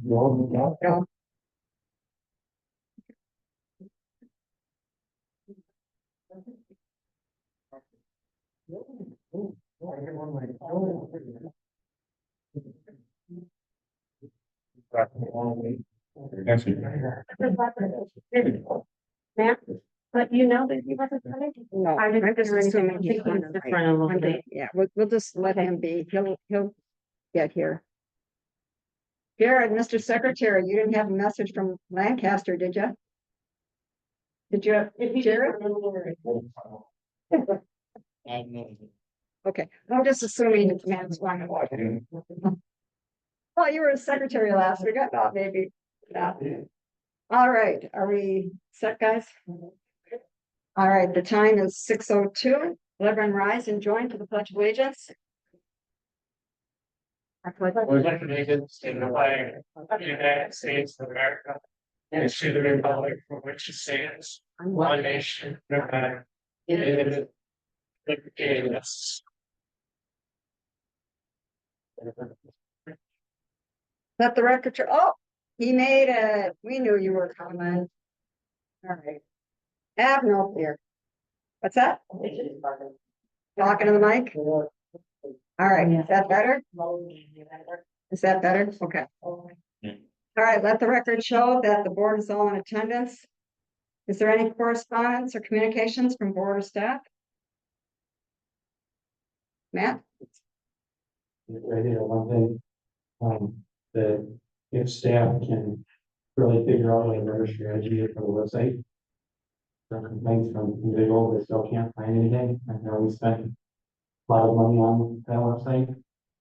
No. Matt, but you know that he wasn't coming? No, I didn't I'm just hear anything. assuming he's Thinking on it's the different a little right. bit. Yeah, we'll just let him be. He'll get here. Jared, Mr. Secretary, you didn't have a message from Lancaster, did you? Did you, Jared? Okay, I'm just assuming it's Matt's one. Well, you were a secretary last week. I thought maybe. Yeah. All right, are we set, guys? All right, the time is 6:02. Everyone rise and join to the Pledge of Allegiance. I pledge allegiance to the flag of the United States of America and to the republic for which it stands, one nation, under God, indivisible, with liberty and justice. Let the record show. Oh, he made it. We knew you were coming. All right. Abno here. What's that? Talking to the mic? All right, is that better? Is that better? Okay. All right, let the record show that the board is all in attendance. Is there any correspondence or communications from board or staff? Matt? Right here, one thing, that if staff can really figure out like a better strategy for the website. For complaints from individuals that still can't find anything, I know we spent a lot of money on that website.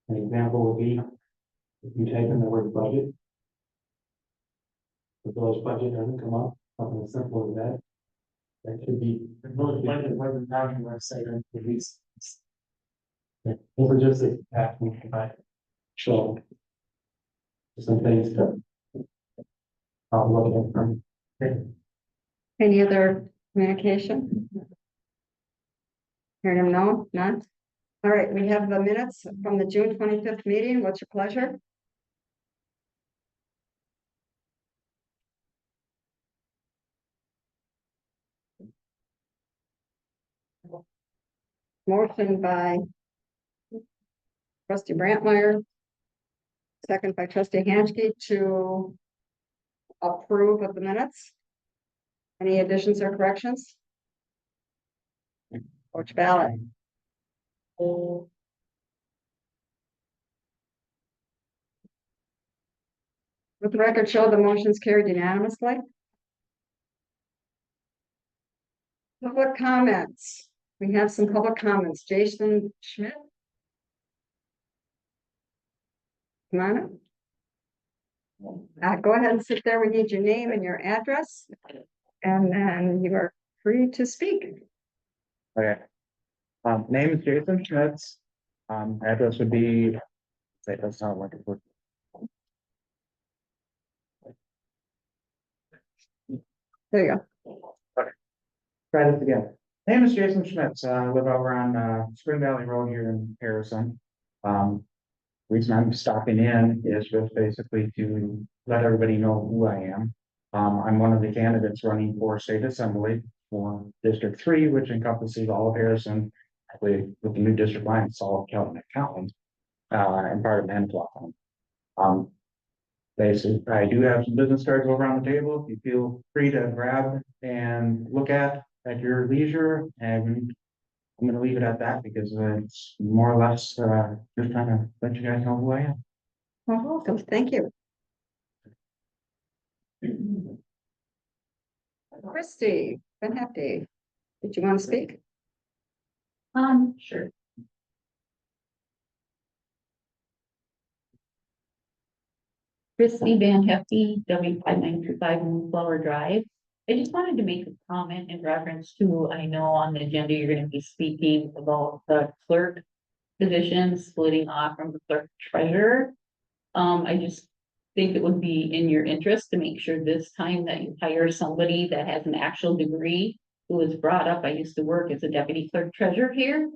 An example would be, if you type in the word budget. The village budget doesn't come up, something as simple as that. That could be. The village budget wasn't on the website, and police. Those are just the asking about. So. Some things to. I'll look at from. Any other communication? Hearing him no, none? All right, we have the minutes from the June 25th meeting. What's your pleasure? Motion by trustee Brantmeyer. Second by trustee Hanschke to approve of the minutes. Any additions or corrections? Which ballot? Let the record show the motions carried unanimously. Public comments. We have some public comments. Jason Schmidt. Come on up. Go ahead and sit there. We need your name and your address. And then you are free to speak. Okay. Name is Jason Schmitz. Address would be, say, that's not like it would. There you go. Try this again. Name is Jason Schmitz. I live over on Spring Valley Road here in Harrison. Reason I'm stopping in is just basically to let everybody know who I am. I'm one of the candidates running for state assembly for District 3, which encompasses all of Harrison, actually with the new district line, Salt, Kelton, and County, and part of Manitowoc. Basically, I do have some business cards over on the table. You feel free to grab and look at your leisure, and I'm gonna leave it at that because it's more or less just trying to let you guys know who I am. Well, welcome. Thank you. Christy, Van Hefty, did you want to speak? Sure. Christy Van Hefty, W5925 Moonflower Drive. I just wanted to make a comment in reference to, I know on the agenda, you're gonna be speaking about the clerk position splitting off from the clerk treasurer. I just think it would be in your interest to make sure this time that you hire somebody that has an actual degree who was brought up. I used to work as a deputy clerk treasurer here.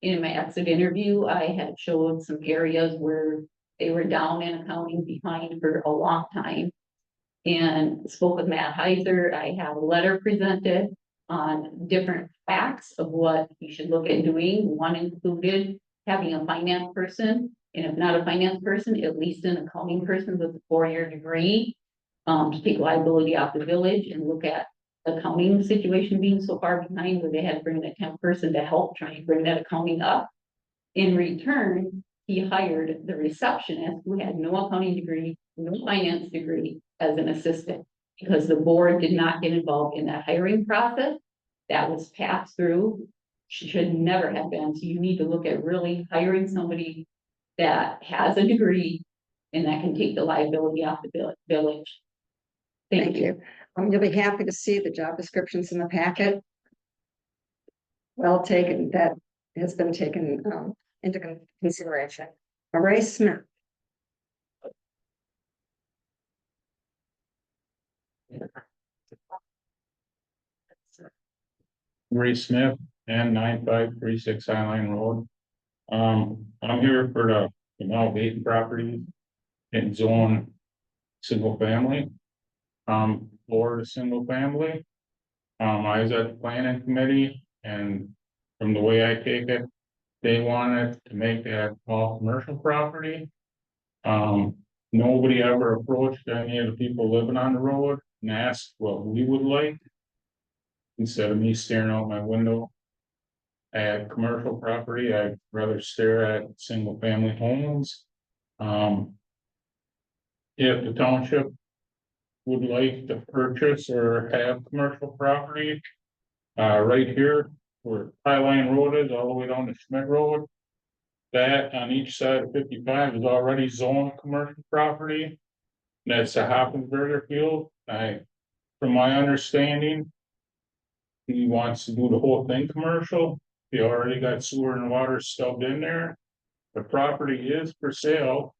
In my exit interview, I had showed some areas where They were down in accounting behind for a long time. And spoke with Matt Heiser. I have a letter presented on different facts of what you should look at doing. One included having a finance person, and if not a finance person, at least an accounting person with a 4-year degree. To take liability off the village and look at the accounting situation being so far behind where they had to bring a temp person to help try and bring that accounting up. In return, he hired the receptionist who had no accounting degree, no finance degree as an assistant. Because the board did not get involved in that hiring process. That was passed through. She should never have been. So you need to look at really hiring somebody that has a degree and that can take the liability off the village. Thank you. You'll be happy to see the job descriptions in the packet. Well taken, that has been taken into consideration. Ray Smith. Ray Smith and 9536 Highline Road. I'm here for the Mel Baton property in zone single family. For the single family. I was at the planning committee, and from the way I take it, they wanted to make that all commercial property. Nobody ever approached any of the people living on the road and asked what we would like. Instead of me staring out my window at commercial property, I'd rather stare at single family homes. If the township would like to purchase or have commercial property, right here where Highline Road is, all the way down to Schmidt Road, that on each side of 55 is already zoned commercial property. That's a Hoppensberger field. From my understanding, he wants to do the whole thing commercial. He already got sewer and water stubbed in there. The property is for sale.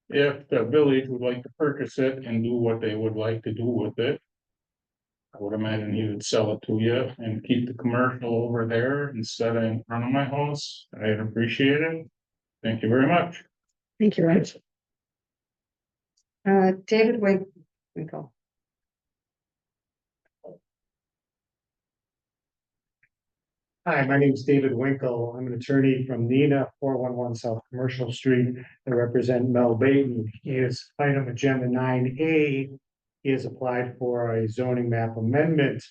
If the village would like to purchase it and do what they would like to do with it, I would imagine he would sell it to you and keep the commercial over there instead of in front of my house. I'd appreciate it. Thank you very much. Thank you, Rich. David Winkle. Hi, my name is David Winkle. I'm an attorney from Neenah, 411 South Commercial Street. I represent Mel Baton. He is item agenda 9A. He has applied for a zoning map amendment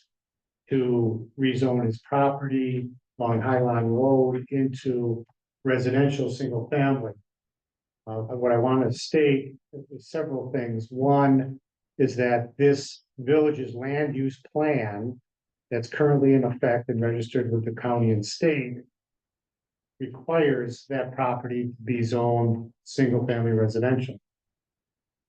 to rezone his property along Highline Road into residential single family. What I want to state is several things. One is that this village's land use plan that's currently in effect and registered with the county and state requires that property to be zoned single family residential.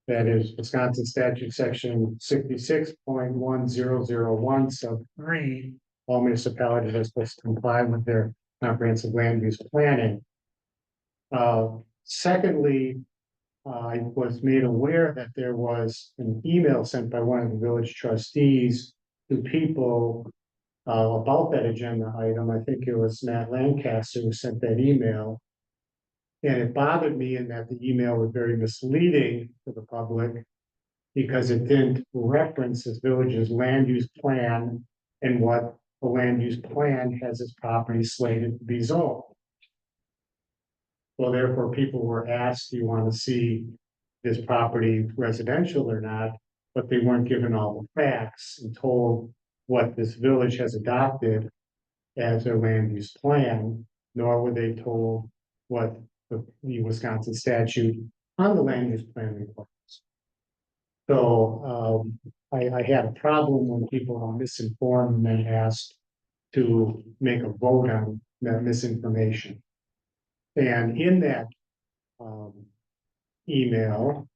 That is Wisconsin statute section 66.1001 sub 3. All municipalities are supposed to comply with their comprehensive land use planning. Secondly, I was made aware that there was an email sent by one of the village trustees to people about that agenda item. I think it was Matt Lancaster who sent that email. And it bothered me in that the email was very misleading to the public because it didn't reference this village's land use plan and what the land use plan has its property slated to be zoned. Well, therefore, people were asked, do you want to see this property residential or not? But they weren't given all the facts and told what this village has adopted as their land use plan, nor were they told what the Wisconsin statute on the land use plan requires. So I had a problem when people are misinformed and then asked to make a vote on that misinformation. And in that email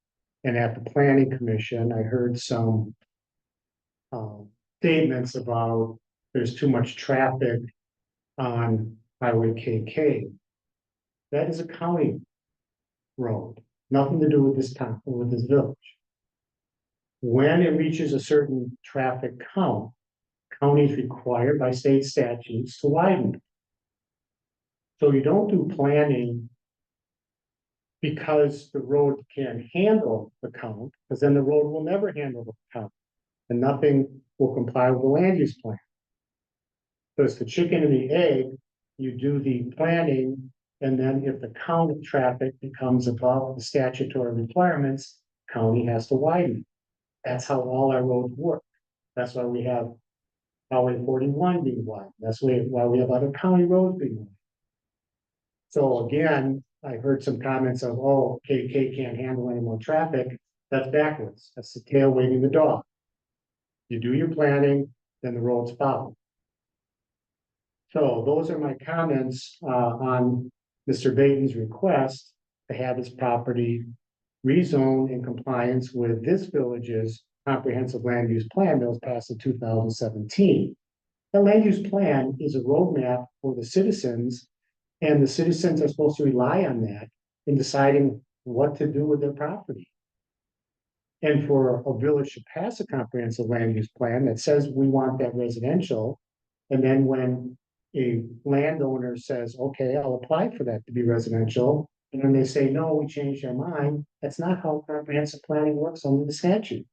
and at the planning commission, I heard some statements about there's too much traffic on Highway KK. That is a county road, nothing to do with this town or with this village. When it reaches a certain traffic count, county is required by state statutes to widen it. So you don't do planning because the road can handle the count, because then the road will never handle the count. And nothing will comply with the land use plan. So it's the chicken and the egg, you do the planning, and then if the count of traffic becomes above the statutory requirements, county has to widen. That's how all our roads work. That's why we have Highway 41 being wide. That's why we have other county roads being wide. So again, I heard some comments of, oh, KK can't handle any more traffic. That's backwards. That's the tail wagging the dog. You do your planning, then the roads follow. So those are my comments on Mr. Baton's request to have his property rezoned in compliance with this village's comprehensive land use plan that was passed in 2017. The land use plan is a roadmap for the citizens, and the citizens are supposed to rely on that in deciding what to do with their property. And for a village to pass a comprehensive land use plan that says we want that residential, and then when a landowner says, okay, I'll apply for that to be residential, and then they say, no, we changed our mind, that's not how comprehensive planning works under the statute.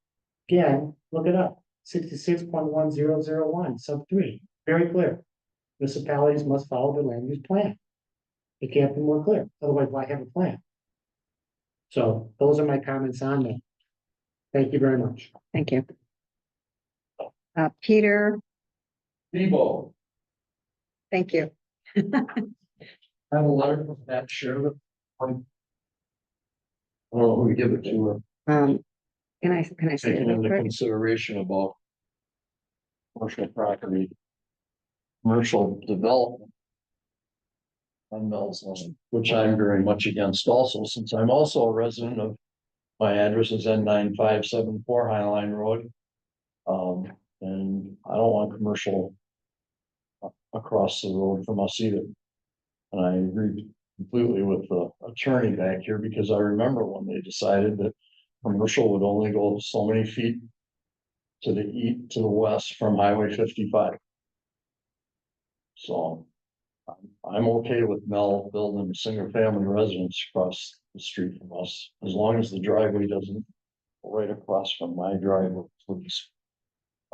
Again, look it up, 66.1001, sub 3, very clear. Municipalities must follow the land use plan. It can't be more clear, otherwise why have a plan? So those are my comments on that. Thank you very much. Thank you. Peter, Debo, thank you. I have a letter from that sheriff. I don't know who to give it to her, Can I say it taking real into quick? consideration about commercial property, commercial development on Mel's Lane, which I'm very much against also, since I'm also a resident of, my address is N9574 Highline Road. And I don't want commercial across the road from us either. And I agree completely with the attorney back here, because I remember when they decided that commercial would only go so many feet to the east, to the west from Highway 55. So I'm okay with Mel building a single family residence across the street from us, as long as the driveway doesn't go right across from my driveway, please.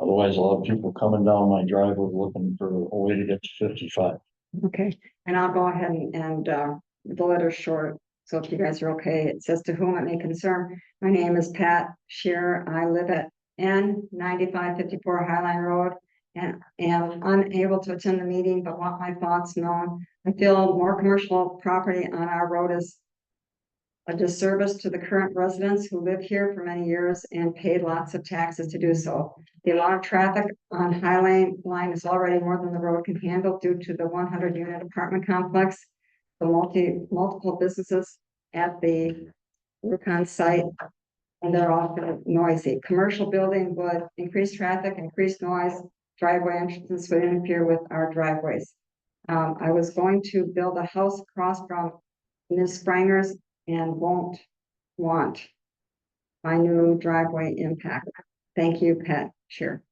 Otherwise, I'll have people coming down my driveway looking for a way to get to 55. Okay, and I'll go ahead and the letter's short, so if you guys are okay, it says, to whom it may concern. My name is Pat Shearer. I live at N9554 Highline Road and am unable to attend the meeting, but want my thoughts known. I feel more commercial property on our road is a disservice to the current residents who live here for many years and paid lots of taxes to do so. The amount of traffic on Highline line is already more than the road can handle due to the 100-unit apartment complex, the multiple businesses at the Rubicon site, and they're often noisy. Commercial building would increase traffic, increase noise, driveway entrances would interfere with our driveways. I was going to build a house across from Ms. Spranger's and won't want my new driveway impact. Thank you, Pat. Sure.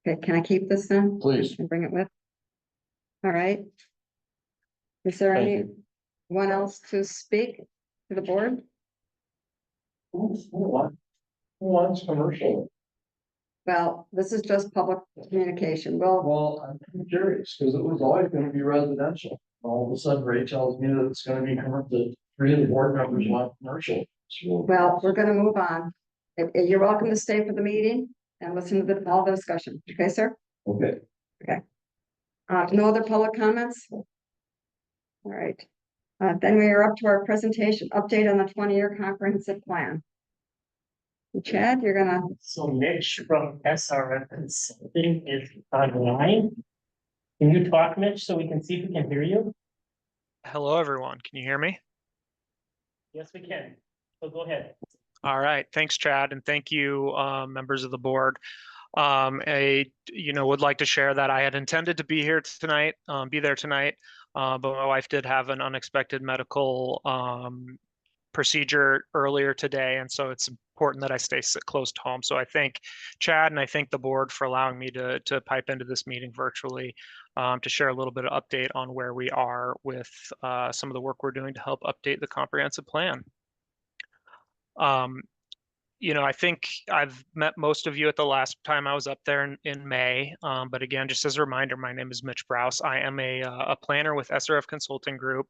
Okay, can I keep this then? Please. And bring it with? All right. Is there Thank anyone else to speak to the board? Who wants commercial? Well, this is just public communication. Well, Well, I'm curious, because it was always gonna be residential. All of a sudden, Ray tells me that it's gonna be commercial. 3 of the board members want commercial. So, we're gonna move on. You're welcome to stay for the meeting and listen to all the discussion. Okay, sir? okay. No other public comments? All right. Then we are up to our presentation, update on the 20-year comprehensive plan. Chad, you're gonna, So Mitch from SRF Consulting is online. Can you talk, Mitch, so we can see if we can hear you? Hello, everyone. Can you hear me? Yes, we can. So go ahead. All right. Thanks, Chad, and thank you, members of the board. I would like to share that I had intended to be here tonight, be there tonight, but my wife did have an unexpected medical procedure earlier today, and so it's important that I stay close to home. So I thank Chad and I thank the board for allowing me to pipe into this meeting virtually to share a little bit of update on where we are with some of the work we're doing to help update the comprehensive plan. You know, I think I've met most of you at the last time I was up there in May. But again, just as a reminder, my name is Mitch Browse. I am a planner with SRF Consulting Group.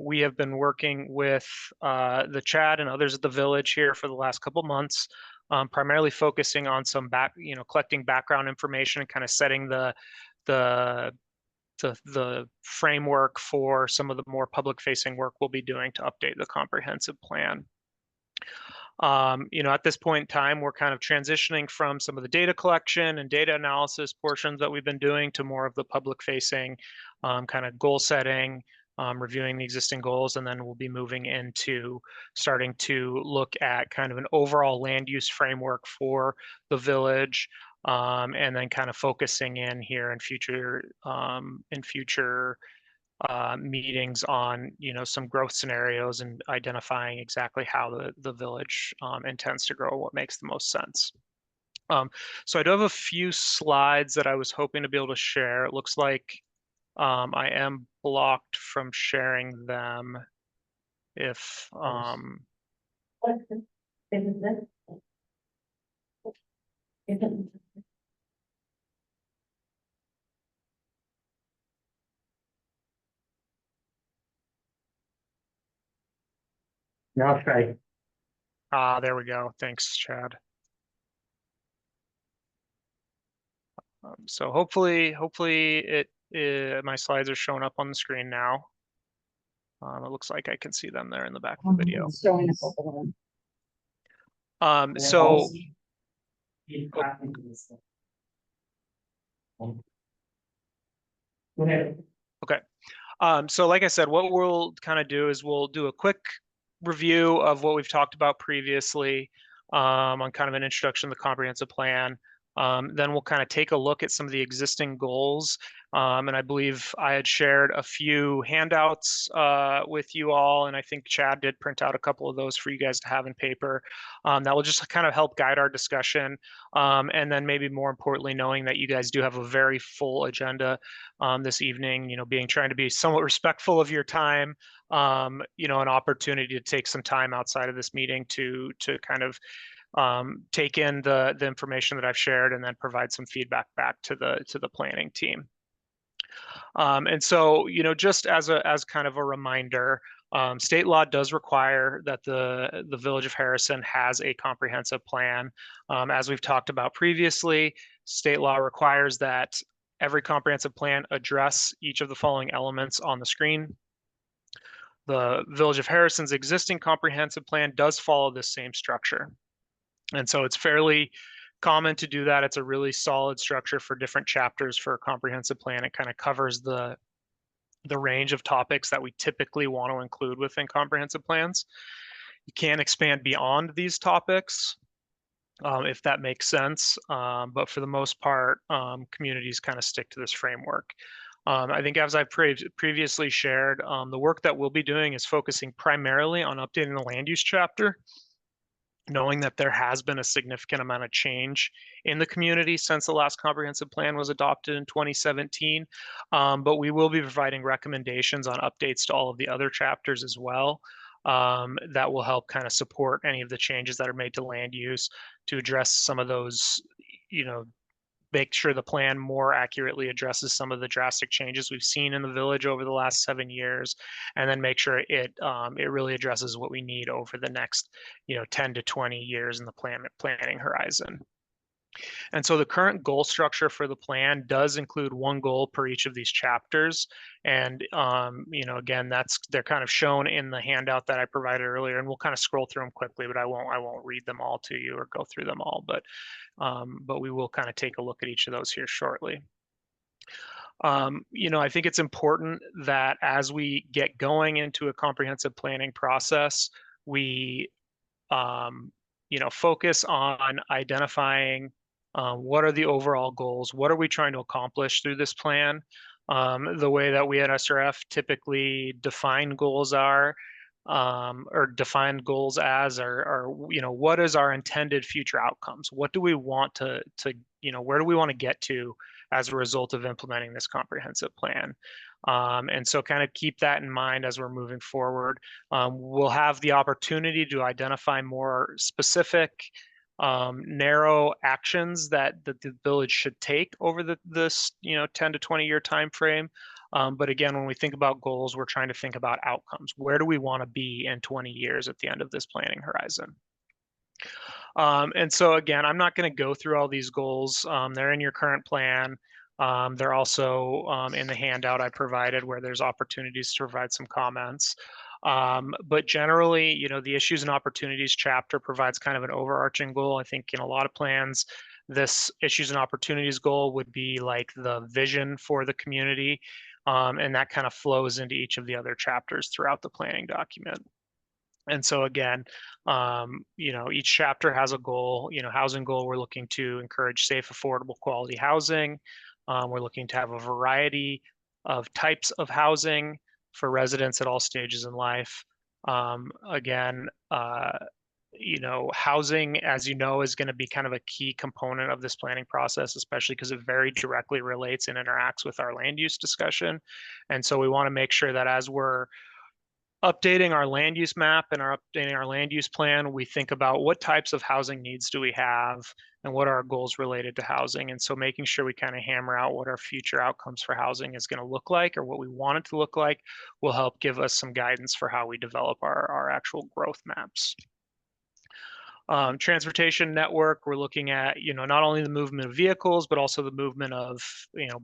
We have been working with the Chad and others at the village here for the last couple months, primarily focusing on some collecting background information and kind of setting the framework for some of the more public facing work we'll be doing to update the comprehensive plan. You know, at this point in time, we're kind of transitioning from some of the data collection and data analysis portions that we've been doing to more of the public facing kind of goal setting, reviewing the existing goals, and then we'll be moving into starting to look at kind of an overall land use framework for the village, and then kind of focusing in here in future meetings on, you know, some growth scenarios and identifying exactly how the village intends to grow, what makes the most sense. So I do have a few slides that I was hoping to be able to share. It looks like I am blocked from sharing them. If Now try. there we go. Thanks, Chad. So hopefully my slides are showing up on the screen now. It looks like I can see them there in the back of the video. Showing us over there. So okay. So like I said, what we'll kind of do is we'll do a quick review of what we've talked about previously on kind of an introduction to the comprehensive plan. Then we'll kind of take a look at some of the existing goals. And I believe I had shared a few handouts with you all, and I think Chad did print out a couple of those for you guys to have in paper. That will just kind of help guide our discussion. And then maybe more importantly, knowing that you guys do have a very full agenda this evening, you know, trying to be somewhat respectful of your time, you know, an opportunity to take some time outside of this meeting to kind of take in the information that I've shared and then provide some feedback back to the planning team. And so, you know, just as kind of a reminder, state law does require that the Village of Harrison has a comprehensive plan. As we've talked about previously, state law requires that every comprehensive plan address each of the following elements on the screen. The Village of Harrison's existing comprehensive plan does follow this same structure. And so it's fairly common to do that. It's a really solid structure for different chapters for a comprehensive plan. It kind of covers the range of topics that we typically want to include within comprehensive plans. You can expand beyond these topics if that makes sense. But for the most part, communities kind of stick to this framework. I think as I've previously shared, the work that we'll be doing is focusing primarily on updating the land use chapter, knowing that there has been a significant amount of change in the community since the last comprehensive plan was adopted in 2017. But we will be providing recommendations on updates to all of the other chapters as well. That will help kind of support any of the changes that are made to land use to address some of those, you know, make sure the plan more accurately addresses some of the drastic changes we've seen in the village over the last 7 years, and then make sure it really addresses what we need over the next, you know, 10 to 20 years in the planning horizon. And so the current goal structure for the plan does include one goal per each of these chapters. And, you know, again, they're kind of shown in the handout that I provided earlier, and we'll kind of scroll through them quickly, but I won't read them all to you or go through them all, but we will kind of take a look at each of those here shortly. You know, I think it's important that as we get going into a comprehensive planning process, we, you know, focus on identifying what are the overall goals, what are we trying to accomplish through this plan. The way that we at SRF typically define goals are, or defined goals as, or what is our intended future outcomes? What do we want to where do we want to get to as a result of implementing this comprehensive plan? And so kind of keep that in mind as we're moving forward. We'll have the opportunity to identify more specific, narrow actions that the village should take over this 10 to 20 year time frame. But again, when we think about goals, we're trying to think about outcomes. Where do we want to be in 20 years at the end of this planning horizon? And so again, I'm not going to go through all these goals. They're in your current plan. They're also in the handout I provided, where there's opportunities to provide some comments. But generally, the issues and opportunities chapter provides kind of an overarching goal. I think in a lot of plans, this issues and opportunities goal would be like the vision for the community. And that kind of flows into each of the other chapters throughout the planning document. And so again, each chapter has a goal. Housing goal, we're looking to encourage safe, affordable, quality housing. We're looking to have a variety of types of housing for residents at all stages in life. Again, housing, as you know, is going to be kind of a key component of this planning process, especially because it very directly relates and interacts with our land use discussion. And so we want to make sure that as we're updating our land use map and updating our land use plan, we think about what types of housing needs do we have and what are our goals related to housing. And so making sure we kind of hammer out what our future outcomes for housing is going to look like, or what we want it to look like, will help give us some guidance for how we develop our actual growth maps. Transportation network, we're looking at, not only the movement of vehicles, but also the movement of,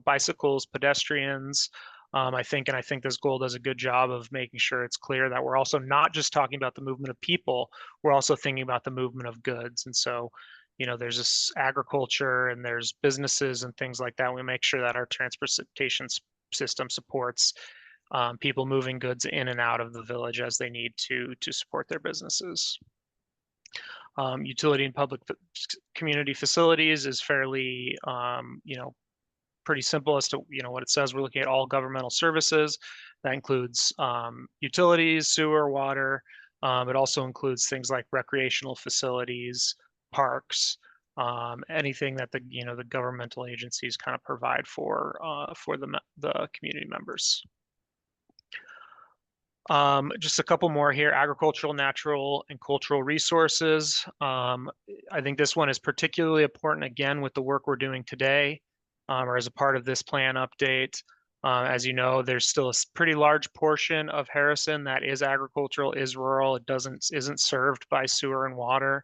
bicycles, pedestrians. I think this goal does a good job of making sure it's clear that we're also not just talking about the movement of people, we're also thinking about the movement of goods. And so, there's this agriculture and there's businesses and things like that. We make sure that our transportation system supports people moving goods in and out of the village as they need to support their businesses. Utility and public community facilities is fairly, pretty simple as to what it says. We're looking at all governmental services. That includes utilities, sewer, water. It also includes things like recreational facilities, parks, anything that the governmental agencies kind of provide for the community members. Just a couple more here: agricultural, natural, and cultural resources. I think this one is particularly important, again, with the work we're doing today, or as a part of this plan update. As you know, there's still a pretty large portion of Harrison that is agricultural, is rural. It isn't served by sewer and water.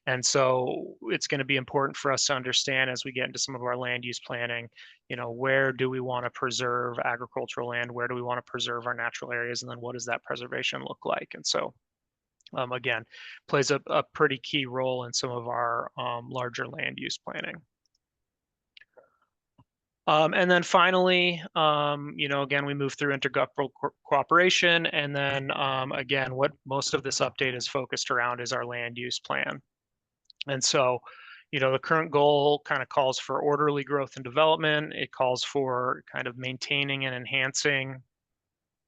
And so it's going to be important for us to understand, as we get into some of our land use planning, where do we want to preserve agricultural land? Where do we want to preserve our natural areas? And then what does that preservation look like? And so, again, plays a pretty key role in some of our larger land use planning. And then finally, again, we move through intergovernmental cooperation. And then, again, what most of this update is focused around is our land use plan. And so, the current goal kind of calls for orderly growth and development. It calls for kind of maintaining and enhancing,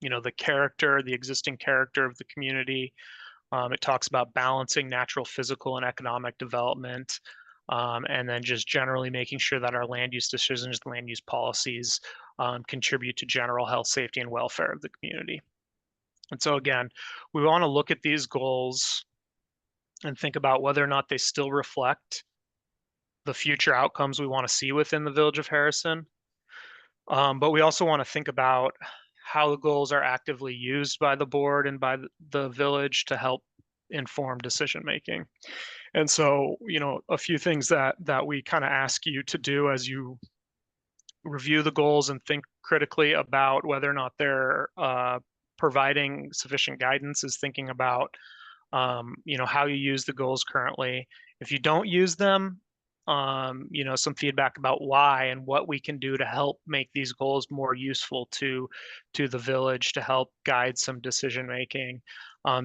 the existing character of the community. It talks about balancing natural, physical, and economic development. And then just generally making sure that our land use decisions, land use policies contribute to general health, safety, and welfare of the community. And so again, we want to look at these goals and think about whether or not they still reflect the future outcomes we want to see within the Village of Harrison. But we also want to think about how the goals are actively used by the board and by the village to help inform decision making. And so, a few things that we kind of ask you to do as you review the goals and think critically about whether or not they're providing sufficient guidance is thinking about, how you use the goals currently. If you don't use them, some feedback about why and what we can do to help make these goals more useful to the village to help guide some decision making.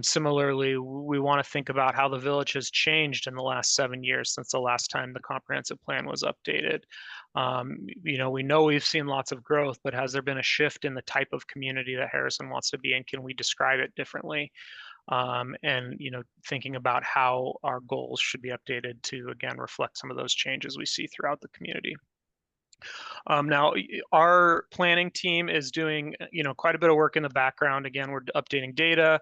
Similarly, we want to think about how the village has changed in the last 7 years since the last time the comprehensive plan was updated. We know we've seen lots of growth, but has there been a shift in the type of community that Harrison wants to be in? Can we describe it differently? And, thinking about how our goals should be updated to, again, reflect some of those changes we see throughout the community. Now, our planning team is doing, quite a bit of work in the background. Again, we're updating data.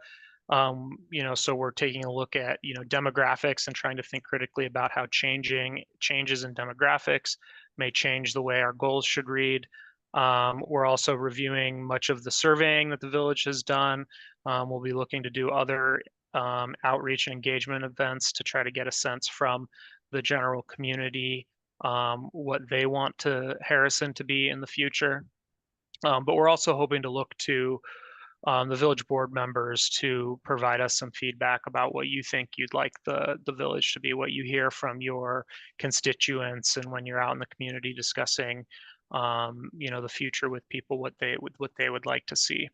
So we're taking a look at, demographics and trying to think critically about how changes in demographics may change the way our goals should read. We're also reviewing much of the surveying that the village has done. We'll be looking to do other outreach and engagement events to try to get a sense from the general community what they want Harrison to be in the future. But we're also hoping to look to the village board members to provide us some feedback about what you think you'd like the village to be, what you hear from your constituents, and when you're out in the community discussing, the future with people, what they would like to see.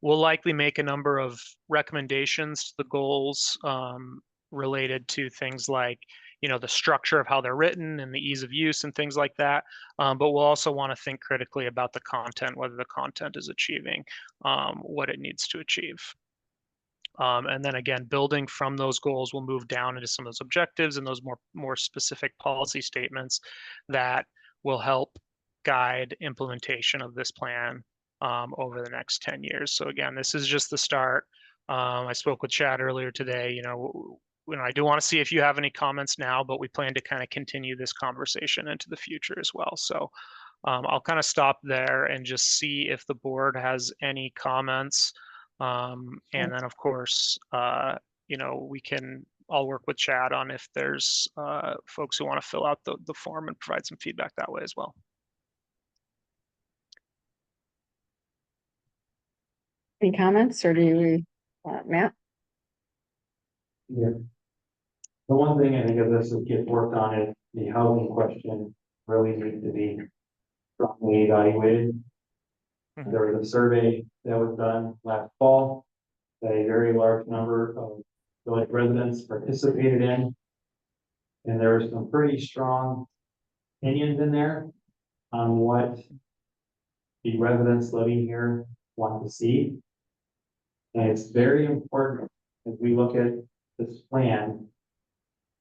We'll likely make a number of recommendations to the goals related to things like, the structure of how they're written and the ease of use and things like that. But we'll also want to think critically about the content, whether the content is achieving what it needs to achieve. And then again, building from those goals, we'll move down into some of those objectives and those more specific policy statements that will help guide implementation of this plan over the next 10 years. So again, this is just the start. I spoke with Chad earlier today. I do want to see if you have any comments now, but we plan to kind of continue this conversation into the future as well. So I'll kind of stop there and just see if the board has any comments. And then of course, I'll work with Chad on if there's folks who want to fill out the form and provide some feedback that way as well. Any comments, or do you, Matt? Yeah. The one thing I think of this would get worked on is the housing question really needs to be strongly evaluated. Mhm. There was a survey that was done last fall that a very large number of village residents participated in. And there were some pretty strong opinions in there on what the residents living here want to see. And it's very important as we look at this plan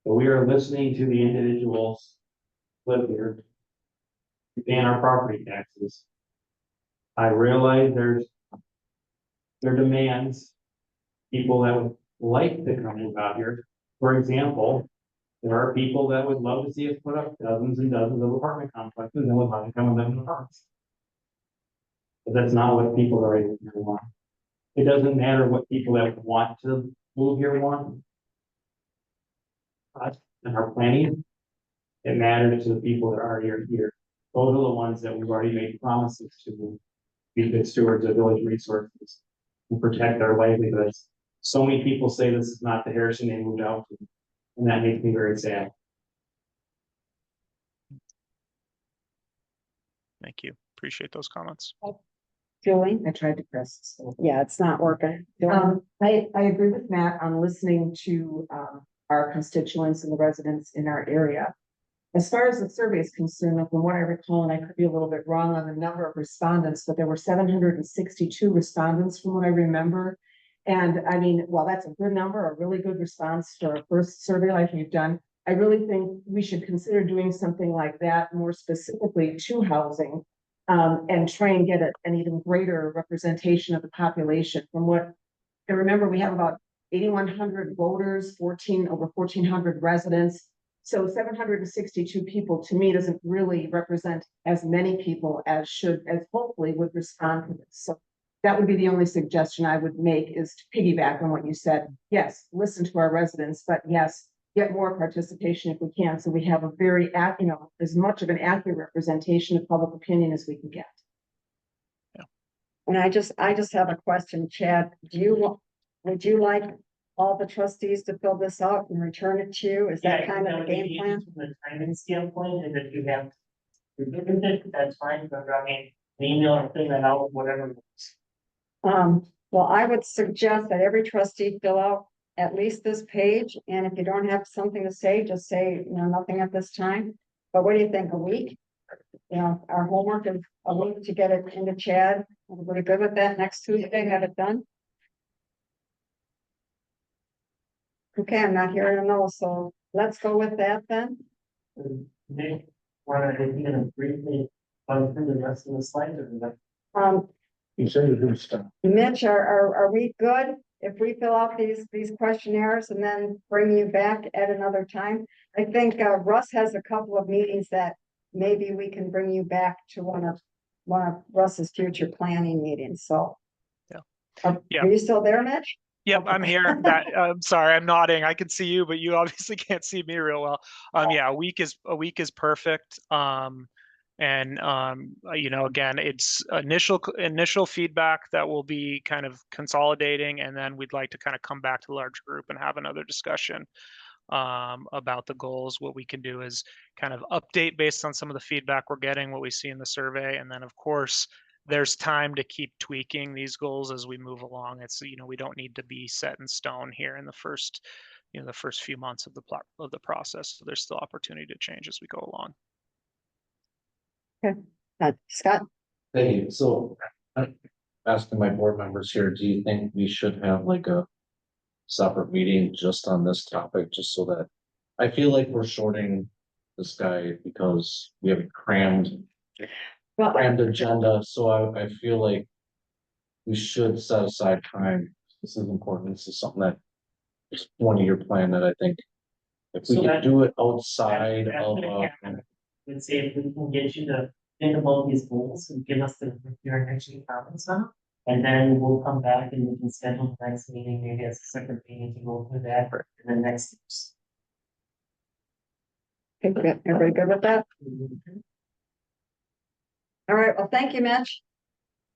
that we are listening to the individuals who live here, paying our property taxes. I realize their demands, people that would like to come live out here. For example, there are people that would love to see us put up dozens and dozens of apartment complexes and would love to come and live in apartments. But that's not what people are able to want. It doesn't matter what people that want to move here want. Us and our planning, it matters to the people that are already here. Those are the ones that we've already made promises to be good stewards of village resources and protect our livelihoods. So many people say this is not the Harrison they moved out to, and that makes me very sad. Thank you. Appreciate those comments. Julie? I tried to press. Yeah, it's not working. I agree with Matt on listening to, our constituents and the residents in our area. As far as the survey is concerned, from what I recall, and I could be a little bit wrong on the number of respondents, but there were 762 respondents from what I remember. And I mean, while that's a good number, a really good response for a first survey like we've done, I really think we should consider doing something like that more specifically to housing. And try and get an even greater representation of the population. From what I remember, we have about 8,100 voters, over 1,400 residents. So 762 people to me doesn't really represent as many people as hopefully would respond to this. So that would be the only suggestion I would make, is to piggyback on what you said. Yes, listen to our residents, but yes, get more participation if we can, so we have a very, as much of an accurate representation of public opinion as we can get. And I just have a question, Chad. Would you like all the trustees to fill this out and return it to you? Is that kind of the game plan? From the timing standpoint, and if you have reviewed it, that's fine, but I mean, an email or fill that out, whatever. Well, I would suggest that every trustee fill out at least this page, and if you don't have something to say, just say, nothing at this time. But what do you think, a week? Our homework is a week to get it into Chad. Everybody good with that? Next Tuesday, have it done? Okay, I'm not hearing a no, so let's go with that then. Nick, wanted to, you know, briefly run through the rest of the slides or like. You said you're doing stuff. Mitch, are we good if we fill out these questionnaires and then bring you back at another time? I think Russ has a couple of meetings that maybe we can bring you back to one of Russ's future planning meetings, so. Yeah. Are Yeah. you still there, Mitch? Yep, I'm here. I'm sorry, I'm nodding. I can see you, but you obviously can't see me real well. Yeah, a week is perfect. You know, again, it's initial feedback that will be kind of consolidating, and then we'd like to kind of come back to the large group and have another discussion about the goals. What we can do is kind of update based on some of the feedback we're getting, what we see in the survey, and then of course there's time to keep tweaking these goals as we move along. It's, you know, we don't need to be set in stone here in the first, you know, the first few months of the process. So there's still opportunity to change as we go along. Scott? Thank you. So, I'm asking my board members here, do you think we should have like a separate meeting just on this topic, just so that I feel like we're shorting this guy because we have a crammed agenda, so I feel like we should set aside time. This is important. This is something that is one of your plan that I think if we So can that- do it outside That's of gonna happen. Let's say if we can get you to think about these goals and give us your energy comments on, and then we'll come back and we can schedule the next meeting, maybe as a separate meeting to go through that and then next steps. Okay, good. Everybody good with that? All right, well, thank you, Mitch.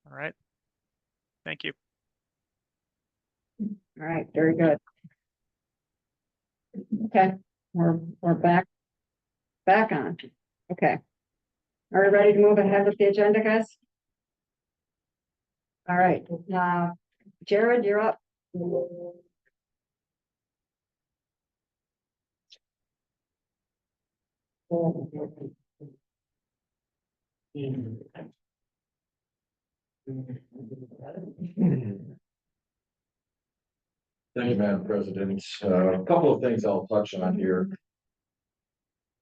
All right. Thank you. All right, very good. Okay, we're back on. Okay. Are we ready to move ahead with the agenda, guys? All right, Jared, you're up. Thank you, Madam President. A couple of things I'll touch on here.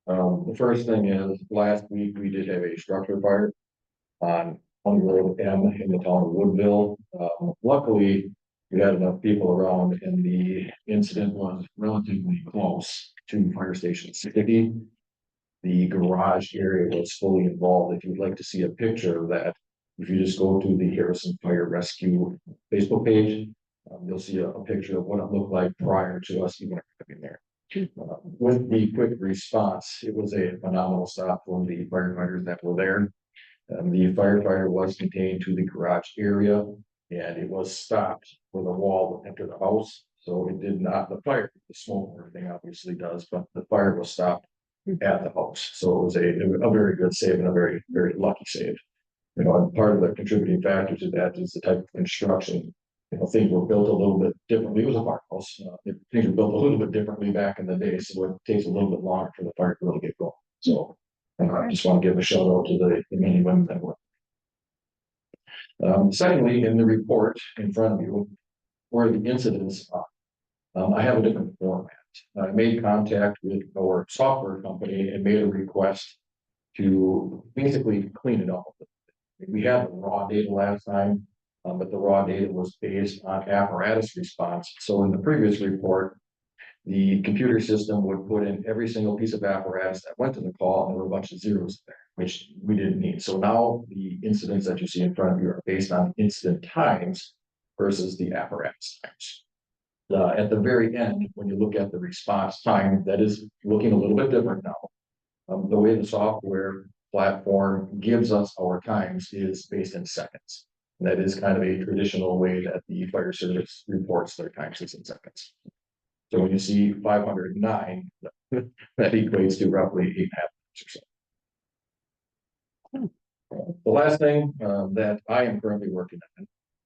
The first thing is, last week we did have a structure fire on Road M in the town of Woodville. Luckily, we had enough people around and the incident was relatively close to Fire Station 60. The garage area was fully involved. If you'd like to see a picture of that, if you just go to the Harrison Fire Rescue Facebook page, you'll see a picture of what it looked like prior to us even coming there. With the quick response, it was a phenomenal stop from the firefighters that were there. The firefighter was contained to the garage area and it was stopped where the wall would enter the house. So it did not, the fire, the smoke and everything obviously does, but the fire was stopped at the house. So it was a very good save and a very, very lucky save. You know, and part of the contributing factor to that is the type of construction. You know, things were built a little bit differently. It was a farmhouse. Things were built a little bit differently back in the day, so it takes a little bit longer for the fire to really get going. So I just want to give a shout out to the men and women that work. Secondly, in the report in front of you, where the incidents are, I have a different format. I made contact with our software company and made a request to basically clean it up. We had the raw data last time, but the raw data was based on apparatus response. So in the previous report, the computer system would put in every single piece of apparatus that went to the call, and there were a bunch of zeros there, which we didn't need. So now the incidents that you see in front of you are based on incident times versus the apparatus times. At the very end, when you look at the response time, that is looking a little bit different now. The way the software platform gives us our times is based in seconds. That is kind of a traditional way that the fire service reports their times is in seconds. So when you see 509, that equates to roughly 8.5 minutes or so. The last thing that I am currently working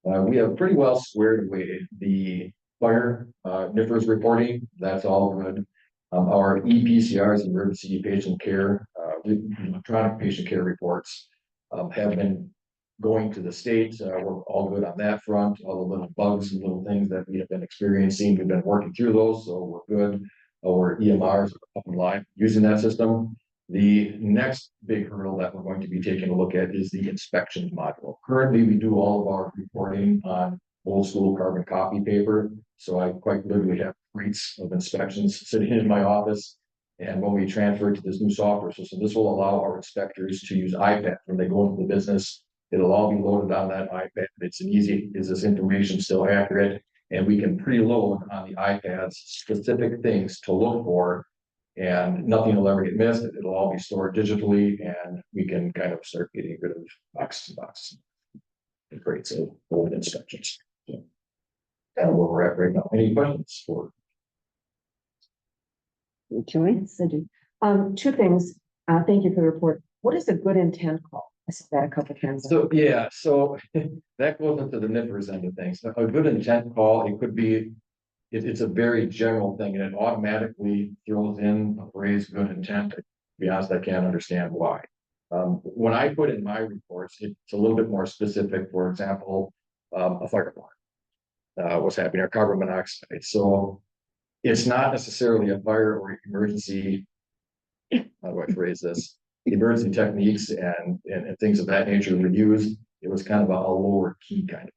on, we have pretty well squared away the fire NIFRS reporting. That's all good. Our EPCRs, emergency patient care, electronic patient care reports have been going to the state, we're all good on that front, all the little bugs and little things that we have been experiencing, we've been working through those, so we're good. Our EMRs are up and live using that system. The next big hurdle that we're going to be taking a look at is the inspections module. Currently, we do all of our reporting on old school carbon copy paper. So I quite literally have rates of inspections sitting in my office. And when we transfer to this new software system, this will allow our inspectors to use iPad when they go into the business. It'll all be loaded on that iPad. It's an easy, is this information still accurate? And we can preload on the iPads specific things to look for. And nothing will ever get missed. It'll all be stored digitally and we can kind of start getting rid of boxes and boxes. And create of old inspections. So that's where we're at right now. Any questions for? Joy? Yes, I do. Two things. Thank you for the report. What is a good intent call? I said that a couple of times. So, yeah, so that goes into the NIFRS end of things. A good intent call, it could be, it's a very general thing and it automatically throws in a phrase good intent. To be honest, I can't understand why. When I put in my reports, it's a little bit more specific. For example, a fire alarm. What's happening, our carbon monoxide. So it's not necessarily a fire or emergency. How do I phrase this? Emergency techniques and things of that nature were used. It was kind of a lower key kind of.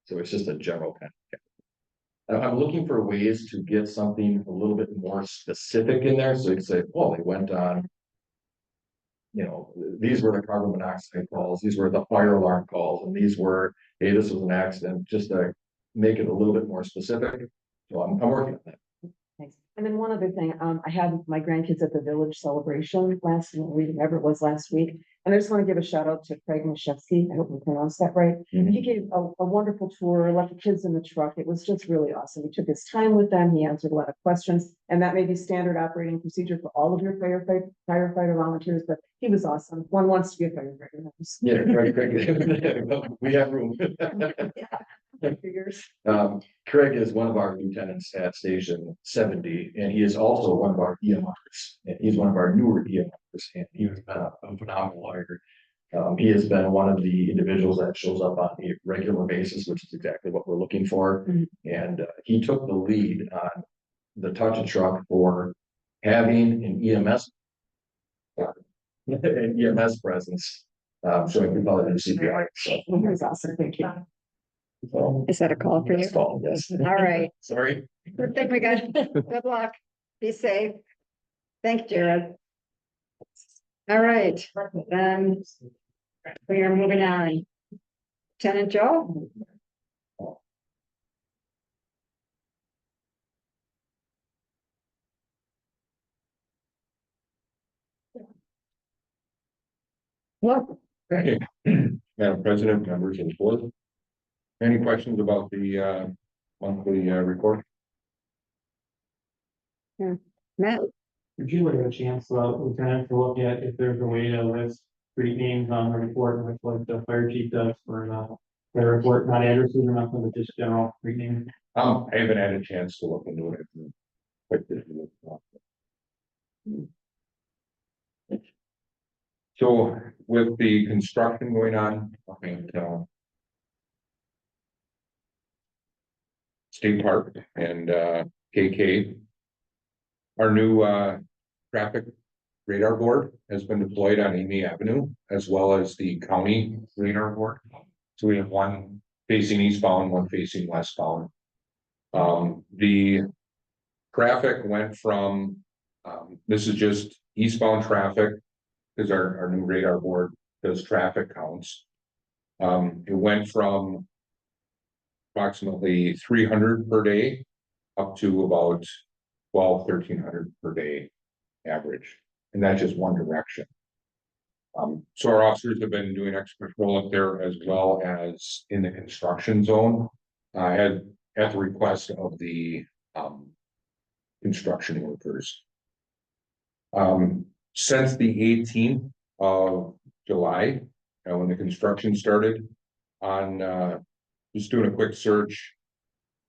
So it's just a general kind of. I'm looking for ways to get something a little bit more specific in there. So you can say, well, they went on, you know, these were the carbon monoxide calls, these were the fire alarm calls, and these were, hey, this was an accident, just to make it a little bit more specific. So I'm working on that. Thanks. And then one other thing, I had my grandkids at the village celebration last week, whatever it was last week. And I just want to give a shout out to Craig Mashevsky. I hope we pronounced that right. He gave a wonderful tour, left the kids in the truck. It was just really awesome. He took his time with them. He answered a lot of questions. And that may be standard operating procedure for all of your firefighter volunteers, but he was awesome. One wants to be a firefighter. Yeah, right. We have room. Figures. Craig is one of our lieutenants at Station 70, and he is also one of our EMRs. And he's one of our newer EMRs, and he has been a phenomenal hire. He has been one of the individuals that shows up on a regular basis, which is exactly what we're looking for. And he took the lead on the touch a truck for having an EMS presence, showing people how to do CPR. So, It was awesome. Thank you. Is that a call for you? that's all, yes. All right. Sorry. Good thing we got, good luck. Be safe. Thank you, Jared. All right, then we are moving on. Lieutenant Joe? Well, Thank you. Madam President, members of the board. Any questions about the monthly report? Matt, Would you like a chance, Lieutenant, to look at if there's a way to list street names on the report, which like the fire chief does for the report, not addresses or nothing, but just general street names? I haven't had a chance to look into it. Quite busy with that. So with the construction going on, I think, State Park and KK. Our new traffic radar board has been deployed on Amy Avenue as well as the county radar board. So we have one facing eastbound, one facing westbound. The traffic went from this is just eastbound traffic because our new radar board does traffic counts. It went from approximately 300 per day up to about 1,300 per day average, and that's just one direction. So our officers have been doing extra patrol up there as well as in the construction zone. I had at the request of the construction workers. Since the 18th of July, when the construction started, on just doing a quick search,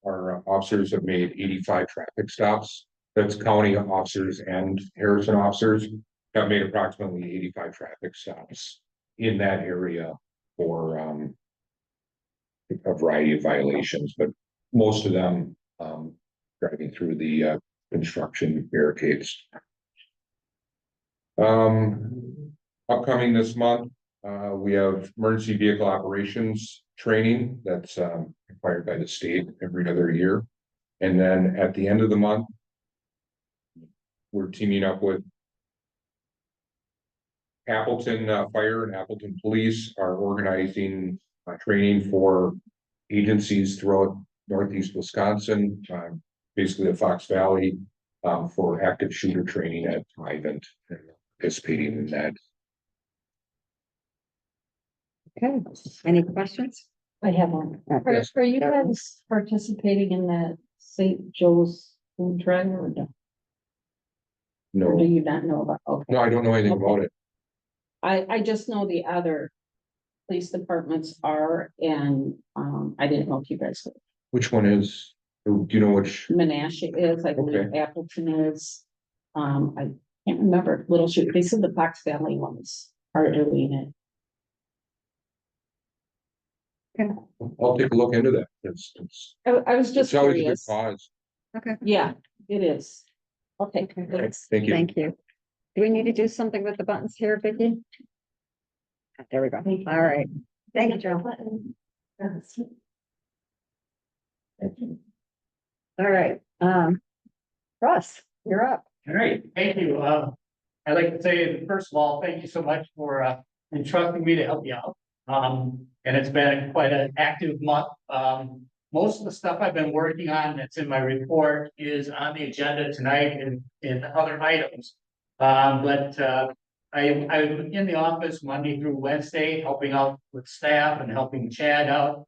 our officers have made 85 traffic stops. That's county officers and Harrison officers have made approximately 85 traffic stops in that area for, a variety of violations, but most of them, driving through the, construction barricades. Upcoming this month, we have emergency vehicle operations training that's, required by the state every other year. And then at the end of the month, we're teaming up with Appleton Fire and Appleton Police are organizing training for agencies throughout northeast Wisconsin, basically the Fox Valley, for active shooter training at Thrivent and participating in that. Okay, any questions? I have one. Yes. Are you guys participating in that St. Joe's food drive or no? Or do No, you not know about? Okay. no, I don't know anything about it. I just know the other police departments are, and, I didn't know if you guys, Which one is, do you know which? Menasha is, I believe Appleton is. I can't remember, Little Shoot, they said the Fox Valley ones are doing it. I'll take a look into that. I was just It's always a good curious. cause. Okay, Yeah, it is. Okay, thanks. Thank you. thank you. Do we need to do something with the buttons here, Vicky? There we go. All right. Thank you, Joe. All right, Russ, you're up. All right, thank you. I'd like to say, first of all, thank you so much for entrusting me to help you out. And it's been quite an active month. Most of the stuff I've been working on that's in my report is on the agenda tonight and in other items. I'm in the office Monday through Wednesday, helping out with staff and helping Chad out.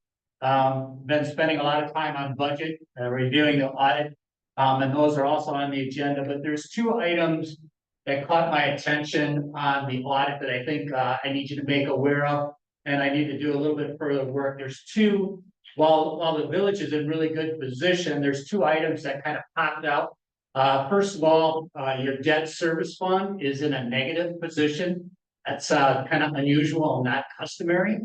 Been spending a lot of time on budget, reviewing the audit. And those are also on the agenda, but there's two items that caught my attention on the audit that I think I need you to make aware of. And I need to do a little bit further work. There's two, while the village is in really good position, there's two items that kind of popped out. First of all, your debt service fund is in a negative position. That's kind of unusual and not customary.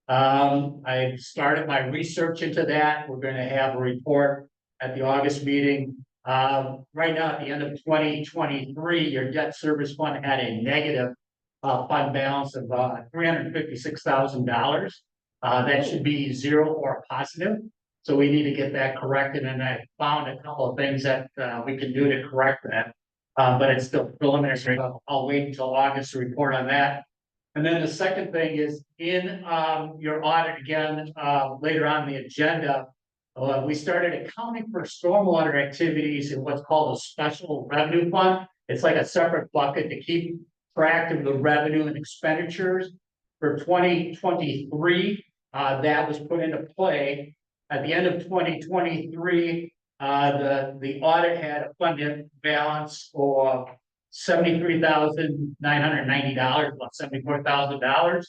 I started my research into that. We're going to have a report at the August meeting. Right now, at the end of 2023, your debt service fund had a negative fund balance of $356,000. That should be zero or positive. So we need to get that corrected. And I found a couple of things that we can do to correct that. But it's still preliminary. So I'll wait until August to report on that. And then the second thing is in your audit again, later on the agenda, we started accounting for stormwater activities in what's called a special revenue fund. It's like a separate bucket to keep track of the revenue and expenditures for 2023. That was put into play at the end of 2023. The audit had a funded balance for $73,990, about $74,000.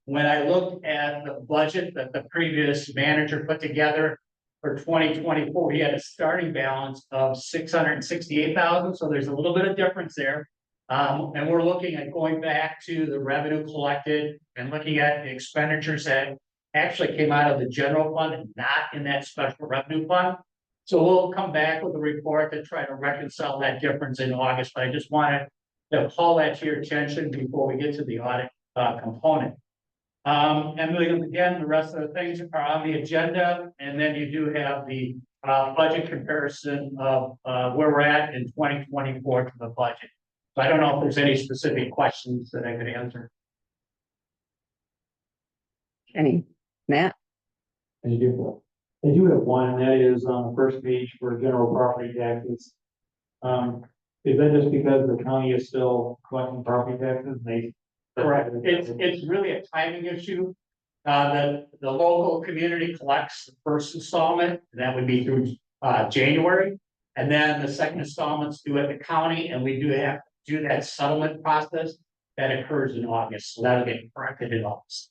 When I looked at the budget that the previous manager put together for 2024, he had a starting balance of $668,000. So there's a little bit of difference there. And we're looking at going back to the revenue collected and looking at the expenditures that actually came out of the general fund and not in that special revenue fund. So we'll come back with a report to try to reconcile that difference in August, but I just wanted to call that to your attention before we get to the audit component. And then again, the rest of the things are on the agenda, and then you do have the budget comparison of where we're at in 2024 to the budget. So I don't know if there's any specific questions that I could answer. Any, Matt? I do have one, and that is on the first page for general property taxes. Is that just because the county is still collecting property taxes? Correct. It's really a timing issue. The local community collects the first installment, and that would be through January. And then the second installment's due at the county, and we do have to do that settlement process that occurs in August. So that'll get corrected in August.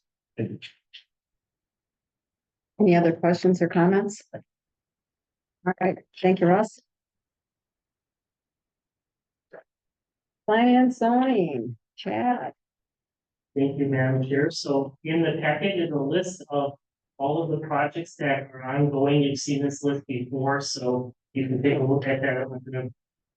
Any other questions or comments? All right, thank you, Russ. Finance zoning, Chad. Thank you, Madam Chair. So in the packet is a list of all of the projects that are ongoing. You've seen this list before, so you can take a look at that. I'm not gonna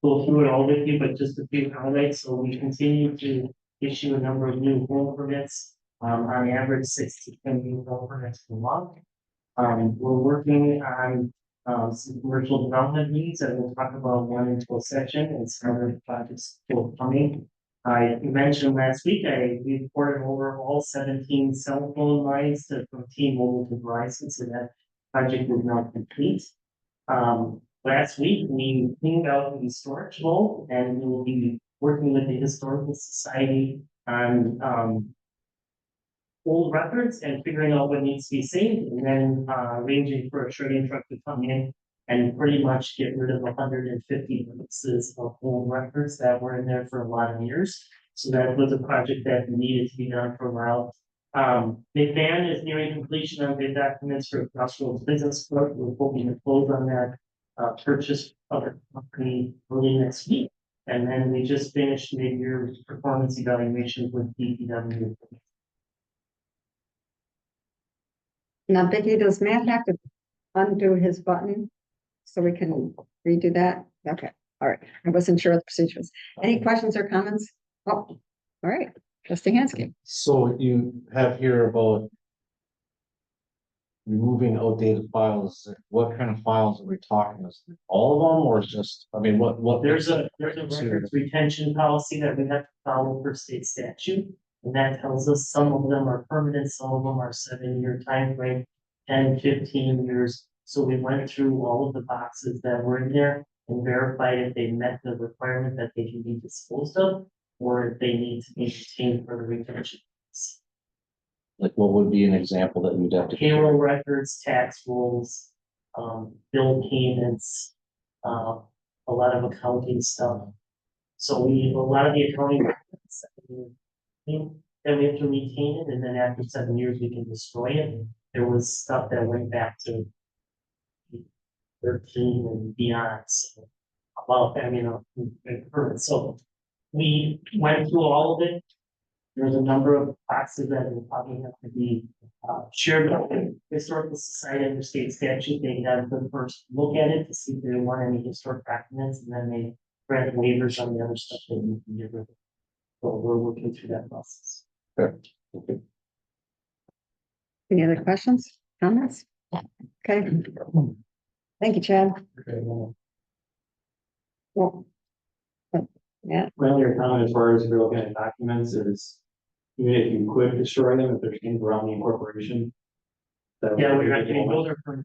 go through it all with you, but just a few highlights. So we continue to issue a number of new home permits, on average 6 to 10 new home permits per month. We're working on some commercial development needs, and we'll talk about one in closed section and some other projects forthcoming. I mentioned last week, we ported over all 17 cell phone lines from T-Mobile to Verizon, so that project is now complete. Last week, we cleaned out the storage vault, and we will be working with the Historical Society on old records and figuring out what needs to be saved, and then arranging for a shredding truck to come in and pretty much get rid of 150 boxes of old records that were in there for a lot of years. So that was a project that needed to be done for a while. McMahon is nearing completion of the documents for Crossroads Business Court. We're hoping to close on that purchase of a company early next week. And then we just finished mid-year performance evaluations with DPW. Now, Vicky, does Matt have to undo his button so we can redo that? Okay, all right. I wasn't sure of the procedures. Any questions or comments? Oh, all right, trustee Hansky. So you have here about removing outdated files. What kind of files are we talking? Is it all of them or just, I mean, what? There's a records retention policy that we have to follow for state statute. And that tells us some of them are permanent, some of them are 7-year time frame, 10, 15 years. So we went through all of the boxes that were in there and verified if they met the requirement that they can be disposed of, or if they need to be retained for the retention. Like what would be an example that you'd have to? Payroll records, tax rolls, bill payments, a lot of accounting stuff. So a lot of the accounting records that we have to retain it, and then after 7 years, we can destroy it. There was stuff that went back to 13 and beyond, so about, so we went through all of it. There's a number of boxes that will probably have to be shared with the Historical Society under state statute. They have the first look at it to see if there weren't any historic documents, and then they grant waivers on the other stuff that you can get rid of. So we're working through that process. Any other questions, comments? Okay. Thank you, Chad. Well, yeah, My only comment as far as if you're looking at documents is, even if you could destroy them, if there's things around the incorporation. that Yeah, would we're be not getting able- those are from.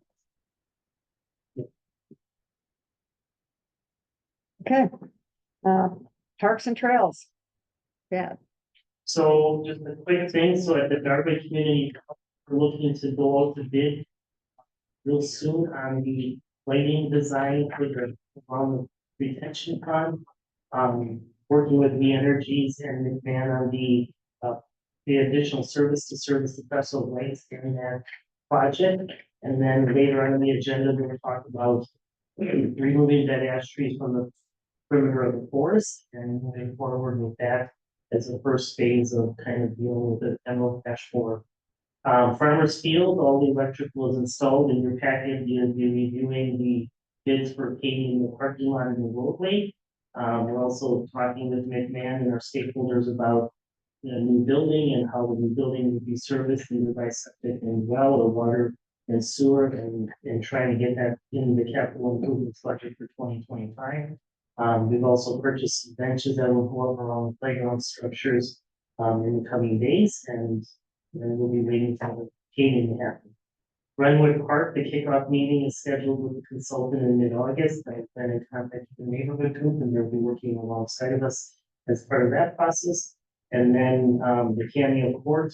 okay. Parks and trails. Yeah, So just a quick thing, so at the Darby Community, we're looking to go out to bid real soon on the lighting design for the around the retention pond. Working with Me Energies and McMahon on the additional service to vessel lights in that project. And then later on in the agenda, we're gonna talk about removing dead ash trees from the perimeter of the forest and moving forward with that as the first phase of kind of dealing with the emerald ash borer. Farmers Field, all the electrical is installed in your packet. You'll be reviewing the bids for paving the parking lot and the roadway. We're also talking with McMahon and our stakeholders about the new building and how the new building would be serviced either by septic and well or water and sewer, and trying to get that in the capital improvements budget for 2025. We've also purchased some benches that will go up around playground structures in the coming days, and then we'll be waiting for the paving to happen. Glenwood Park, the kickoff meeting is scheduled with the consultant in mid-August. I've been in contact with the neighborhood group, and they'll be working alongside of us as part of that process. And then the Cameo Court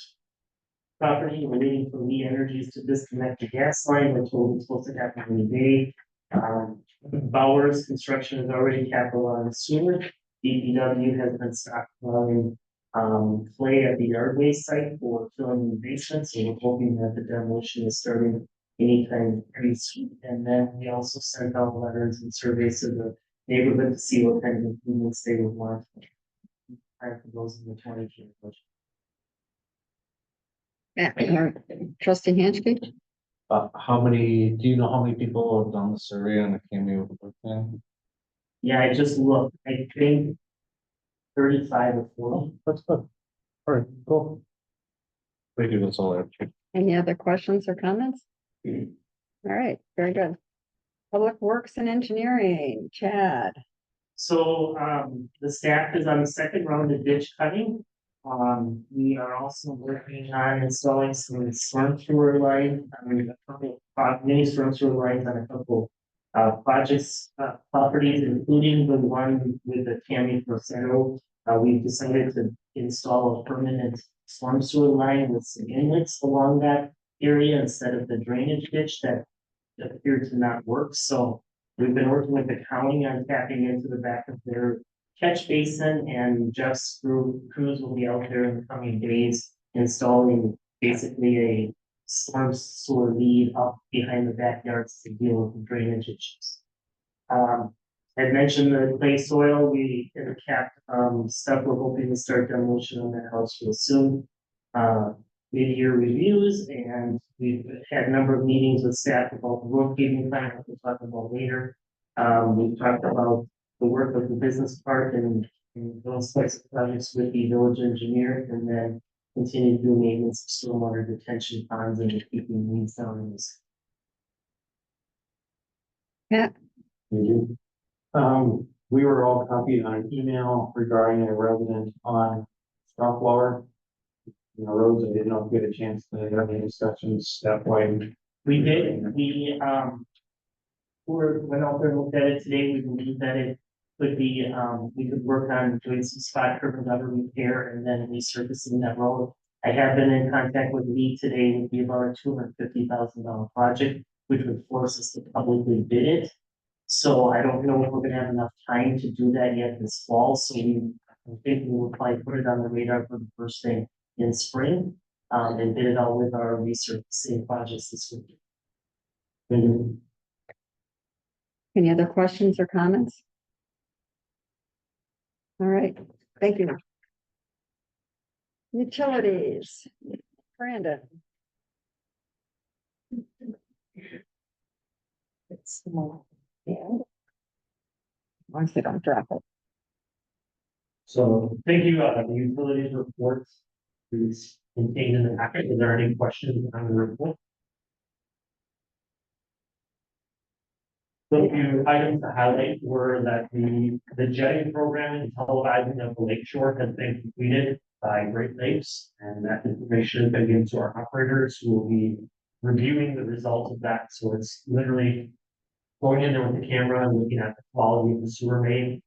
property, we're waiting for Me Energies to disconnect the gas line, which will be supposed to happen in the day. Bowers construction is already capitalized sewer. DPW has been stockpiling clay at the yard waste site for filling the basement, so we're hoping that the demolition is starting anytime pretty soon. And then we also sent out letters and surveys to the neighborhood to see what kind of improvements they would want. Time for those in the 2020 budget. Yeah, trustee Hanchke? How many, do you know how many people have done the survey on the Cameo thing? Yeah, I just looked, I think 35 or 40. That's good. All right, cool. Thank you, that's all I have. Any other questions or comments? All right, very good. Public Works and Engineering, Chad. So, the staff is on the second round of ditch cutting. We are also working on installing some storm sewer line, a couple mini storm sewer lines on a couple projects, properties, including the one with the Tammy Rosero. We've decided to install a permanent storm sewer line with some inlets along that area instead of the drainage ditch that appeared to not work. So we've been working with the county on tapping into the back of their catch basin, and Jeff's crews will be out there in the coming days installing basically a storm sewer lead up behind the backyards to deal with the drainage issues. I mentioned the clay soil, we in the cap stuff, we're hoping to start demolition on that house real soon. Mid-year reviews, and we've had a number of meetings with staff about the road paving plan, that we'll talk about later. We've talked about the work of the business park and those types of projects with the village engineer, and then continue to do maintenance of stormwater detention ponds and keeping weeds down in this. Yeah, We were all copied on an email regarding a resident on Starflower. You know, roads, I didn't know if you had a chance to have any discussions that way. We did, went out there and looked at it today, we believe that it could be, we could work on doing some spot curb and gutter repair and then resurfacing that road. I have been in contact with Lee today, it would be about a $250,000 project, which would force us to publicly bid it. So I don't know if we're gonna have enough time to do that yet this fall, so I think we will probably put it on the radar for the first thing in spring, and bid it out with our resurfacing projects this week. any other questions or comments? All right, thank you. Utilities, Brandon. It's small. Yeah. Once they don't drop it. So thank you, the utilities report is contained in the packet. Is there any questions on the report? So a few items to highlight were that the jetting program and televising of the lake shore has been completed by Great Lakes, and that information has been given to our operators who will be reviewing the results of that. So it's literally going in there with the camera and looking at the quality of the sewer main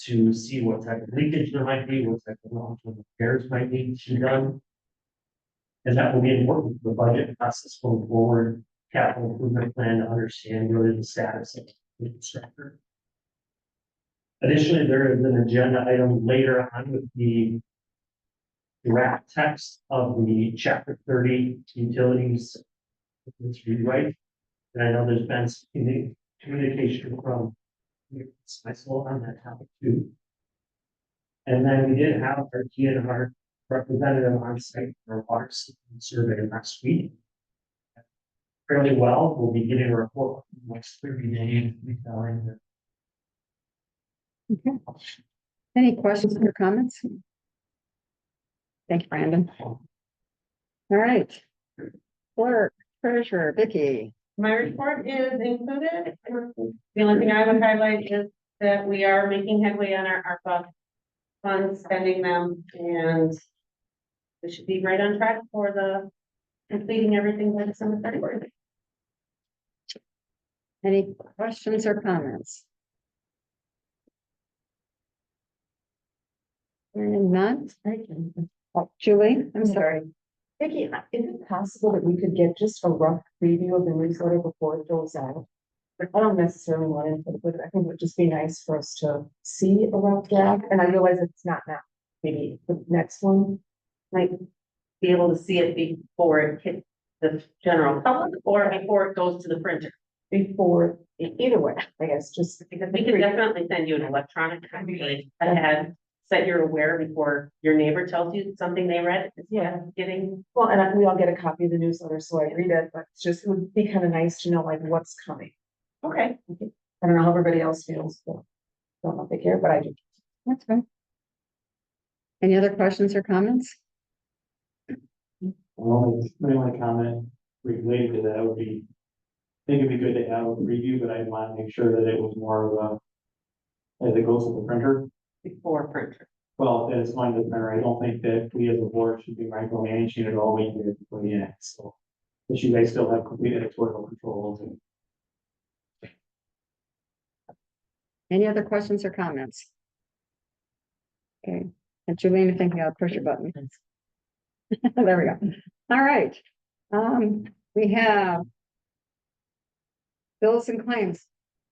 to see what type of leakage there might be, what type of long-term repairs might need to be done. And that will be important for the budget process going forward, capital improvement plan to understand really the status of the infrastructure. Additionally, there is an agenda item later on with the draft text of the chapter 30 utilities. Let's rewrite. And I know there's been some communication from myself on that topic too. And then we did have our DNR representative on site for our water survey last week. Fairly well, we'll be getting a report in the next 30 days. Okay. Any questions or comments? Thank you, Brandon. All right. Clerk, treasurer, Vicky. My report is included. The only thing I would highlight is that we are making headway on our ARPA funds, spending them, and we should be right on track for the completing everything by December 31st. Any questions or comments? Hearing none. Oh, Julie, I'm sorry. Vicky, is it possible that we could get just a rough preview of the newsletter before it goes out? I don't necessarily want input, but I think it would just be nice for us to see a rough draft, and I realize it's not now. Maybe the next one. Might be able to see it before it hits the general public or before it goes to the printer. Before, either way, I guess, just Because we could definitely send you an electronic copy ahead. so that you're aware before your neighbor tells you something they read. Yeah. Getting, Well, and we all get a copy of the newsletter, so I read it, but it's just, it would be kind of nice to know like what's coming. okay. I don't know how everybody else feels, but don't know if they care, but I do. That's fine. Any other questions or comments? My comment related to that would be, I think it'd be good to have a review, but I'd want to make sure that it was more of a, as it goes to the printer. Before printer. Well, that it's going to the printer. I don't think that we as a board should be micromanaging it all week to put in, so. But you guys still have complete editorial control over it. Any other questions or comments? Okay, and Julian, I think you gotta push your button. There we go. All right. We have bills and claims.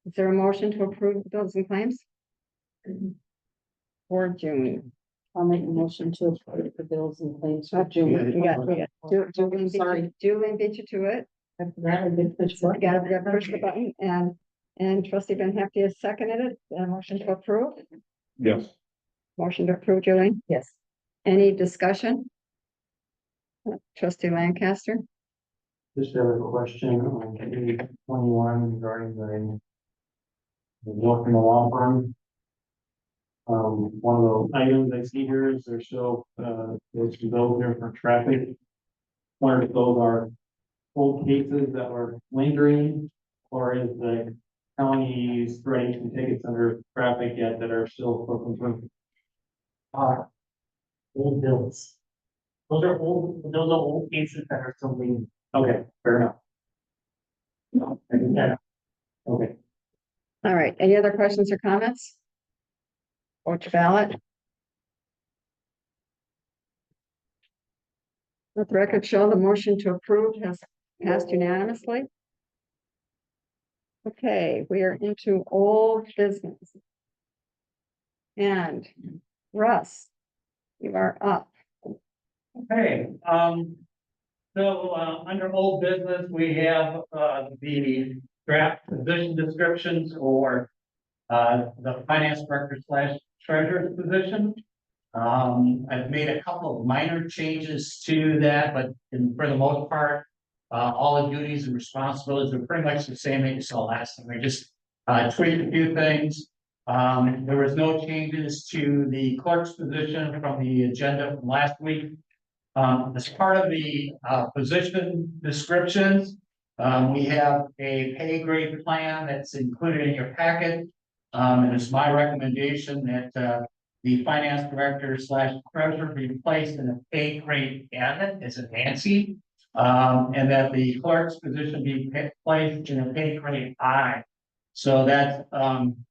Is there a motion to approve the bills and claims? For June. I'll make a motion to approve the bills and claims Oh, for June. we got Julian beat Sorry. you- Julian beat you to it. I forgot I did push So one. we gotta push the button and trustee Ben Hefty has seconded it. A motion to approve. Yes. Motion to approve, Julian. Yes. Any discussion? Trustee Lancaster? Just have a question on page 21 regarding the note from the law firm. One of the items I see here is there's still, there's some bills there for traffic. Wonder if those are old cases that were lingering, or is the county's writing some tickets under traffic yet that are still open? Old bills. Those are old cases that are still being. Okay, fair enough. Yeah. Okay. All right, any other questions or comments? Vote your ballot. Let the record show the motion to approve has passed unanimously. Okay, we are into old business. And Russ, you are up. Okay, under old business, we have, the draft position descriptions for, the finance director slash treasurer's position. I've made a couple of minor changes to that, but for the most part, all the duties and responsibilities are pretty much the same that you saw last time. We just, tweaked a few things. There was no changes to the clerk's position from the agenda from last week. As part of the position descriptions, we have a pay grade plan that's included in your packet. And it's my recommendation that the finance director slash treasurer be placed in a pay grade N as a Nancy. And that the clerk's position be placed in a pay grade I. So that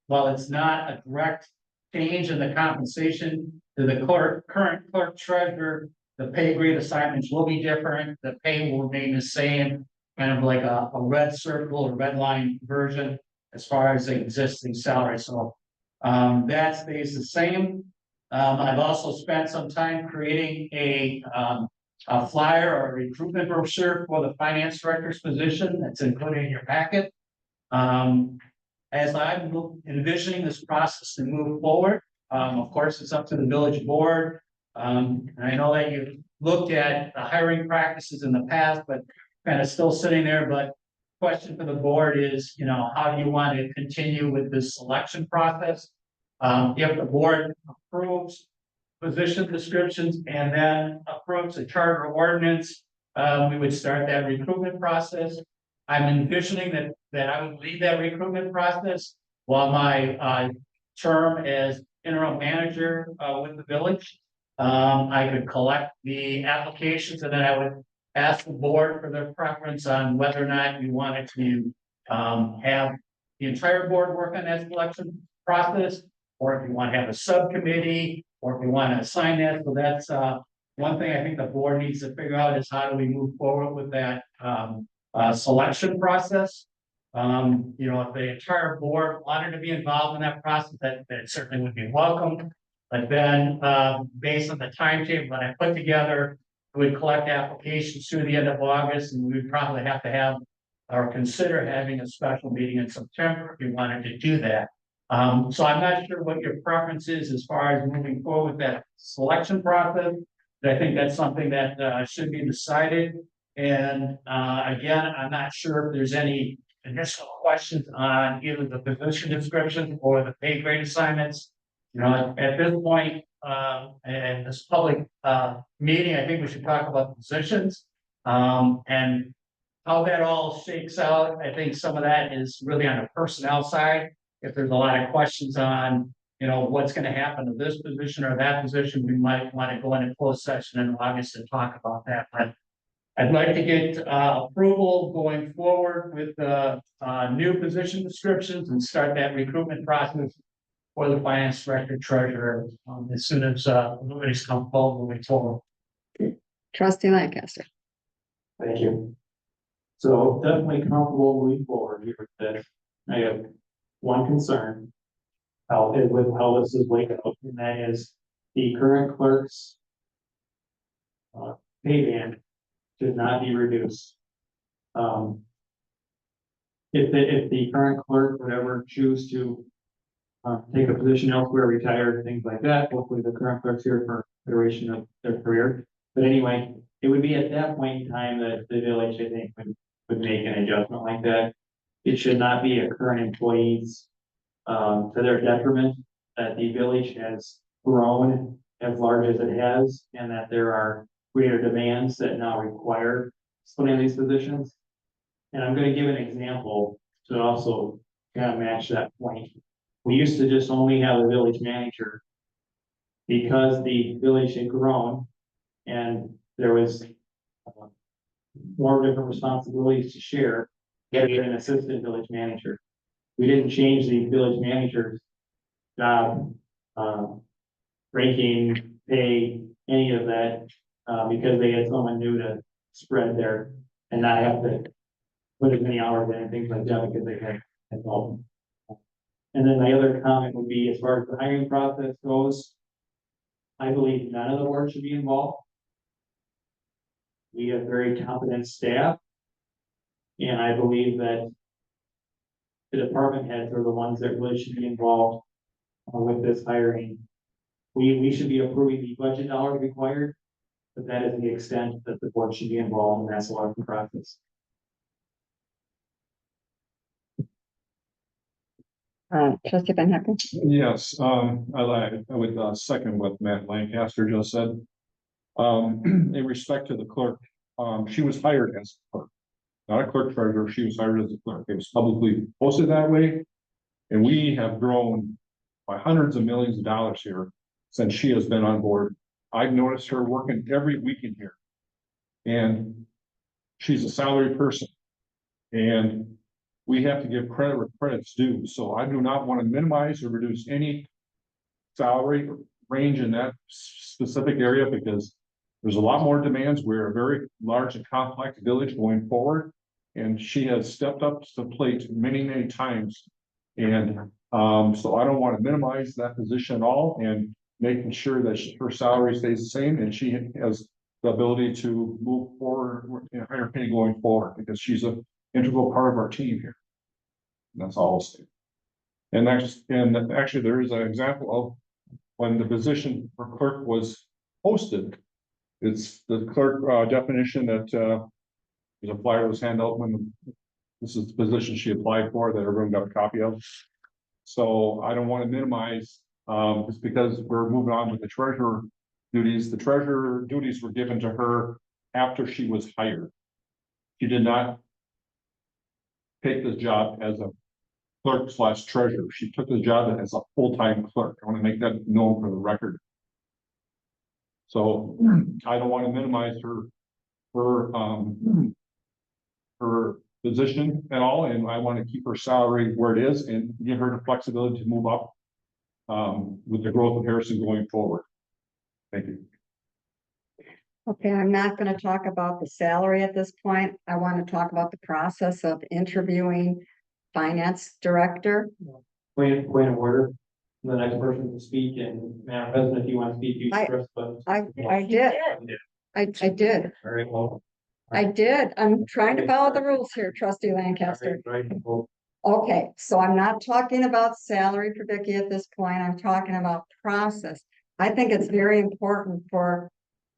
while it's not a direct change in the compensation to the current clerk treasurer, the pay grade assignments will be different. The pay will remain the same, kind of like a red circle or red line version as far as the existing salary. So that stays the same. I've also spent some time creating a flyer or a recruitment brochure for the finance director's position that's included in your packet. As I'm envisioning this process to move forward, of course, it's up to the village board. And I know that you've looked at the hiring practices in the past, but kind of still sitting there. But question for the board is, how do you want to continue with this selection process? If the board approves position descriptions and then approves a charter ordinance, we would start that recruitment process. I'm envisioning that I would lead that recruitment process while my term as interim manager with the village. I could collect the applications and then I would ask the board for their preference on whether or not you wanted to have the entire board work on that selection process, or if you want to have a subcommittee, or if you want to assign that. So that's one thing I think the board needs to figure out is how do we move forward with that selection process. If the entire board wanted to be involved in that process, that certainly would be welcome. But then, based on the timetable that I put together, we would collect applications through the end of August, and we would probably have to have or consider having a special meeting in September if we wanted to do that. So I'm not sure what your preference is as far as moving forward with that selection process. But I think that's something that should be decided. And again, I'm not sure if there's any initial questions on either the position description or the pay grade assignments. You know, at this point, and this public meeting, I think we should talk about the positions. And how that all shakes out, I think some of that is really on the personnel side. If there's a lot of questions on, you know, what's gonna happen to this position or that position, we might want to go into closed session and obviously talk about that, but I'd like to get approval going forward with the new position descriptions and start that recruitment process for the finance director treasurer as soon as nobody's come forward moving forward. Trustee Lancaster. Thank you. So definitely comfortable moving forward here with this. I have one concern. With how this is laid out, and that is the current clerk's pay band should not be reduced. If the current clerk would ever choose to take a position elsewhere, retire, things like that, hopefully the current clerk's here for duration of their career. But anyway, it would be at that point in time that the village, I think, would make an adjustment like that. It should not be a current employee's to their detriment that the village has grown as large as it has, and that there are greater demands that now require filling these positions. And I'm gonna give an example to also kind of match that point. We used to just only have a village manager because the village had grown and there was more different responsibilities to share, get an assistant village manager. We didn't change the village manager's job, ranking, pay, any of that, because they had someone new to spread there and not have to put as many hours in and things like that because they had involved. And then my other comment would be, as far as the hiring process goes, I believe none of the board should be involved. We have very competent staff. And I believe that the department heads are the ones that really should be involved with this hiring. We should be approving the budget dollars required, but that is the extent that the board should be involved in that selection process. Trustee Van Hucken. Yes, I would second what Matt Lancaster just said. In respect to the clerk, she was hired as a clerk, not a clerk treasurer. She was hired as a clerk. It was publicly posted that way. And we have grown by hundreds of millions of dollars here since she has been on board. I've noticed her working every weekend here. And she's a salary person. And we have to give credit where credit's due. So I do not want to minimize or reduce any salary range in that specific area because there's a lot more demands. We're a very large and complex village going forward. And she has stepped up to the plate many, many times. And so I don't want to minimize that position at all and making sure that her salary stays the same and she has the ability to move forward in higher pay going forward because she's an integral part of our team here. And that's all I'll say. And actually there is an example of when the position for clerk was posted. It's the clerk definition that the flyer was handed out when this is the position she applied for that everyone got a copy of. So I don't want to minimize just because we're moving on with the treasurer duties. The treasurer duties were given to her after she was hired. She did not take this job as a clerk / treasurer. She took the job as a full-time clerk. I want to make that known for the record. So I don't want to minimize her position at all, and I want to keep her salary where it is and give her the flexibility to move up with the growth of Harrison going forward. Thank you. Okay, I'm not going to talk about the salary at this point. I want to talk about the process of interviewing finance director. Point of order. The next person to speak, and Madam President, if you want to speak, you first, but. I did. I did. All right, well. I did. I'm trying to follow the rules here, Trustee Lancaster. Right, well, Okay, so I'm not talking about salary for Vicky at this point. I'm talking about process. I think it's very important for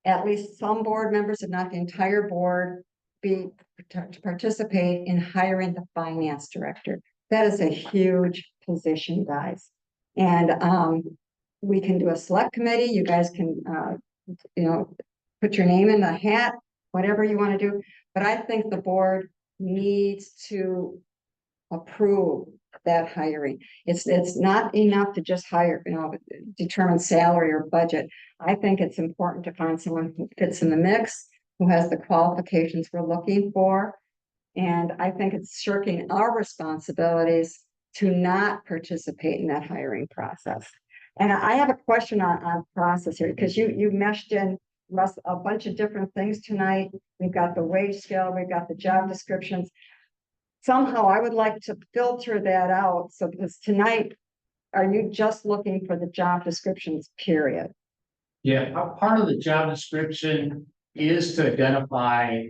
at least some board members, if not the entire board, to participate in hiring the finance director. That is a huge position, guys. And we can do a select committee. You guys can put your name in the hat, whatever you want to do. But I think the board needs to approve that hiring. It's not enough to just hire, determine salary or budget. I think it's important to find someone who fits in the mix, who has the qualifications we're looking for. And I think it's shirking our responsibilities to not participate in that hiring process. And I have a question on process here, because you meshed in, Russ, a bunch of different things tonight. We've got the wage scale, we've got the job descriptions. Somehow I would like to filter that out. So because tonight, are you just looking for the job descriptions, period? Yeah, part of the job description is to identify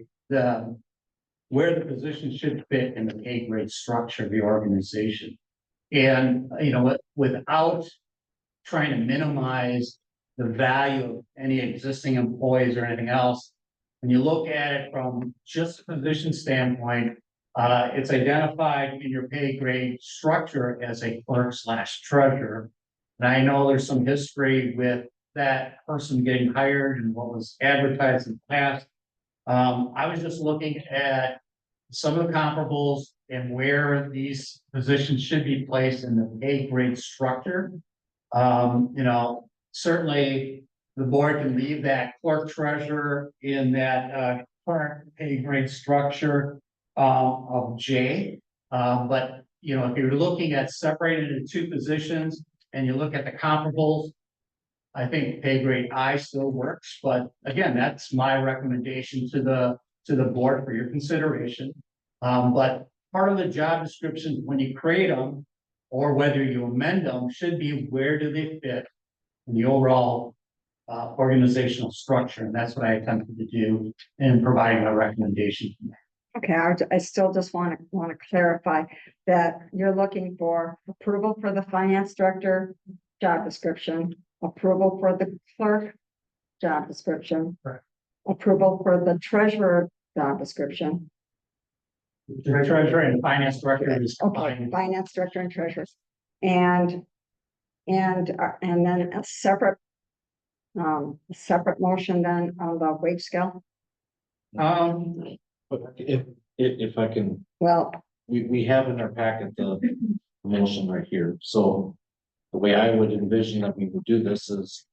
where the position should fit in the pay grade structure of the organization. And, without trying to minimize the value of any existing employees or anything else, when you look at it from just a position standpoint, it's identified in your pay grade structure as a clerk/treasurer. And I know there's some history with that person getting hired and what was advertised in the past. I was just looking at some of the comparables and where these positions should be placed in the pay grade structure. Certainly the board can leave that clerk treasurer in that current pay grade structure of J. But if you're looking at separated into two positions and you look at the comparables, I think pay grade I still works, but again, that's my recommendation to the board for your consideration. But part of the job descriptions, when you create them, or whether you amend them, should be where do they fit in the overall organizational structure, and that's what I attempted to do in providing a recommendation. Okay, I still just want to clarify that you're looking for approval for the finance director job description, approval for the clerk job description, Right. approval for the treasurer job description. The treasurer and finance director is Okay, fine. finance director and treasurers, and then a separate motion then on the wage scale. But if I can, Well, we have in our packet the motion right here, so. The way I would envision that we would do this is.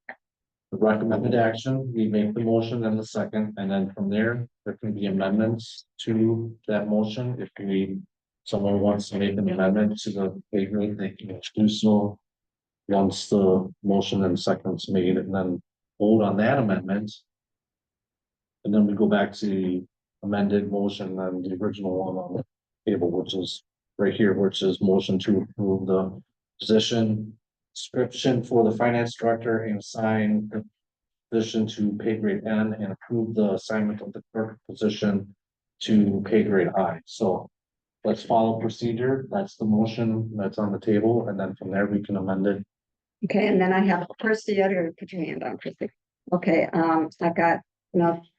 The recommended action, we make the motion and the second, and then from there can be amendments to that motion. If someone wants to make an amendment to the pay grade, they can do so. Once the motion and second's made, and then vote on that amendment. And then we go back to the amended motion and the original one on the table, which is right here, which is motion to approve the position description for the finance director and assign the position to pay grade N and approve the assignment of the clerk position to pay grade I. So let's follow procedure. That's the motion that's on the table, and then from there we can amend it. okay, and then I have Christie. You gotta put your hand down, Christie. Okay, I've got,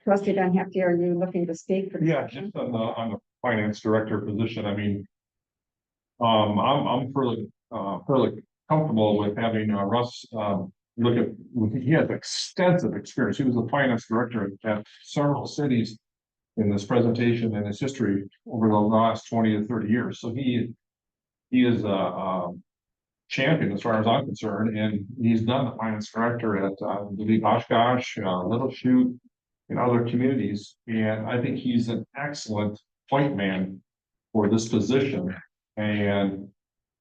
trustee Van Hefty, are you looking to speak? For Yeah, just on the finance director position, I mean. I'm fairly comfortable with having Russ look at, he has extensive experience. He was the finance director at several cities in this presentation and his history over the last 20 to 30 years. So he is a champion as far as I'm concerned, and he's done the finance director at Oshkosh, Little Chute, and other communities. And I think he's an excellent point man for this position, and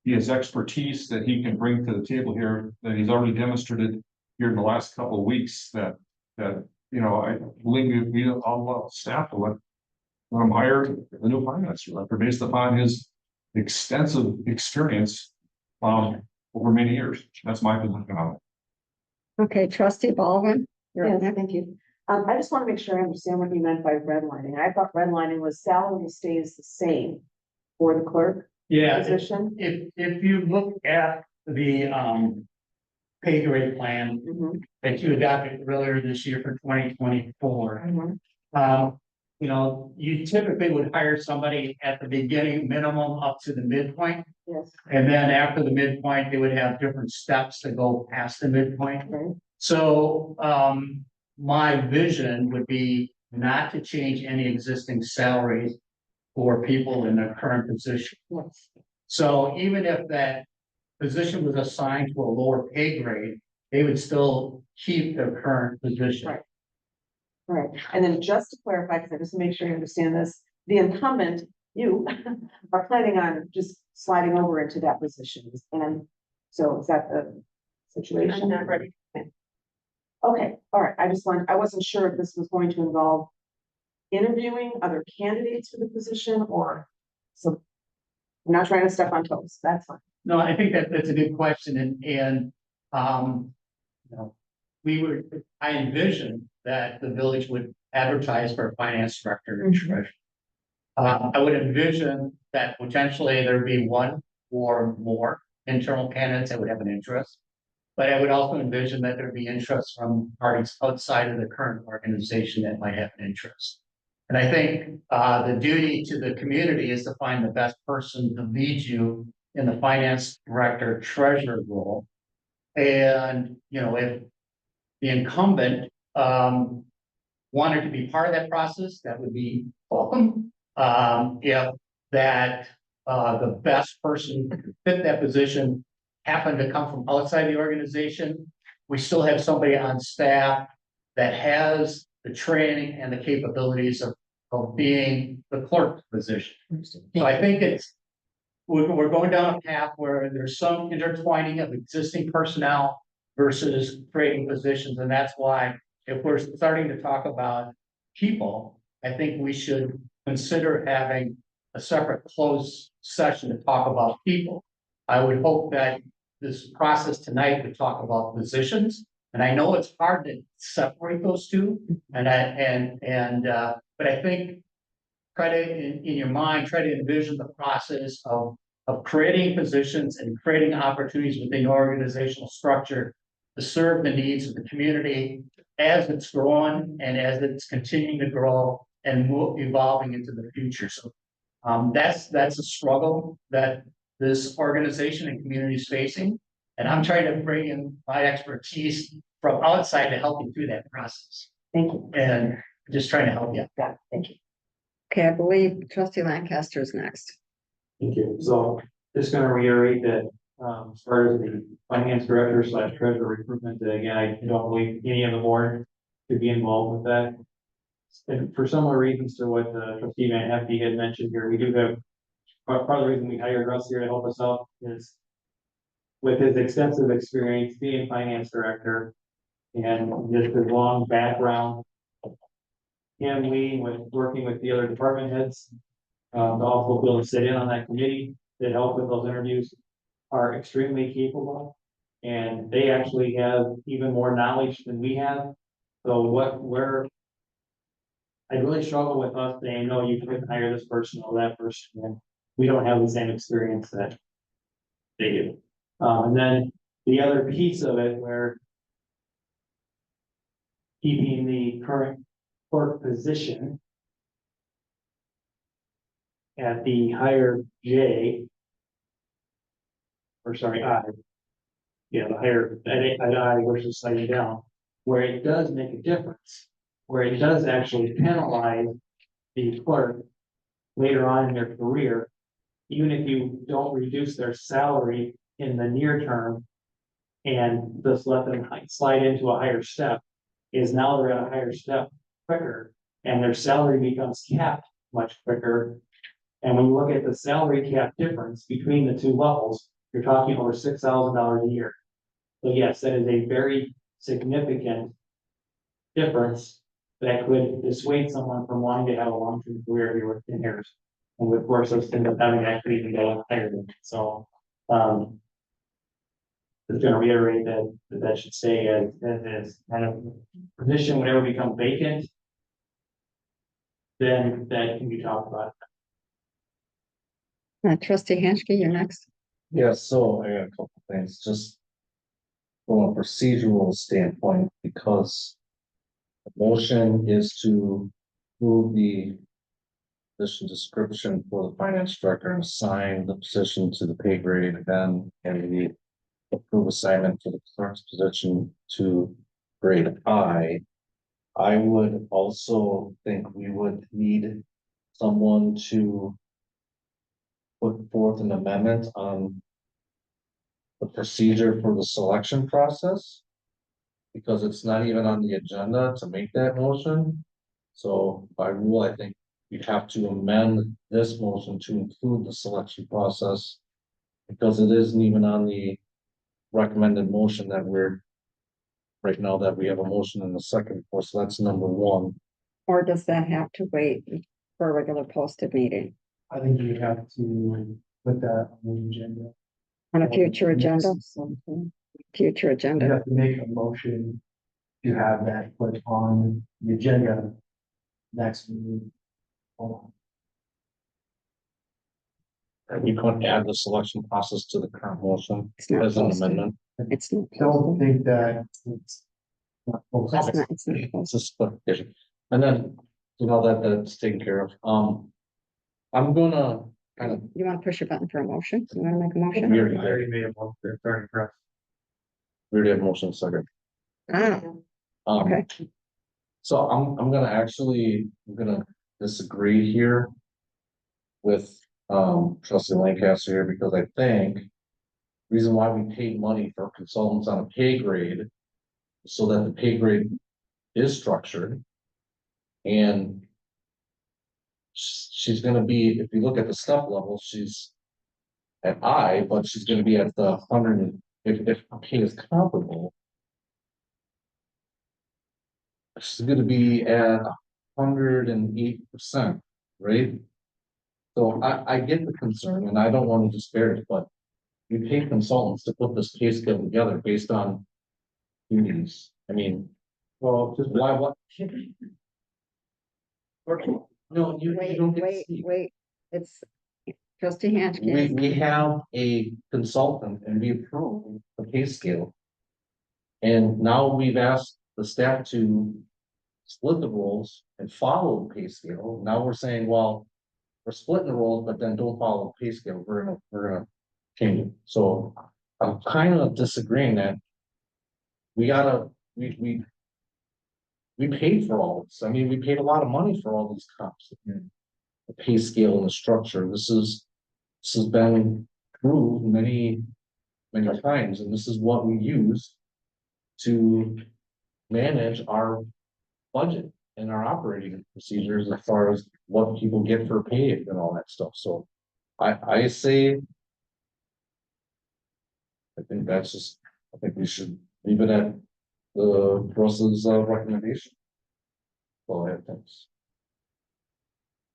he has expertise that he can bring to the table here that he's already demonstrated here in the last couple of weeks. That I believe we all staff when I'm hired the new finance director based upon his extensive experience over many years. That's my position on it. Okay, trustee Baldwin. You're up Yes, next. thank you. I just want to make sure I understand what you meant by redlining. I thought redlining was salary stays the same for the clerk. Yeah, position? if you look at the, pay grade plan Mhm, that you adopted earlier this year for 2024. mhm. You know, you typically would hire somebody at the beginning minimum up to the midpoint. Yes, And then after the midpoint, they would have different steps to go past the midpoint. right, So, my vision would be not to change any existing salaries for people in their current position. yes, So even if that position was assigned to a lower pay grade, they would still keep their current position. Right. right. And then just to clarify, because I just want to make sure you understand this, the incumbent, you are planning on just sliding over into that position. And so is that the situation? I'm not ready. Okay, all right. I wasn't sure if this was going to involve interviewing other candidates for the position or, so I'm not trying to step on toes. That's fine. No, I think that's a good question and, you know, I envisioned that the village would advertise for a finance director and treasurer. I would envision that potentially there'd be one or more internal candidates that would have an interest. But I would also envision that there'd be interest from parties outside of the current organization that might have an interest. And I think the duty to the community is to find the best person to lead you in the finance director treasurer role. And, you know, if the incumbent wanted to be part of that process, that would be welcome. If that the best person to fit that position happened to come from outside the organization, we still have somebody on staff that has the training and the capabilities of being the clerk position. So I think we're going down a path where there's some intertwining of existing personnel versus creating positions, and that's why if we're starting to talk about people, I think we should consider having a separate closed session to talk about people. I would hope that this process tonight would talk about positions, and I know it's hard to separate those two, but I think try to, in your mind, try to envision the process of creating positions and creating opportunities within the organizational structure to serve the needs of the community as it's growing and as it's continuing to grow and evolving into the future. So that's a struggle that this organization and community is facing. And I'm trying to bring in my expertise from outside to help you through that process. Thank you. And just trying to help you. Got it. Thank you. Okay, I believe trustee Lancaster is next. Thank you. So just gonna reiterate that, as far as the finance director / treasurer recruitment, that again, I don't believe any of the board could be involved with that. And for similar reasons to what trustee Van Hefty had mentioned here, we do have, part of the reason we hired Russ here to help us out is with his extensive experience being finance director and just his long background, him leading with working with the other department heads, to also be able to sit in on that committee that help with those interviews, are extremely capable. And they actually have even more knowledge than we have. So I really struggle with us saying, no, you couldn't hire this person or that person, and we don't have the same experience that they do. And then the other piece of it where keeping the current clerk position at the higher J, or sorry, I. Yeah, the higher, at I versus sliding down, where it does make a difference, where it does actually penalize the clerk later on in their career, even if you don't reduce their salary in the near term and just let them slide into a higher step, is now they're at a higher step quicker and their salary becomes capped much quicker. And when you look at the salary cap difference between the two levels, you're talking over $6,000 a year. So yes, that is a very significant difference that could dissuade someone from wanting to have a long-term career here within Harrison. And of course, those end up having actually to go higher than. So, just gonna reiterate that should stay as kind of position, whenever become vacant, then that can be talked about. Trustee Hanschke, you're next. Yeah, so I got a couple things, just from a procedural standpoint, because the motion is to move the position description for the finance director and assign the position to the pay grade then, and the approve assignment for the clerk's position to grade I. I would also think we would need someone to put forth an amendment on the procedure for the selection process, because it's not even on the agenda to make that motion. So by rule, I think you'd have to amend this motion to include the selection process, because it isn't even on the recommended motion that we're right now, that we have a motion in the second for, so that's number one. Or does that have to wait for a regular posted meeting I think you have to put that on the agenda. on a future agenda? Future You agenda. have to make a motion to have that put on the agenda next meeting. We couldn't add the selection process to the current motion It's not as an posted. amendment. It's not. Don't think that it's. not posted. That's not, it's not It's posted. just clarification. And then, you know, that's taken care of. I'm gonna kind of, You want to push your button for a motion? You want to make a we motion? already made a motion, sorry, press. we already have motion second. Ah, okay. So I'm gonna actually, I'm gonna disagree here with, trustee Lancaster here, because I think reason why we paid money for consultants on a pay grade, so that the pay grade is structured. And she's gonna be, if you look at the step level, she's at I, but she's gonna be at the 100, if pay is comparable. She's gonna be at 108%, right? So I get the concern, and I don't want to disparage, but you pay consultants to put this pay scale together based on duties. I mean, Well, just why, what? No, you Wait, don't get to wait, see. wait. It's trustee We Hanschke. have a consultant and we approve the pay scale. And now we've asked the staff to split the roles and follow the pay scale. Now we're saying, well, we're splitting the roles, but then don't follow the pay scale. We're gonna change it. So I'm kind of disagreeing that we gotta, we paid for all this. I mean, we paid a lot of money for all these comps. The pay scale and the structure. This has been proved many times, and this is what we use to manage our budget and our operating procedures as far as what people get for pay and all that stuff. So I say, I think that's just, I think we should leave it at the Russell's recommendation. Well, I have things.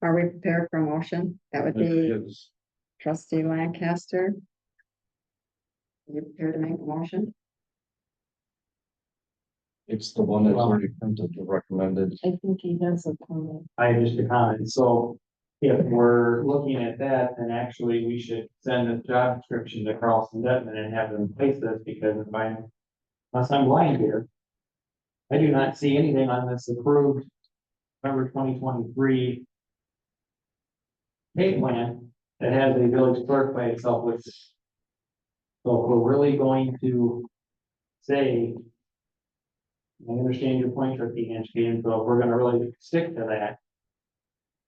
Are we prepared for a motion? That would be Is- trustee Lancaster. Are you prepared to make a motion? It's the one that's already printed, the recommended. I think he has a comment. I have just a comment, so if we're looking at that, then actually we should send the job description to Carlson Detman and have them place this, because if I'm, unless I'm lying here. I do not see anything on this approved November 2023 pay plan that has a village clerk by itself listed. So if we're really going to say, I understand your point, trustee Hanschke, and so if we're gonna really stick to that,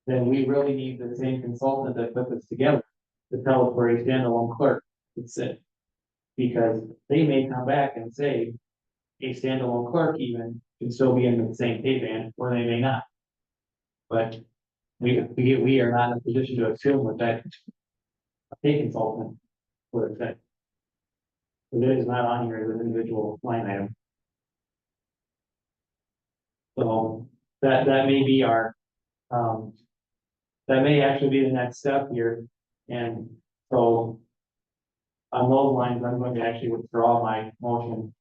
then we really need the same consultant that put this together to tell us where a standalone clerk would sit. Because they may come back and say a standalone clerk even can still be in the same pay band, or they may not. But we are not in a position to assume that a pay consultant would fit. But it is not on here as an individual line item. So that may be our, that may actually be the next step here. And so on those lines, I'm going to actually withdraw my motion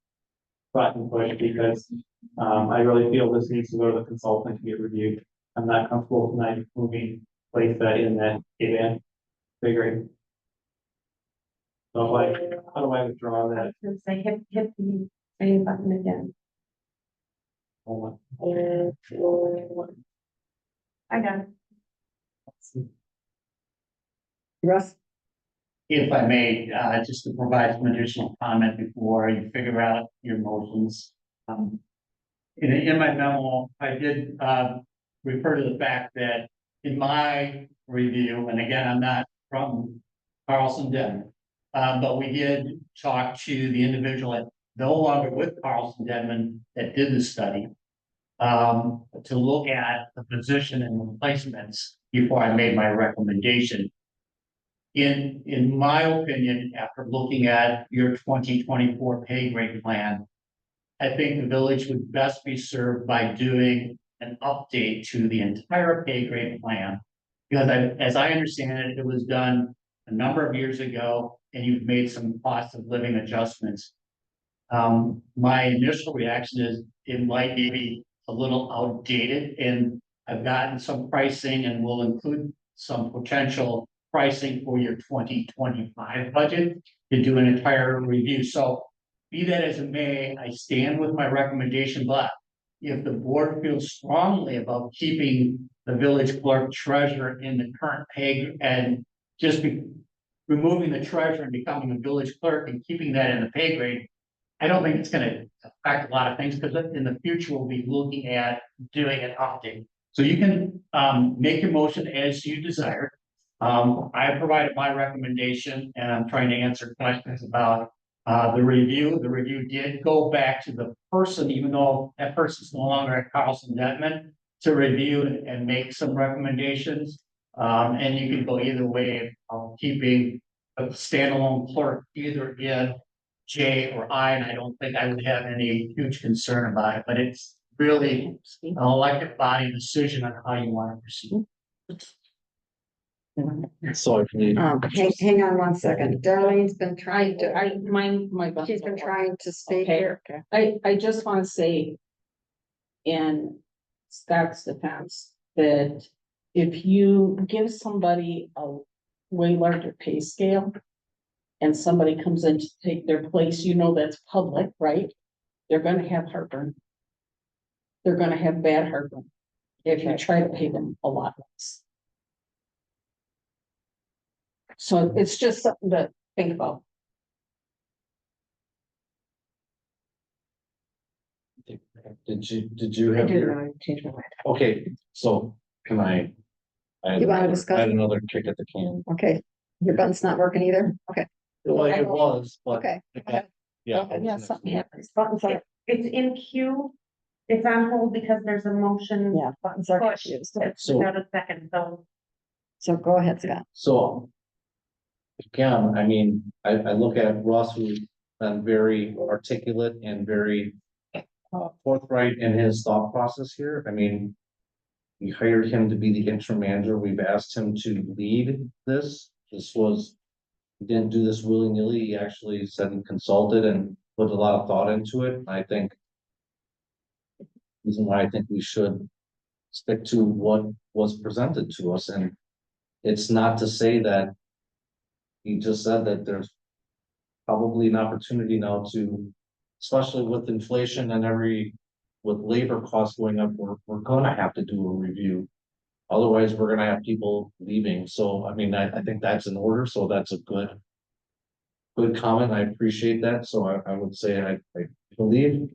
button push, because I really feel this needs to go to the consultant to get reviewed. I'm not comfortable tonight moving, place that in that event. Pay grade. So like, how do I withdraw that? Since I hit the same button again. Hold on. I got it. Russ, If I may, just to provide some additional comment before you figure out your motions. In my memo, I did, refer to the fact that in my review, and again, I'm not from Carlson Denman. But we did talk to the individual that no longer with Carlson Denman that did the study. To look at the position and replacements before I made my recommendation. In my opinion, after looking at your 2024 pay grade plan, I think the village would best be served by doing an update to the entire pay grade plan. Because as I understand it, it was done a number of years ago, and you've made some cost of living adjustments. My initial reaction is it might be a little outdated, and I've gotten some pricing and will include some potential pricing for your 2025 budget to do an entire review. So be that as it may, I stand with my recommendation, but if the board feels strongly about keeping the village clerk treasurer in the current pay and just removing the treasurer and becoming a village clerk and keeping that in the pay grade, I don't think it's gonna affect a lot of things, because in the future, we'll be looking at doing an update. So you can make your motion as you desire. I provided my recommendation, and I'm trying to answer questions about the review. The review did go back to the person, even though that person's no longer at Carlson Denman, to review and make some recommendations. And you can go either way of keeping a standalone clerk either in J or I, and I don't think I would have any huge concern about it, but it's really an elected body decision on how you want to proceed. So if you. hang on one second. Darlene's been trying to, My. she's been trying to speak Okay. here. I just want to say. In Scott's defense, that if you give somebody a way larger pay scale. And somebody comes in to take their place, you know that's public, right? They're gonna have heartburn. They're gonna have bad heartburn. If you try to pay them a lot less. So it's just something to think about. Did you I have did your, not change my mind. okay, so can I? I You wanna had discuss? another kick at the can. Okay, your button's not working either? Okay, Well, it was, but. okay. Yeah. Yeah, something happens. Buttons are, It's in queue. It's on hold because there's a motion. yeah, buttons are Push. confused. So- Without a second, so. So go ahead, Scott. So. Again, I mean, I look at Ross, who's been very articulate and very forthright in his thought process here. I mean. We hired him to be the interim manager. We've asked him to lead this. This was. He didn't do this willy-nilly. He actually said he consulted and put a lot of thought into it. I think. Reason why I think we should stick to what was presented to us, and it's not to say that. He just said that there's probably an opportunity now to, especially with inflation and with labor costs going up, we're gonna have to do a review. Otherwise, we're gonna have people leaving. So, I mean, I think that's in order, so that's a good comment. I appreciate that. So I would say I believe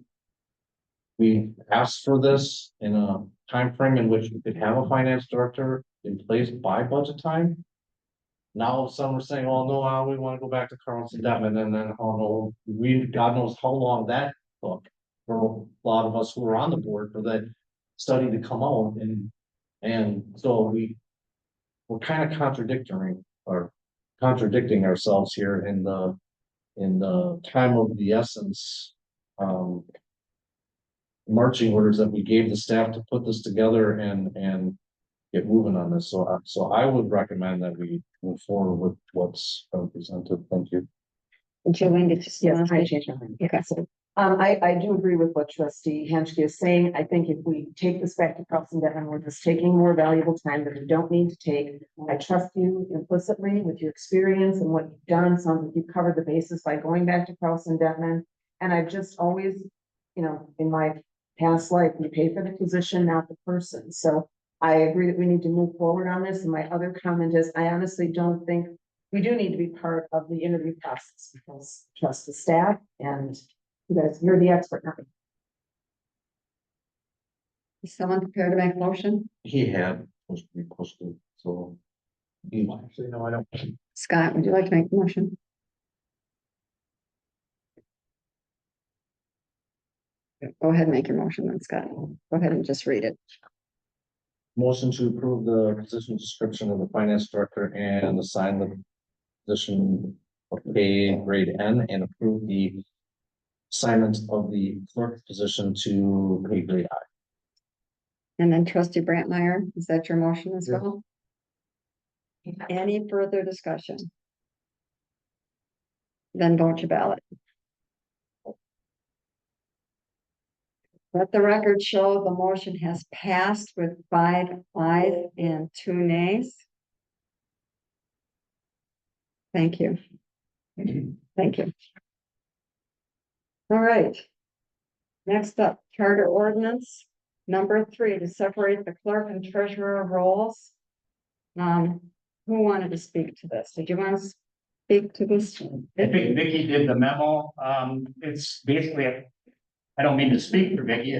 we asked for this in a time frame in which we could have a finance director in place by budget time. Now some are saying, oh, no, we want to go back to Carlson Denman, and then, oh, no, God knows how long that took for a lot of us who were on the board for that study to come out, and so we're kind of contradicting ourselves here in the time of the essence. Marching orders that we gave the staff to put this together and get moving on this. So I would recommend that we move forward with what's presented. Thank you. Jillian, did you? Yes, I changed my mind. Okay, so I do agree with what trustee Hanschke is saying. I think if we take this back to Carlson Devon, we're just taking more valuable time that we don't need to take. I trust you implicitly with your experience and what you've done. Sounds like you've covered the basis by going back to Carlson Devon. And I've just always, in my past life, we pay for the position, not the person. So I agree that we need to move forward on this. And my other comment is, I honestly don't think we do need to be part of the interview process because I trust the staff and you guys, you're the expert, not me. Is someone prepared to make a motion? He had, was requested, so. Actually, no, I don't. Scott, would you like to make a motion? Go ahead and make your motion then, Scott. Go ahead and just read it. Motion to approve the position description of the finance director and assign the position of pay grade N and approve the assignment of the clerk position to pay grade I. And then trustee Brantmeyer, is that your motion as well? Any further discussion? Then vote your ballot. Let the record show the motion has passed with 5 ayes and 2 nays. Thank you. Thank you. All right. Next up, charter ordinance number 3 to separate the clerk and treasurer roles. Who wanted to speak to this? Did you want to speak to this? I think Vicky did the memo. It's basically, I don't mean to speak for Vicky.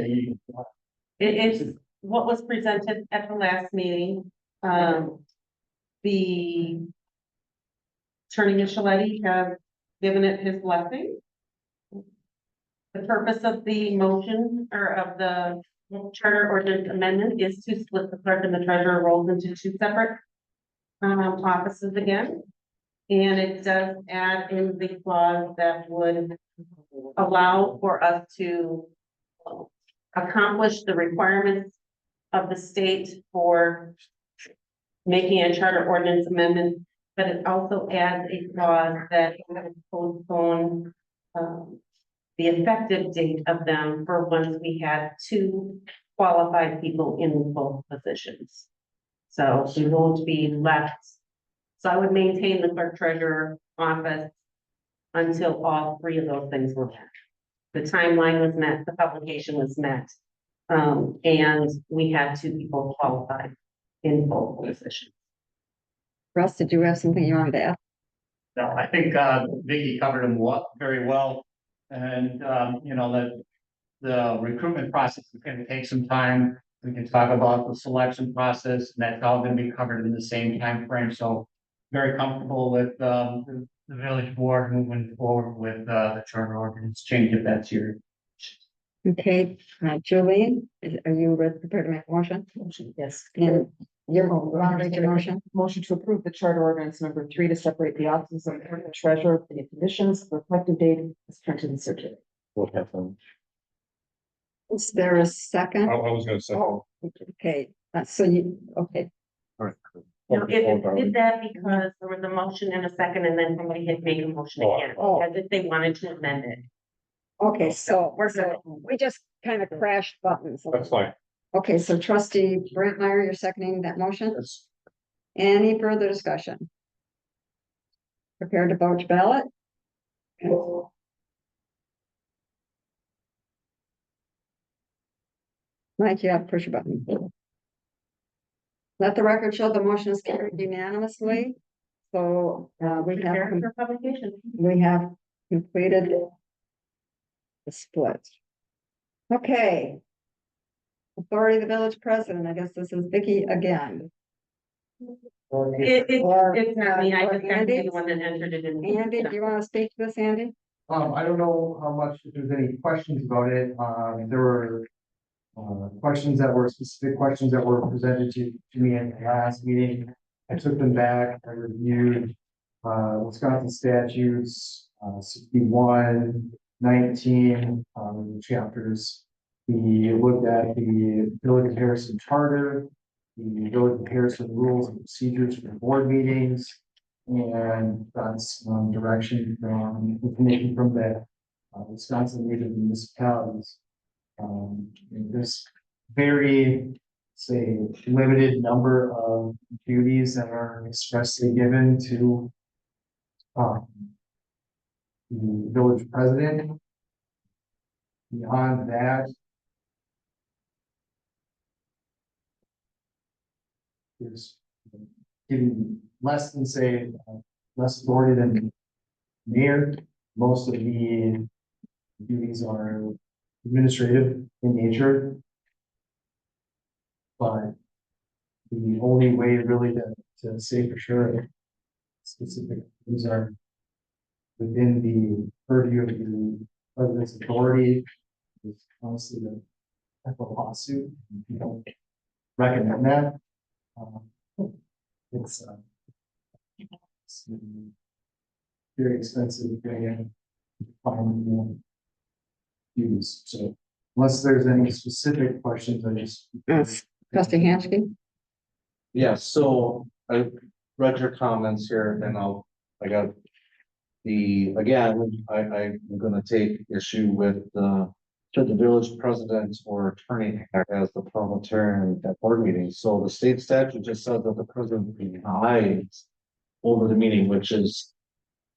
It is what was presented at the last meeting. The Attorney Micheletti have given it his blessing. The purpose of the motion or of the charter ordinance amendment is to split the clerk and the treasurer roles into 2 separate offices again. And it does add in the clause that would allow for us to accomplish the requirements of the state for making a charter ordinance amendment, but it also adds a clause that would postpone the effective date of them for once we had 2 qualified people in both positions. So we won't be left. So I would maintain the clerk treasurer office until all 3 of those things were met. The timeline was met, the publication was met, and we had 2 people qualified in both positions. Russ, did you have something you wanted to add? No, I think Vicky covered them very well. And that the recruitment process is going to take some time. We can talk about the selection process, and that's all going to be covered in the same time frame. So very comfortable with the village board moving forward with the charter ordinance change if that's your. Okay, Julie, are you prepared to make a motion? Yes. And you're want to make your motion? Motion to approve the charter ordinance number 3 to separate the offices of clerk and treasurer for the conditions, the effective date is printed and circulated. What happened? Is there a second? I was gonna say. Oh, okay, so you, okay, All right. No, it did that because there was a motion and a second, and then somebody had made a motion again, as if they wanted to amend it. okay, so we just kind of crashed buttons. That's fine. Okay, so trustee Brantmeyer, you're seconding that motion? Yes. Any further discussion? Prepared to vote your ballot? Mike, you have to push your button. Let the record show the motion is carried unanimously. So Prepare for publication. we have completed the split. Okay. Authority of the village president, I guess this is Vicky again. It's not me, I or just got to Andy? be the one that entered it in. Andy, do you want to speak to this, Andy? I don't know how much, if there's any questions about it. There were questions that were specific questions that were presented to me at the last meeting. I took them back, I reviewed Wisconsin statutes, 61, 19, chapters. We looked at the Village of Harrison Charter, the Village of Harrison Rules and Procedures for board meetings, and got some direction from information from the Wisconsin native municipalities. There's very, say, limited number of duties that are expressly given to the village president. Beyond that, there's giving less than, say, less authority than mayor. Most of the duties are administrative in nature. But the only way really to say for sure specific things are within the purview of the president's authority is honestly the type of lawsuit. You don't recommend that. It's very expensive, very use. So unless there's any specific questions, I just. Yes, trustee Hanchke? Yeah, so I read your comments here and I got I'm gonna take issue with should the village president or attorney act as the parliamentarian at board meetings. So the state statute just says that the president presides over the meeting, which is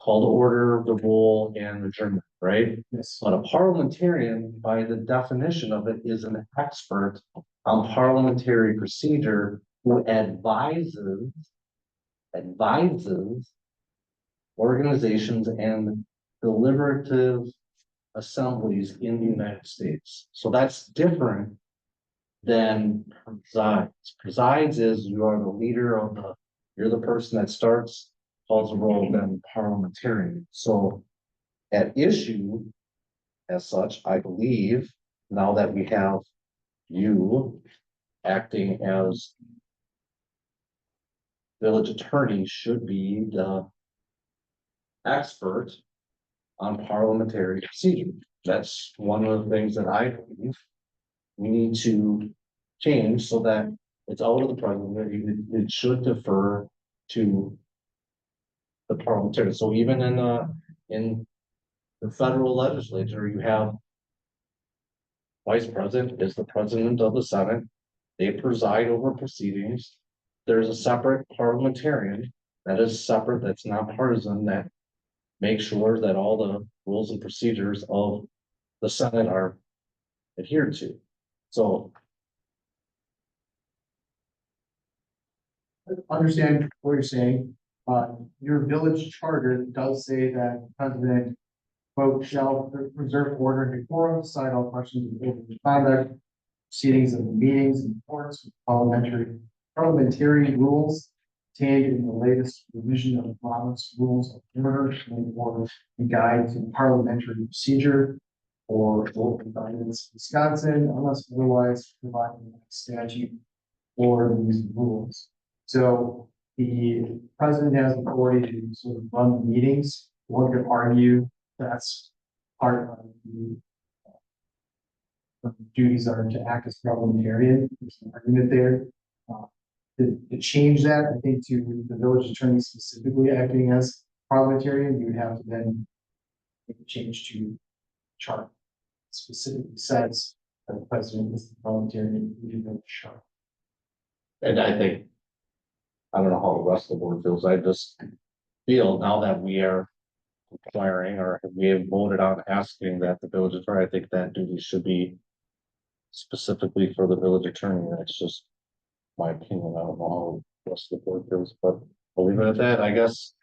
call to order, the roll, and adjournment, right? Yes. But a parliamentarian, by the definition of it, is an expert on parliamentary procedure who advises organizations and deliberative assemblies in the United States. So that's different than presides. Presides is you are the leader of you're the person that starts, calls the roll, then parliamentarian. So at issue, as such, I believe now that we have you acting as village attorney should be the expert on parliamentary procedure. That's one of the things that I believe we need to change so that it's out of the president. It should defer to the parliamentarian. So even in the federal legislature, you have vice president is the president of the Senate. They preside over proceedings. There's a separate parliamentarian that is separate, that's not partisan, that makes sure that all the rules and procedures of the Senate are adhered to. So understand what you're saying. Your village charter does say that the president, quote, shall preserve order and decorum, decide all questions of the conduct, proceedings of the meetings and reports with parliamentary rules contained in the latest revision of Robert's Rules of Order and guide to parliamentary procedure or local governance, Wisconsin, unless otherwise provided in the statute or these rules. So the president has authority to sort of run the meetings. One could argue that's part of the duties are to act as parliamentarian. There's an argument there. To change that, I think to the village attorney specifically acting as parliamentarian, you would have to then make a change to chart. Specifically says that the president is the parliamentarian in the chart. and I think I don't know how the rest of the board feels. I just feel now that we are requiring or we have voted on asking that the village attorney, I think that duty should be specifically for the village attorney. That's just my opinion. I don't know how the rest of the board feels, but I'll leave it at that, I guess.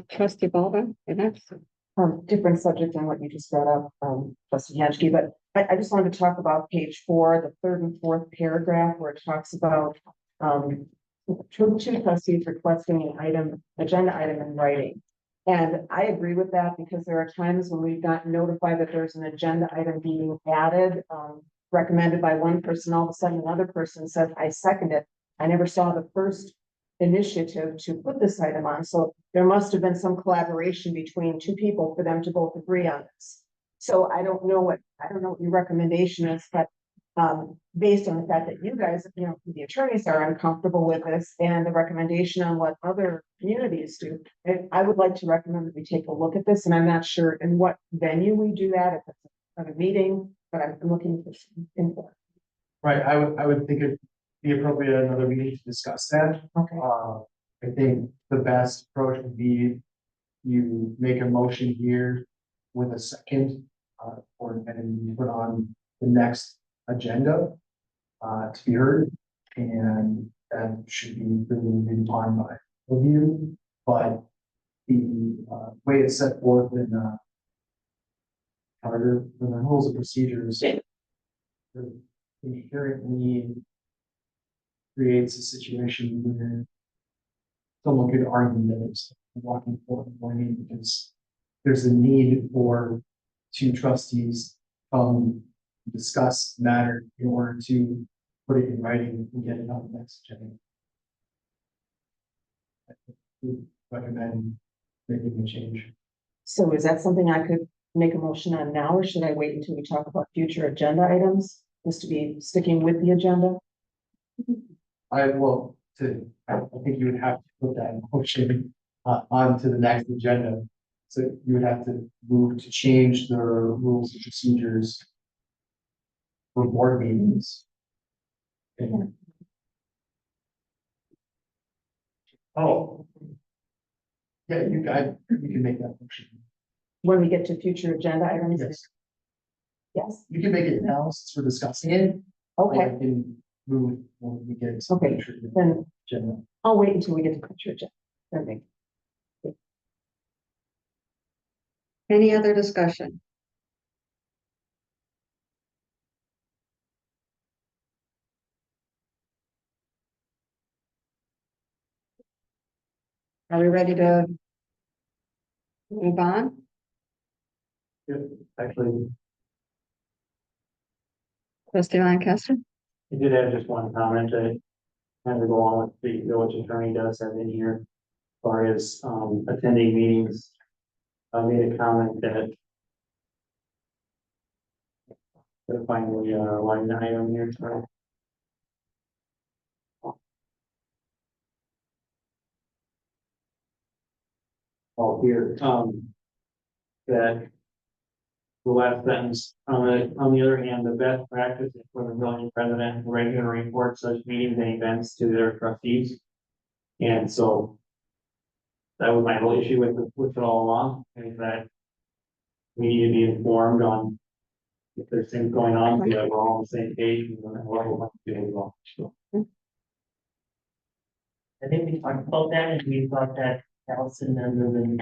Trustee Baldwin, and that's Different subject than what you just brought up, trustee Hanchke, but I just wanted to talk about page 4, the third and fourth paragraph where it talks about two trustees requesting an agenda item in writing. And I agree with that because there are times when we've gotten notified that there's an agenda item being added, recommended by one person, all of a sudden another person says, I second it. I never saw the first initiative to put this item on. So there must have been some collaboration between two people for them to both agree on this. So I don't know what your recommendation is, but based on the fact that you guys, you know, the attorneys are uncomfortable with this and the recommendation on what other communities do. I would like to recommend that we take a look at this, and I'm not sure in what venue we do that, if it's at a meeting, but I'm looking for some input. Right, I would think it'd be appropriate at another meeting to discuss that. Okay. I think the best approach would be you make a motion here with a second, or and you put on the next agenda to be heard, and that should be really upon by review, but the way it's set forth in charter, in the rules of procedures, inherently creates a situation where someone could argue that it's walking forward morning because there's a need for two trustees discuss matter in order to put it in writing and get it on the next agenda. I would recommend making a change. So is that something I could make a motion on now, or should I wait until we talk about future agenda items? Just to be sticking with the agenda? I think you would have to put that motion onto the next agenda. So you would have to move to change the rules and procedures for board meetings. And- Oh. Yeah, you can make that motion. When we get to future agenda items? Yes. Yes, You can make it now since we're discussing it. Or okay, you can move when we get. to Okay, future then agenda. I'll wait until we get to future agenda. Then make- Any other discussion? Are we ready to move on? Actually, Trustee Lancaster? I did have just one comment that kind of go on with the village attorney does have in here. As far as attending meetings, I made a comment that. Gotta find the line item here, sorry. Oh, here, that. The last sentence, on the other hand, the best practice is for the village president to regularly report such meetings and events to their trustees. And so. That was my whole issue with it all along, is that. We need to be informed on. If there's things going on, so that we're all on the same page, and we're all doing well. So, I think we talked about that and we thought that Allison and then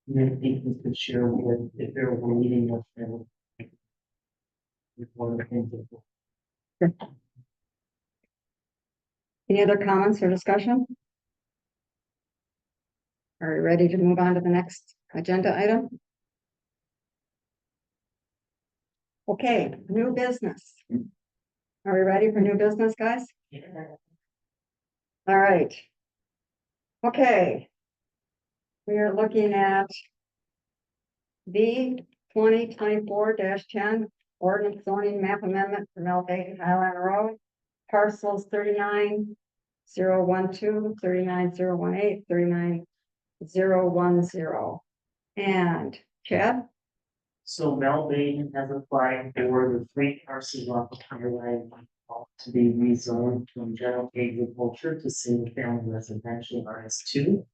communications could share with if there was a meeting with them. It's one of the things that. Any other comments or discussion? Are we ready to move on to the next agenda item? Okay, new business. Are we ready for new business, guys? All right. Okay. We are looking at B 2024-10 ordinance zoning map amendment for Melvade Highland Road. Parcels 39-012, 39-018, 39-010. And Chad? So Mel Baden has applied for the 3 parcels off of Highline to be rezoned from general agriculture to single family residential RS2.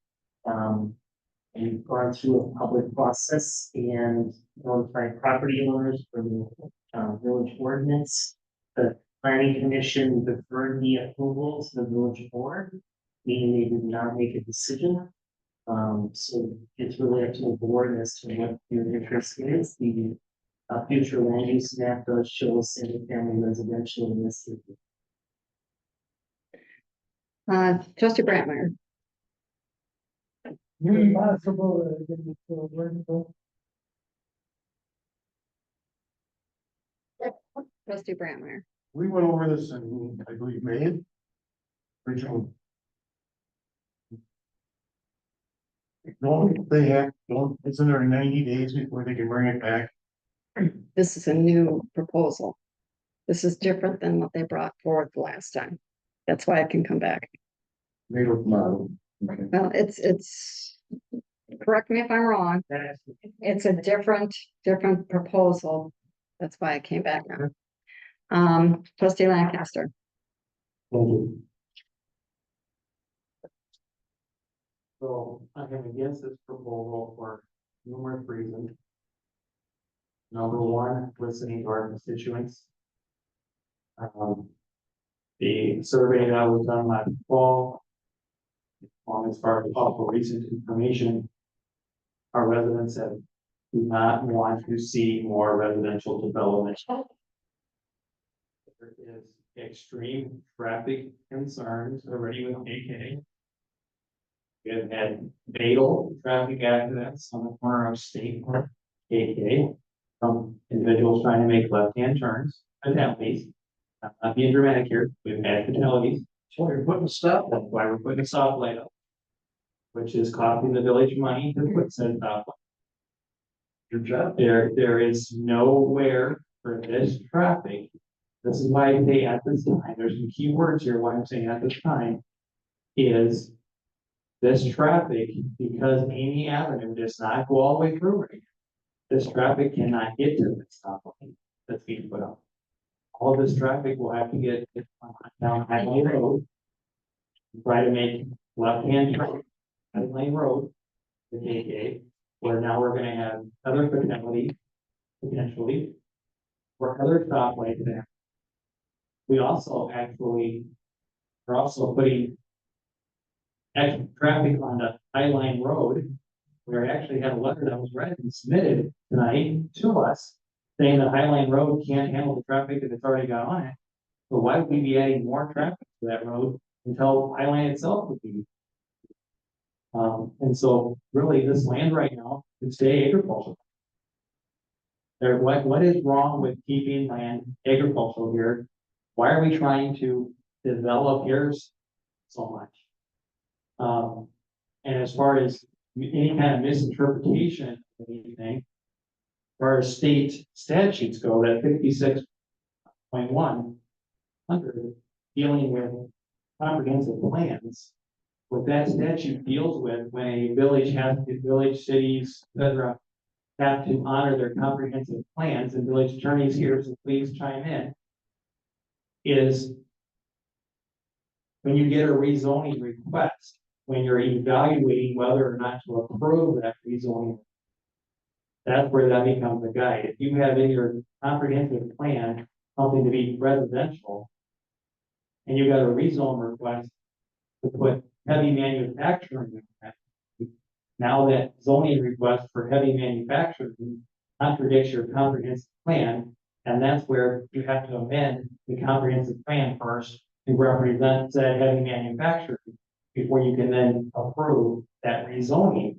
We've gone through a public process and notified property owners for the village ordinance. The planning commission deferred the approval to the village board, meaning they did not make a decision. So it's really up to the board as to what your interest is. The future land use map does show single family residential in this. Trustee Brantmeyer. Trustee Brantmeyer. We went over this in, I believe, May. Original. Don't they have, isn't there 90 days before they can bring it back? This is a new proposal. This is different than what they brought forward the last time. That's why it can come back. Well, it's, correct me if I'm wrong, it's a different proposal. That's why it came back now. Trustee Lancaster. Thank you. So I am against this proposal for numerous reasons. Number one, listening to our constituents. The survey that was done last fall, as far as possible recent information, our residents have do not want to see more residential development. There is extreme traffic concerns already with AK. We have had fatal traffic accidents on the corner of State Park, AK, from individuals trying to make left-hand turns, fatalities. I'm not being dramatic here, we've had fatalities. So we're putting a stop, that's why we're putting a stoplight up, which is costing the village money to put said stoplight. Good job. There is nowhere for this traffic. This is why they at this time, there's some key words here, why I'm saying at this time, is this traffic, because Amy Avenue does not go all the way through right now. This traffic cannot get to the stoplight that's being put up. All of this traffic will have to get down Highway Road. Try to make left-hand turn, Highway Road, the KK, where now we're gonna have other fatalities, potentially, or other stoplights there. We also actually are also putting extra traffic on the Highline Road. We actually had a letter that was read and submitted tonight to us, saying that Highline Road can't handle the traffic that it's already got on it. So why would we be adding more traffic to that road until Highline itself would be? And so really this land right now could stay agricultural. What is wrong with keeping land agricultural here? Why are we trying to develop here so much? And as far as any kind of misinterpretation of anything, as far as state statutes go, that 56.1 dealing with comprehensive plans, what that statute deals with when a village has, cities, etc., have to honor their comprehensive plans, and village attorneys here, so please chime in, is when you get a rezoning request, when you're evaluating whether or not to approve that rezoning, that's where that becomes a guide. If you have in your comprehensive plan something to be residential, and you got a rezone request to put heavy manufacturing in that, now that zoning request for heavy manufacturing contradicts your comprehensive plan, and that's where you have to amend the comprehensive plan first to represent that heavy manufacturing before you can then approve that rezoning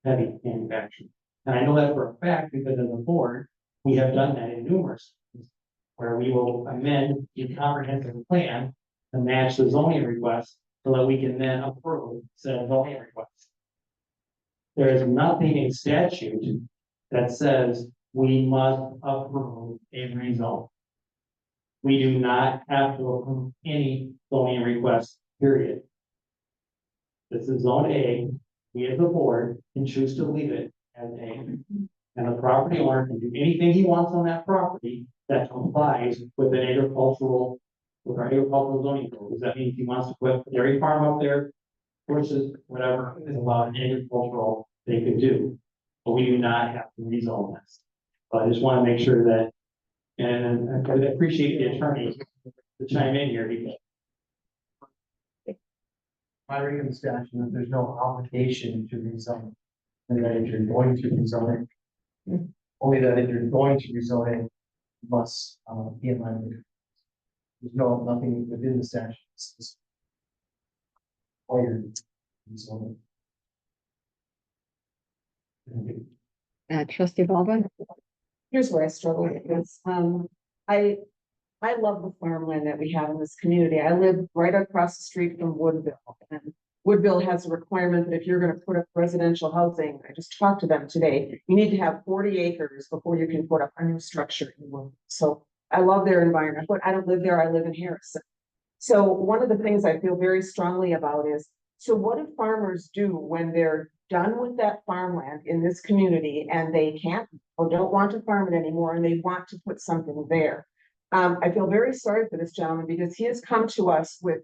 heavy manufacturing. And I know that for a fact because as a board, we have done that in numerous cases where we will amend the comprehensive plan to match the zoning request so that we can then approve said zoning request. There is nothing in statute that says we must approve a rezone. We do not have to approve any zoning request, period. This is zone A. We as a board can choose to leave it as A. And the property owner can do anything he wants on that property that complies with an agricultural, with our agricultural zoning rules. That means he wants to put a dairy farm up there, horses, whatever is allowed in agricultural, they could do. But we do not have to rezone this. But I just want to make sure that, and I appreciate the attorney to chime in here because My reading of the statute, that there's no obligation to rezone. And that if you're going to rezone it, only that if you're going to rezone it, you must be in line with it. There's nothing within the statute. Required rezone. Trustee Baldwin. Here's where I struggle with this. I love the farmland that we have in this community. I live right across the street from Woodville. And Woodville has a requirement that if you're gonna put up residential housing, I just talked to them today, you need to have 40 acres before you can put up a new structure in Woodville. So I love their environment, but I don't live there, I live in Harrison. So one of the things I feel very strongly about is, so what do farmers do when they're done with that farmland in this community and they can't or don't want to farm it anymore and they want to put something there? I feel very sorry for this gentleman because he has come to us with,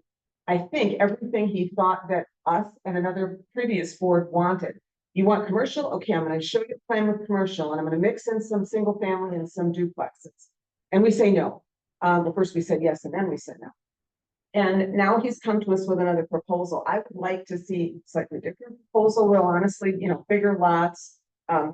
I think, everything he thought that us and another previous board wanted. You want commercial? Okay, I'm gonna show you a plan with commercial and I'm gonna mix in some single family and some duplexes. And we say no. Well, first we said yes and then we said no. And now he's come to us with another proposal. I would like to see slightly different proposal, real honestly, you know, bigger lots,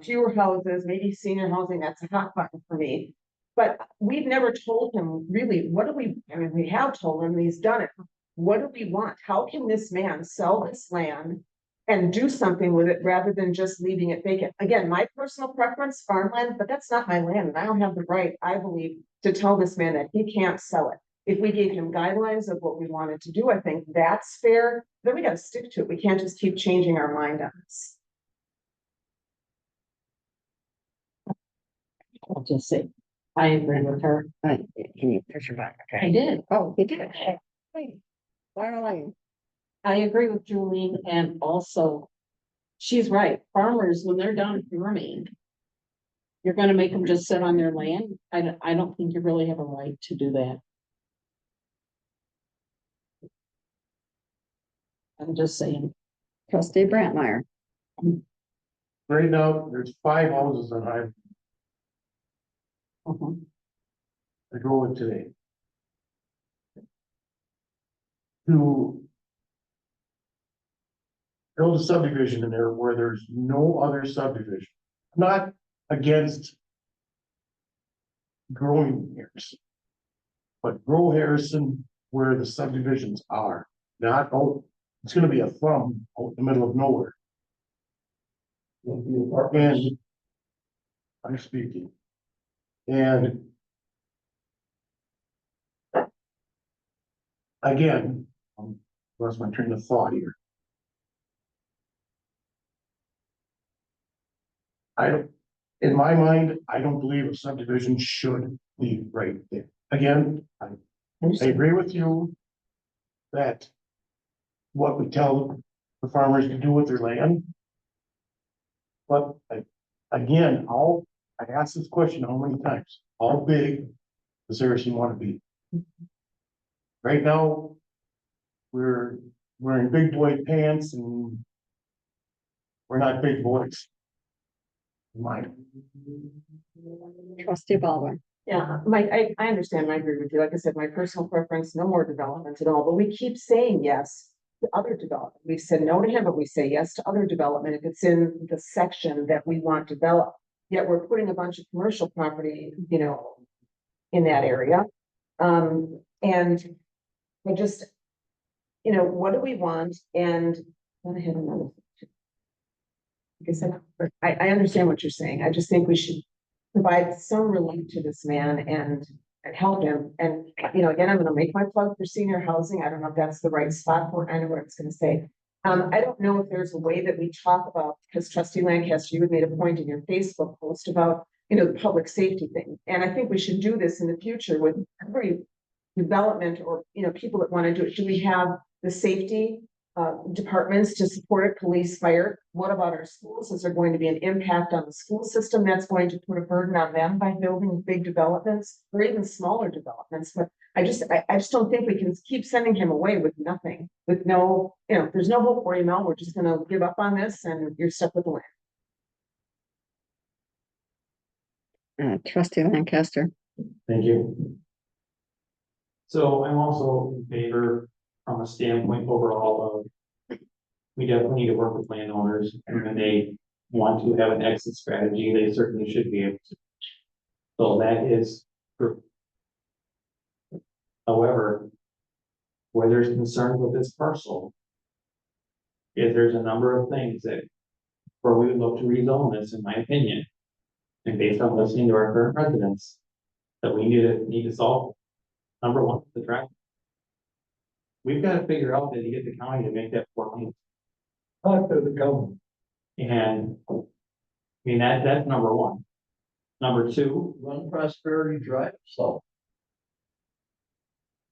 fewer houses, maybe senior housing, that's a hot button for me. But we've never told him really, what do we, I mean, we have told him, he's done it. What do we want? How can this man sell this land and do something with it rather than just leaving it vacant? Again, my personal preference, farmland, but that's not my land. And I don't have the right, I believe, to tell this man that he can't sell it. If we gave him guidelines of what we wanted to do, I think that's fair. Then we got to stick to it. We can't just keep changing our mind on this. I'll just say, I agree with her. Can you push your back? I did. Oh, you did. Hey, finally. I agree with Julie, and also, she's right, farmers, when they're done farming, you're gonna make them just sit on their land. I don't think you really have a right to do that. I'm just saying. Trustee Brantmeyer. Right now, there's 5 houses on I go with today. To build a subdivision in there where there's no other subdivision, not against growing Harrison, but grow Harrison where the subdivisions are, not, oh, it's gonna be a thumb out in the middle of nowhere. And I'm speaking. And again, lost my train of thought here. In my mind, I don't believe a subdivision should be right there. Again, I agree with you that what we tell the farmers to do with their land. But again, I asked this question how many times? How big does Harrison want to be? Right now, we're wearing big boy pants and we're not big boys. Mine. Trustee Baldwin. Yeah, Mike, I understand, I agree with you. Like I said, my personal preference, no more development at all, but we keep saying yes to other development. We've said no to him, but we say yes to other development if it's in the section that we want developed. Yet we're putting a bunch of commercial property, you know, in that area. And I just, you know, what do we want? And then I had another. Like I said, I understand what you're saying. I just think we should provide some relief to this man and help him. And, you know, again, I'm gonna make my plug for senior housing. I don't know if that's the right spot for it. I know what it's gonna say. I don't know if there's a way that we talk about, because Trustee Lancaster, you had made a point in your Facebook post about, you know, the public safety thing. And I think we should do this in the future with every development or, you know, people that want to do it. Should we have the safety departments to support it, police, fire? What about our schools? Is there going to be an impact on the school system that's going to put a burden on them by building big developments or even smaller developments? But I just don't think we can keep sending him away with nothing, with no, you know, there's no hope for you, Mel. We're just gonna give up on this and you're stuck with the land. Trustee Lancaster. Thank you. So I'm also in favor from a standpoint overall of we definitely need to work with landowners, and when they want to have an exit strategy, they certainly should be able to. So that is true. However, where there's concern with this parcel, if there's a number of things that where we would look to rezone this, in my opinion, and based on listening to our current residents, that we need to solve. Number one, the traffic. We've got to figure out that to get the county to make that 4 lanes. Talk to the government. And I mean, that's number one. Number two, Run Prosperity Drive, so.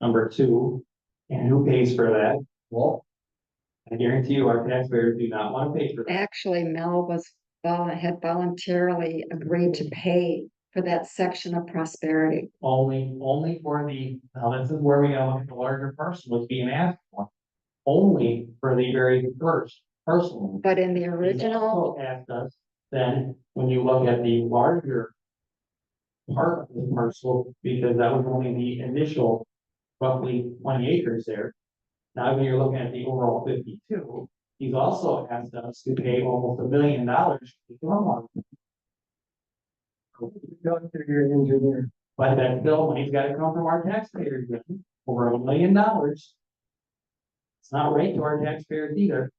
Number two, and who pays for that? Well, I guarantee you our taxpayers do not want to pay for that. Actually, Mel had voluntarily agreed to pay for that section of Prosperity. Only for now this is where we gotta look at the larger parcel was being asked for. Only for the very first parcel. But in the He's original, also asked us, then, when you look at the larger part of the parcel, because that was only the initial roughly 20 acres there. Now, when you're looking at the overall 52, he's also asked us to pay almost $1 million for the stormwater. Engineer. But that bill money's gotta come from our taxpayers, then, over $1 million. It's not right to our taxpayers either.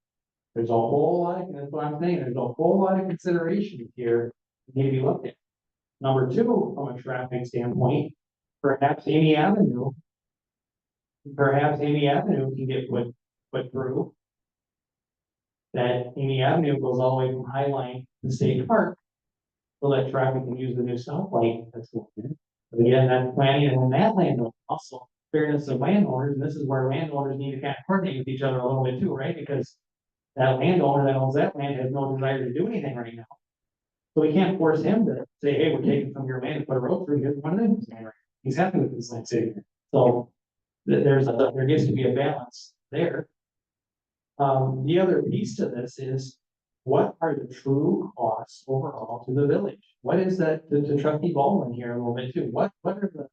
There's a whole lot, that's what I'm saying, there's a whole lot of considerations here that need to be looked at. Number two, from a traffic standpoint, perhaps Amy Avenue. Perhaps Amy Avenue can get put through. That Amy Avenue goes all the way from Highline to State Park. So that traffic can use the new stoplight that's going in. But again, that's planning and then that landowner also fairness of landowners, and this is where landowners need to kind of coordinate with each other a little bit too, right? Because that landowner that owns that land has no desire to do anything right now. So we can't force him to say, hey, we're taking some of your land and put a road through here. One of them, he's happy with this land sitting here. So there needs to be a balance there. The other piece to this is, what are the true costs overall to the village? What is that, to Trustee Baldwin here a little bit too, what are the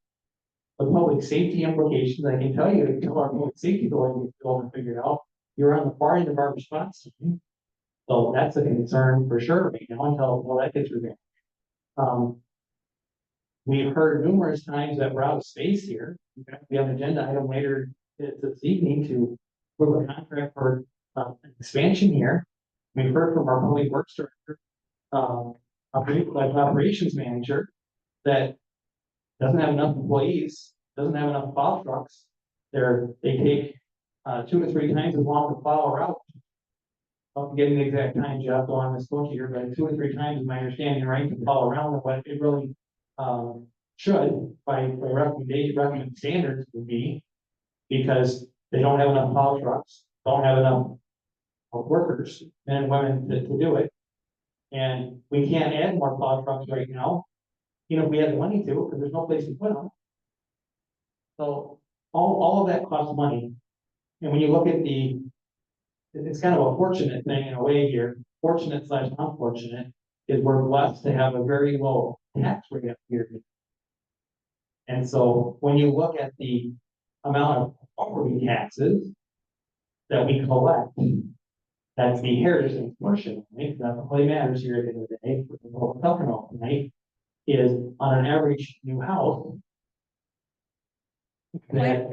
public safety implications? I can tell you, until our public safety bill is all figured out, you're on the far end of our response time. So that's a concern for sure right now until that gets resolved. We've heard numerous times that we're out of space here. We have an agenda item later this evening to approve a contract for expansion here. We've heard from our public works director, our operations manager, that doesn't have enough employees, doesn't have enough plow trucks. They take 2 to 3 times as long to plow a route. I'm getting the exact time, Jeff, though I'm supposed to here, but 2 or 3 times is my understanding, right, to plow around what it really should by recommended standards would be, because they don't have enough plow trucks, don't have enough workers, men and women to do it. And we can't add more plow trucks right now, if we had the money to, because there's no place to put them. So all of that costs money. And when you look at it's kind of a fortunate thing in a way here, fortunate / unfortunate, is we're blessed to have a very low tax rate up here. And so when you look at the amount of property taxes that we collect, that's the heritage and commercial, right? That really matters here at the end of the day. What we're talking about tonight is on an average new house.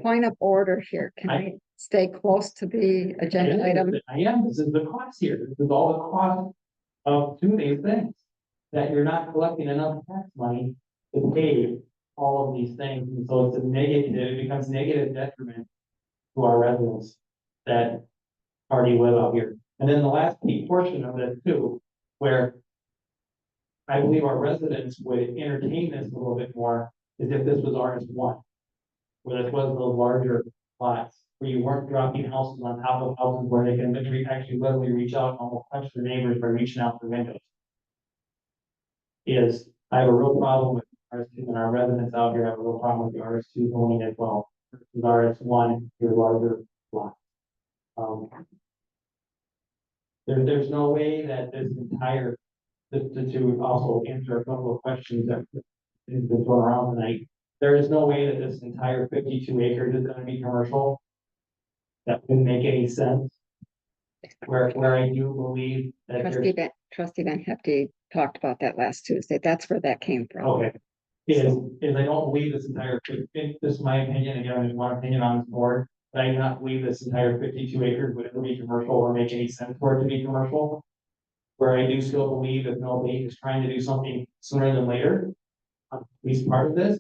point of order here, can I stay close to the agenda item? I am, this is the cost here, this is all the cost of 2 these things. That you're not collecting enough tax money to pay all of these things, and so it's a negative, it becomes negative detriment to our residents that already live out here. And then the last key portion of this too, where I believe our residents would entertain this a little bit more, is if this was RS1. Where this was the larger lots, where you weren't dropping houses on top of houses where they can actually literally reach out and almost touch their neighbors by reaching out the windows. I have a real problem with RS2, and our residents out here have a real problem with the RS2 zoning as well. Versus RS1, your larger lot. There's no way that this entire, to also answer a couple of questions that have been thrown around tonight. There is no way that this entire 52 acres is gonna be commercial. That wouldn't make any sense. Where I do believe that there's. Trustee Van Hefty talked about that last Tuesday. That's where that came from. Okay. Is I don't believe this entire, this is my opinion, again, there's one opinion on this board, but I do not believe this entire 52 acres would ever be commercial or make any sense for it to be commercial. Where I do still believe if nobody is trying to do something sooner than later, at least part of this,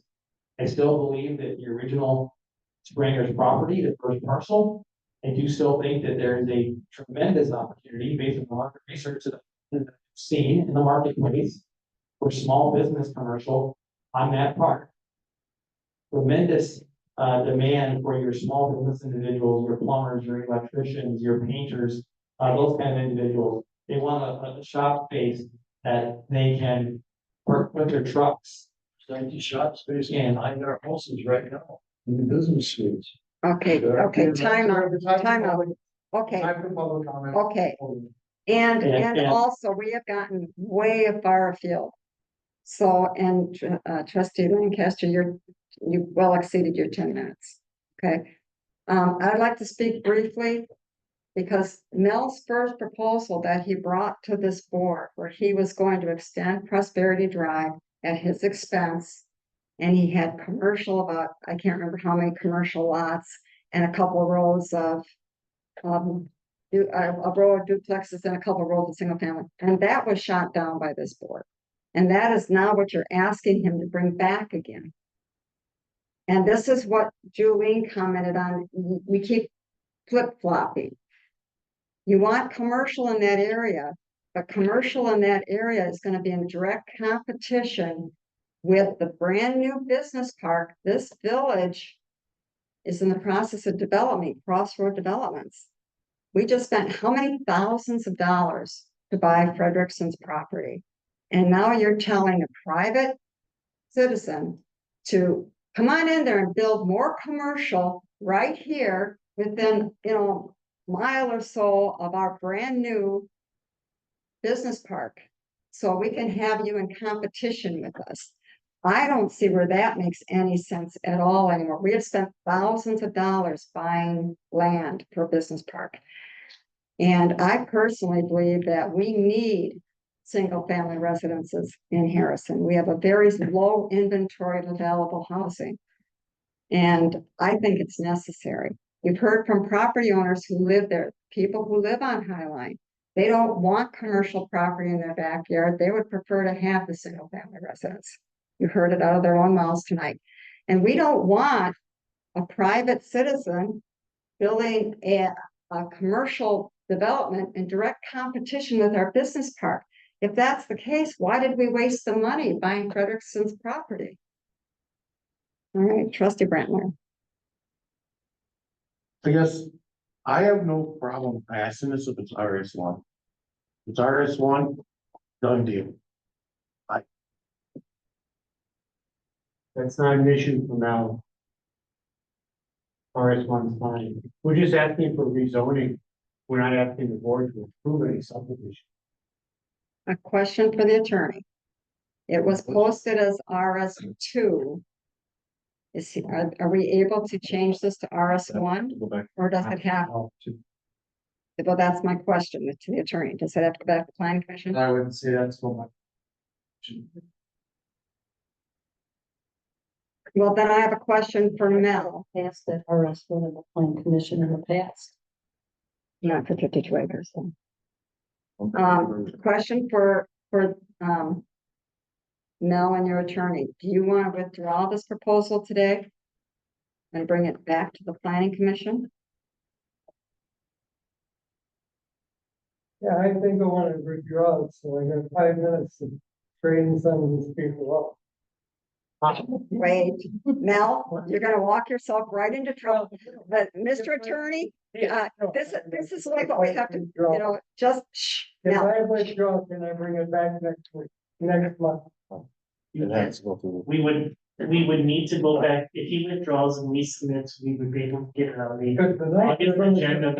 I still believe that the original Springer's property, the first parcel, I do still think that there is a tremendous opportunity based on the market research that I've seen in the marketplace for small business commercial on that part. Tremendous demand for your small business individuals, your plumbers, your electricians, your painters, those kind of individuals. They want a shop space that they can work with their trucks. Empty shop space behind our houses right now, in the business streets. Okay, okay, time out, time out. Okay, Time for public comment. okay. And And- also, we have gotten way far afield. So, and trustee Lancaster, you well exceeded your 10 minutes. Okay. I'd like to speak briefly because Mel's first proposal that he brought to this board, where he was going to extend Prosperity Drive at his expense. And he had commercial about, I can't remember how many commercial lots and a couple of rows of a row of duplexes and a couple of rows of single family, and that was shot down by this board. And that is now what you're asking him to bring back again. And this is what Julie commented on. We keep flip-flopping. You want commercial in that area, but commercial in that area is going to be in direct competition with the brand new business park. This village is in the process of developing, Crossroad Developments. We just spent how many thousands of dollars to buy Frederickson's property? And now you're telling a private citizen to come on in there and build more commercial right here within, mile or so of our brand new business park. So we can have you in competition with us. I don't see where that makes any sense at all anymore. We have spent thousands of dollars buying land for a business park. And I personally believe that we need single-family residences in Harrison. We have a very low inventory of available housing. And I think it's necessary. We've heard from property owners who live there, people who live on Highline. They don't want commercial property in their backyard. They would prefer to have the single-family residence. You heard it out of their own mouths tonight. And we don't want a private citizen building a commercial development in direct competition with our business park. If that's the case, why did we waste the money buying Frederickson's property? All right, trustee Brantner. I guess I have no problem passing this if it's RS1. If it's RS1, done deal. That's not an issue for now. RS1's fine. We're just asking for rezoning. We're not asking the board to approve any subdivision. A question for the attorney. It was posted as RS2. Are we able to change this to RS1 Go back. or does it have? Well, that's my question to the attorney. Does it have to go back to planning commission? I wouldn't say that's so much. Well, then I have a question for Mel. Passed that RS1 in the plan commission in the past. Not for 52 acres. So. Question for Mel and your attorney. Do you want to withdraw this proposal today and bring it back to the planning commission? Yeah, I think I want to withdraw it, so I got 5 minutes to train some of these people up. Wait, Mel, you're gonna walk yourself right into trouble. But Mr. Attorney, this is like what we have to, just shh, Mel. If I withdraw, can I bring it back next week, next month? We would need to go back, if he withdraws and resubmits, we would be able to get it on the August agenda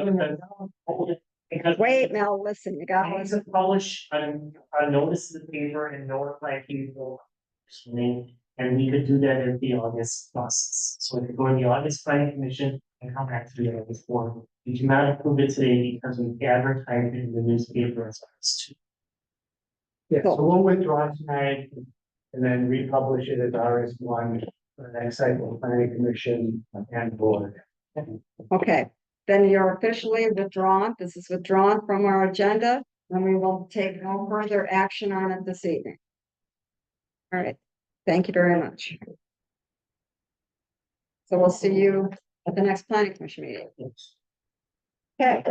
because. Wait, Mel, listen, you got I need to publish a notice in the paper and notify people. And we could do that at the August process. So we could go to the August planning commission and come back to the August board. We cannot approve it today because we advertised it in the newspaper as well. Yeah, so we'll withdraw tonight and then republish it as RS1 for the next cycle of planning commission and board. Okay, then you're officially withdrawn. This is withdrawn from our agenda, and we will take no further action on it this evening. All right, thank you very much. So we'll see you at the next planning commission meeting. Okay.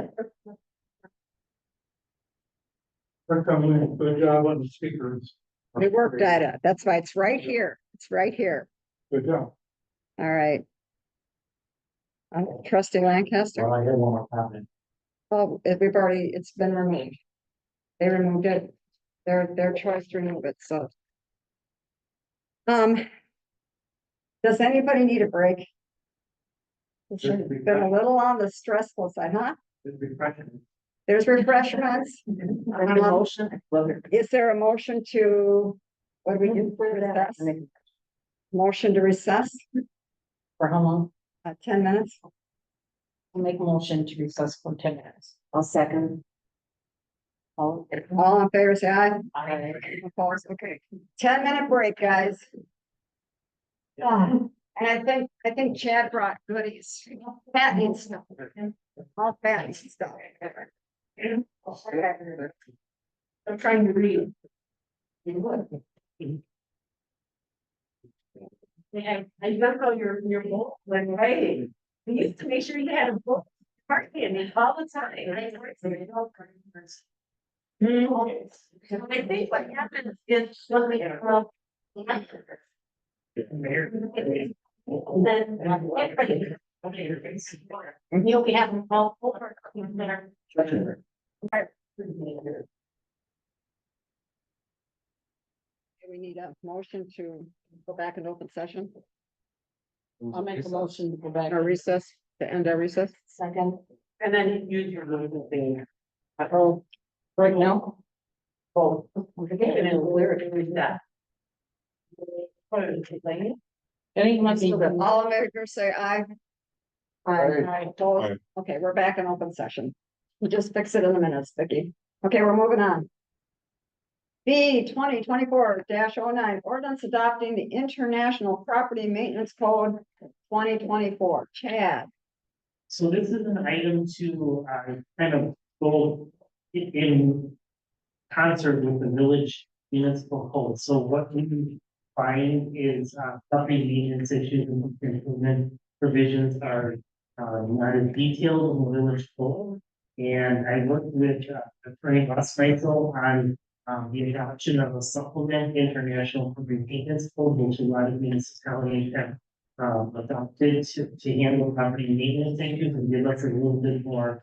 Good job on the speakers. We worked at it. That's why it's right here. It's right here. Good job. All right. Trustee Lancaster, Well, I hear one more comment. oh, we've already, it's been removed. They removed it, their choice to remove it, so. Does anybody need a break? It's been a little on the stressful side, huh? There's refreshments. Is there a motion to, what do we do for recess? Motion to recess, For how long? 10 minutes? I'll make a motion to recess for 10 minutes. I'll second. All in favor, say aye. Aye. Opposed, okay. 10-minute break, guys. And I think Chad brought goodies. Pat needs stuff. All Pat needs stuff. I'm trying to read. I don't know your book, when, right? We used to make sure you had a book, parking all the time. I think what happens is when we then you'll be having all over. We need a motion to go back into open session I'll make a motion to go back. or recess, to end our recess. Second. And then use your little thing. Oh, right now? Oh, And then where it is that. Any must be. All in favor, say aye. Aye. Opposed? Okay, we're back in open session. We'll just fix it in a minute, Vicky. Okay, we're moving on. B 2024-09, ordinance adopting the International Property Maintenance Code 2024. Chad. So this is an item to kind of go in concert with the village municipal code. So what we find is property maintenance issues and improvement provisions are not as detailed in the village code. And I worked with Attorney Russ Meisel on the adoption of a supplement international property maintenance code, which a lot of municipalities have adopted to handle property maintenance issues and give us a little bit more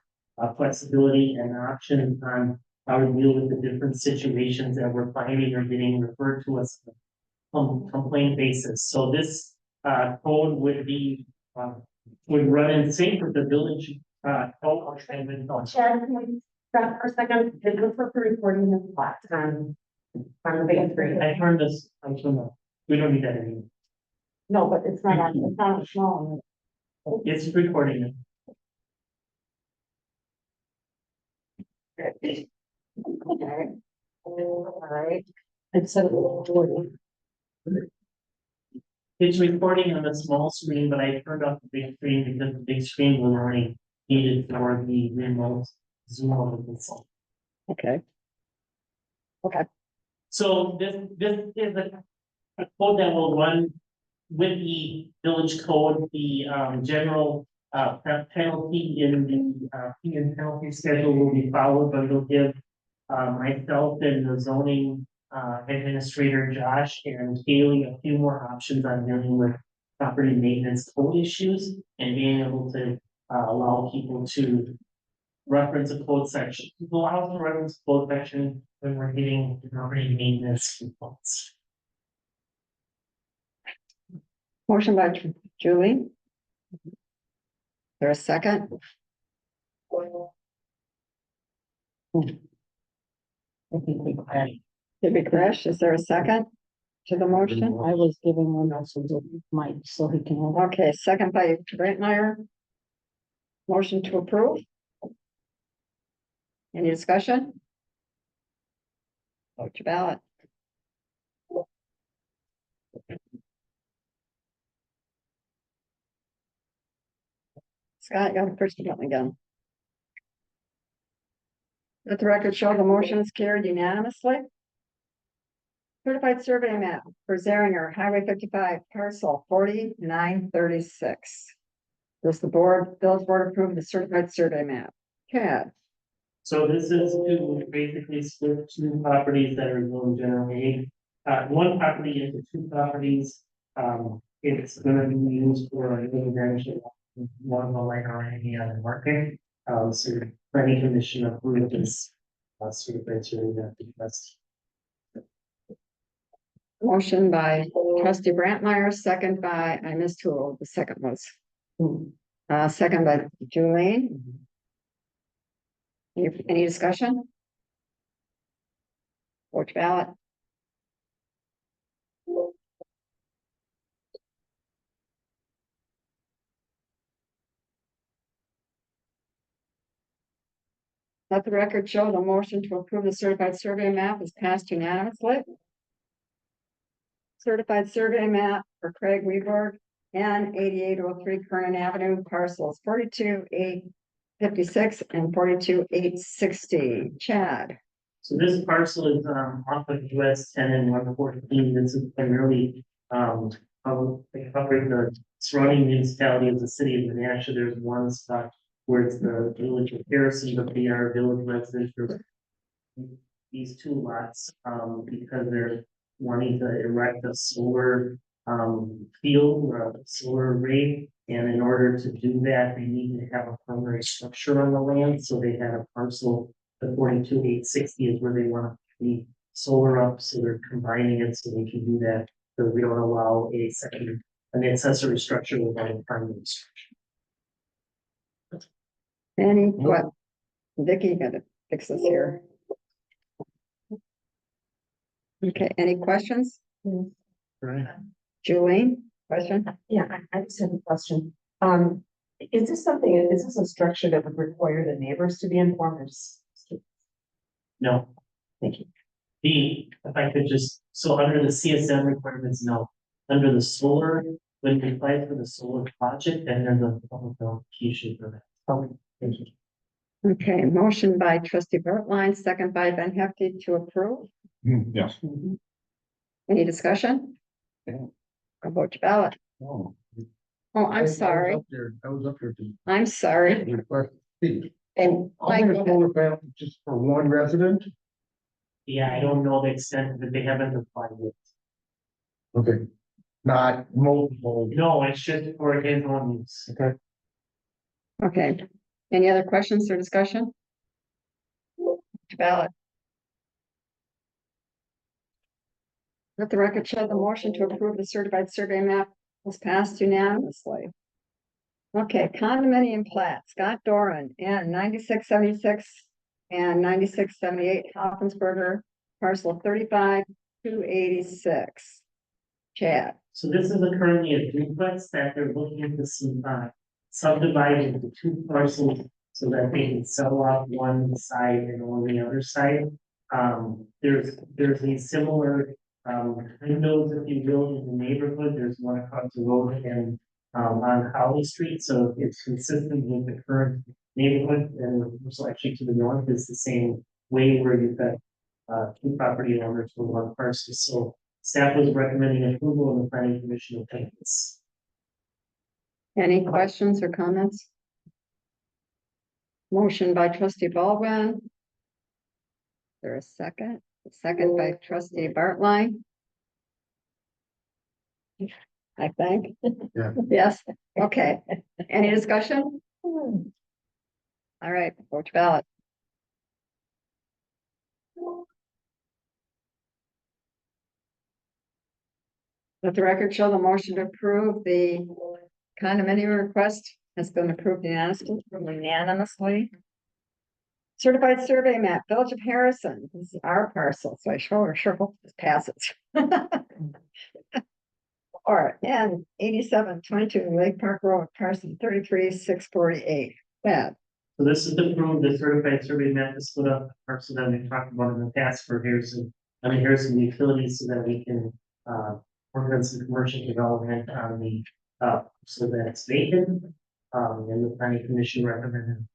flexibility and options on how to deal with the different situations that we're finding or getting referred to us on a complaint basis. So this code would be would run in sync with the village code. Chad, can we stop for a second? It looks like the recording is flat on the big screen. I turned this, we don't need that anymore. No, but it's not on, it's not showing. It's recording. Okay. All right. It's a little. It's recording on the small screen, but I turned off the big screen because the big screen was already needed for the remote Zoom on the phone. Okay. Okay. So this is a code that will run with the village code, the general penalty in the fee and penalty schedule will be followed, but it'll give myself and the zoning administrator Josh and Kaylee a few more options on dealing with property maintenance code issues and being able to allow people to reference a code section. Allow them to reference a code section when we're getting property maintenance complaints. Motion by Julie. There a second? I think we crashed. Did we crash? Is there a second to the motion? I was giving one also to Mike, so he can. Okay, second by Brentmeyer. Motion to approve. Any discussion? Vote your ballot. Scott, you're the first one again. Let the record show the motion is carried unanimously. Certified survey map for Zeringer Highway 55 parcel 4936. Does the village board approve the certified survey map? Chad. So this is to basically split two properties that are going generally, one property into two properties. It's gonna be used for residential one of them like already on the market. So the planning commission approved this. Certified survey map request. Motion by trustee Brantmeyer, second by, I missed who the second was. Second by Julian. Any discussion? Vote your ballot. Let the record show the motion to approve the certified survey map is passed unanimously. Certified survey map for Craig Weaver and 8803 Kernan Avenue, parcels 42,856 and 42,860. Chad. So this parcel is off of US 10 and 114. This is primarily covering the surrounding municipality of the city of Menasha. There's one spot where it's the village of Harrison, but they are village residents for these two lots because they're wanting to erect a solar field or a solar array. And in order to do that, they need to have a primary structure on the land. So they had a parcel, the 42,860 is where they want to be solar up. So they're combining it so they can do that. So we don't allow an accessory structure without a primary structure. Any what? Vicky gotta fix this here. Okay, any questions? Julie, question? Yeah, I just have a question. Is this a structure that would require the neighbors to be informed? No. Thank you. If I could just, so under the CSM requirements, no. Under the solar, when you apply for the solar project, then there's a public notification for that. Okay, thank you. Okay, motion by trustee Bertline, second by Ben Hefty to approve. Yes. Any discussion? I'll vote your ballot. Oh. Oh, I'm sorry. I was up there to. I'm sorry. And Michael, Just for one resident? Yeah, I don't know the extent that they haven't applied yet. Okay. Not multiple. No, it's just for his own use. Okay. okay. Any other questions or discussion? Ballot. Let the record show the motion to approve the certified survey map was passed unanimously. Okay, condominium plat, Scott Doran and 9676 and 9678 Hoffensberger, parcel 35,286. Chad. So this is currently a duplex that they're looking to subdivide into two parcels so that they can sell off one side and on the other side. There's these similar windows, if you will, in the neighborhood. There's one across the road and on Holly Street, so it's consistent with the current neighborhood. And so actually to the north is the same way where you've got two property owners for one parcel. So staff was recommending approval of the planning commission of this. Any questions or comments? Motion by trustee Baldwin. There a second? Second by trustee Bartline. I think. Yeah. Yes, okay. Any discussion? All right, vote your ballot. Let the record show the motion to approve the condominium request has been approved unanimously. Certified survey map, Village of Harrison, this is our parcel, so I sure hope this passes. Or, and 8722 Lake Park Road, parcel 33,648. Bad. So this is to approve the certified survey map to split up the parcel that we talked about in the past for Harrison utilities so that we can work on some commercial development on the so that it's vacant. And the planning commission recommended.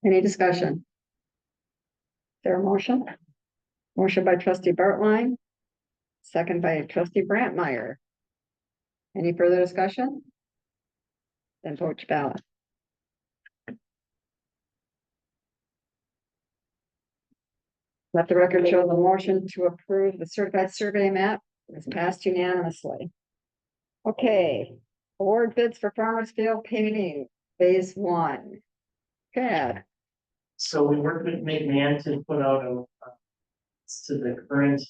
Any discussion? Is there a motion? Motion by trustee Bartline. Second by trustee Brantmeyer. Any further discussion? Then vote your ballot. Let the record show the motion to approve the certified survey map is passed unanimously. Okay, Award bids for Farmers Field paving, phase one. Chad, So we worked with McMahon to put out to the current,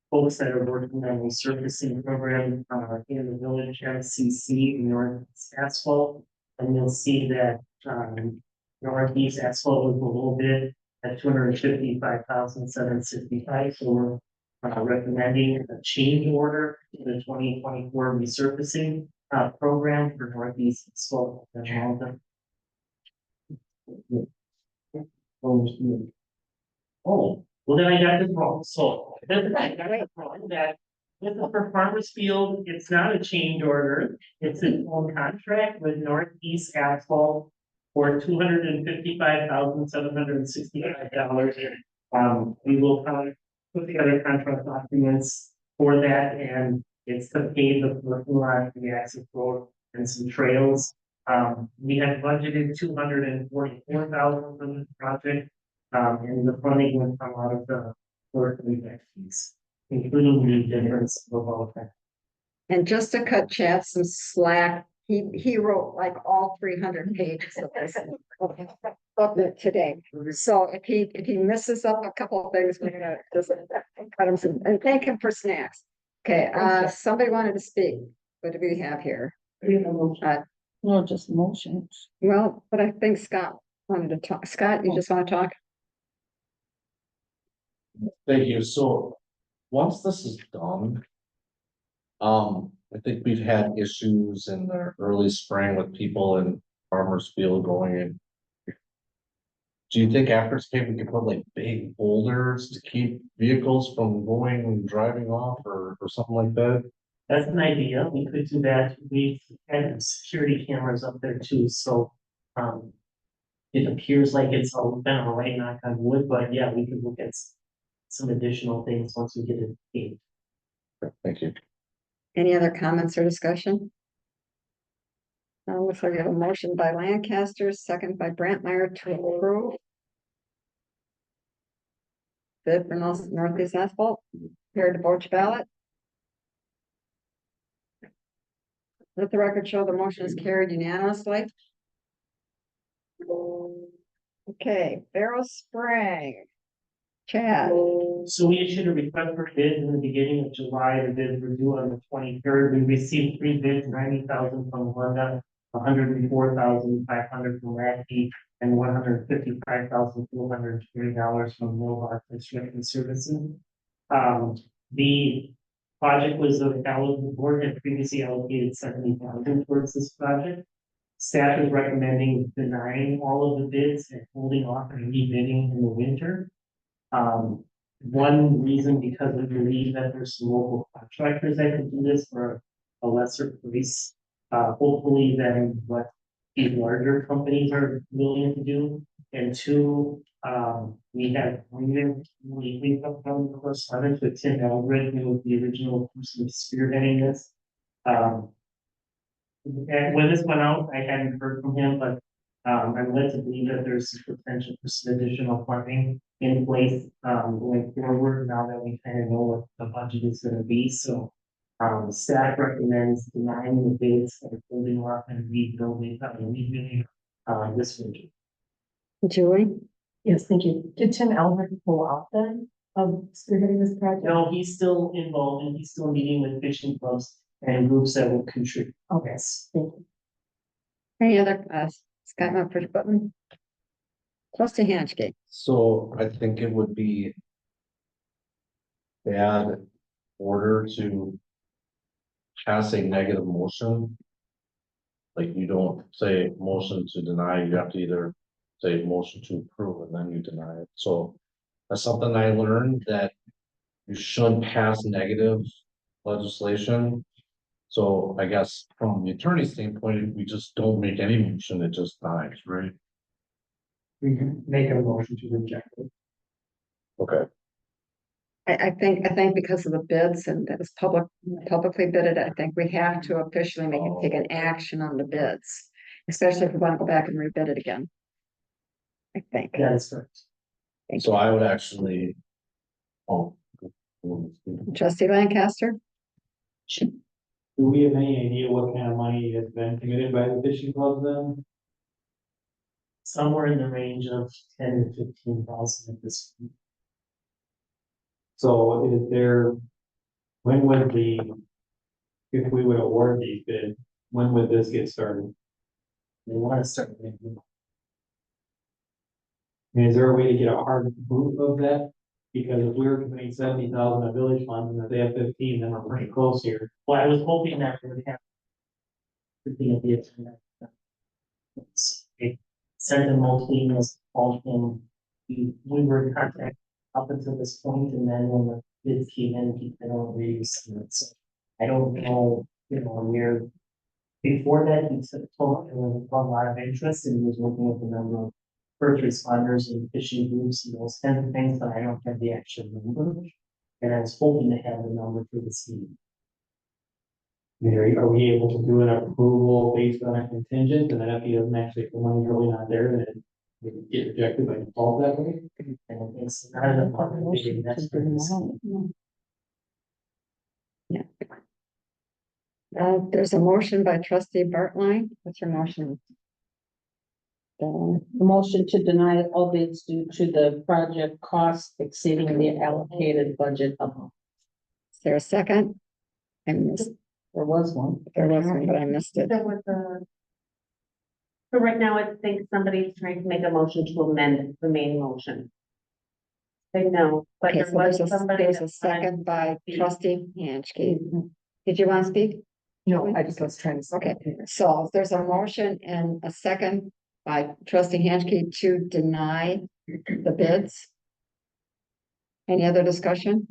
folks that are working on the surfacing program, in the village, MCC, North Asphalt. And you'll see that, Northeast Asphalt was a little bit at 255,765, so we're recommending a change order to the 2024 resurfacing program for Northeast Asphalt. Oh, well, then I got this wrong, so I got it wrong, that this is for Farmers Field, it's not a change order, it's an own contract with Northeast Asphalt for $255,765. We will put together contract documents for that, and it's to pave the parking lot, the access road, and some trails. We had budgeted $244,000 for this project. And the funding would come out of the work fees, including the difference of all that. and just to cut Chad some slack, he wrote like all 300 pages of this. Of it today, so if he misses up a couple of things, we're gonna just cut him some, and thank him for snacks. Okay, somebody wanted to speak, what do we have here? No, just motions. Well, but I think Scott wanted to talk. Scott, you just want to talk? Thank you. So, once this is done. I think we've had issues in the early spring with people in Farmers Field going in. Do you think after it's paved, we can put like big boulders to keep vehicles from going and driving off or something like that? That's an idea, we could do that, we've had security cameras up there too, so, it appears like it's all been all right, knock on wood, but yeah, we could look at some additional things once we get it paved. Thank you. Any other comments or discussion? Looks like we have a motion by Lancaster, second by Brantmeyer to approve. Bid for Northeast Asphalt, here to vote your ballot. Let the record show the motion is carried unanimously. Okay, Barrow Spring. Chad. So we issued a request for bids in the beginning of July, the bids were due on the 23rd, we received 3 bids, 90,000 from Honda, 104,500 from Radke, and $155,420 from Novak Construction Services. The project was the board had previously allocated 70,000 towards this project. Staff is recommending denying all of the bids and holding off and rebidding in the winter. One reason, because we believe that there's some local contractors that can do this for a lesser price, hopefully than what these larger companies are willing to do. And two, we have we come from the first letter to Tim Eldred, who was the original person spearheading this. And when this went out, I hadn't heard from him, but I'm led to believe that there's potential for some additional funding in place going forward now that we kind of know what the budget is going to be. So staff recommends denying the bids and holding off and rebuilding this winter. Julie? Yes, thank you. Did Tim Albert pull out then of spearheading this project? No, he's still involved and he's still meeting with fishing clubs and groups that will contribute. Okay, thank you. Any other, Scott Mumford Button? Close to Hanchke. So I think it would be bad order to pass a negative motion. Like you don't say motion to deny, you have to either say motion to approve and then you deny it. So that's something I learned, that you shouldn't pass negative legislation. So I guess from the attorney's standpoint, we just don't make any motion, it just dies, right? We can make a motion to reject it. Okay. I think because of the bids and that was publicly bidded, I think we have to officially take an action on the bids. Especially if we want to go back and rebid it again. I think. That is correct. So I would actually. Oh. Trustee Lancaster? Do we have any idea what kind of money has been committed by the fishing clubs then? Somewhere in the range of 10 to 15,000 at this point. So is there, when would if we would award these bids, when would this get started? They want to start making. I mean, is there a way to get a hard proof of that? Because if we were committing 70,000 of village funds and if they have 15, then we're pretty close here. Well, I was hoping that we would have. Looking at the agenda. It sent them multiple emails, called him. We were in contact up until this point, and then when the bids came in, he said, "Oh, we use it." So I don't know, a year before that, he said, told there was a lot of interest, and he was working with a number of first responders and fishing groups and those kinds of things, but I don't have the actual number. And I was hoping to have the number for the season. Are we able to do an approval based on a contingent, and then if he doesn't actually, if the money's really not there, then we can get rejected by default that way? And it's not an apartment bidding, that's for the season. There's a motion by trustee Bartline. What's your motion? The motion to deny all bids due to the project cost exceeding the allocated budget amount. Is there a second? I missed, There was one. there was one, but I missed it. There was a. So right now, I think somebody's trying to make a motion to amend the main motion. I know, but Okay, there so was there's somebody. a that second by wanted to speak. trustee Hanchke. Did you want to speak? No, I just was trying to. Okay, so there's a motion and a second by trustee Hanchke to deny the bids. Any other discussion?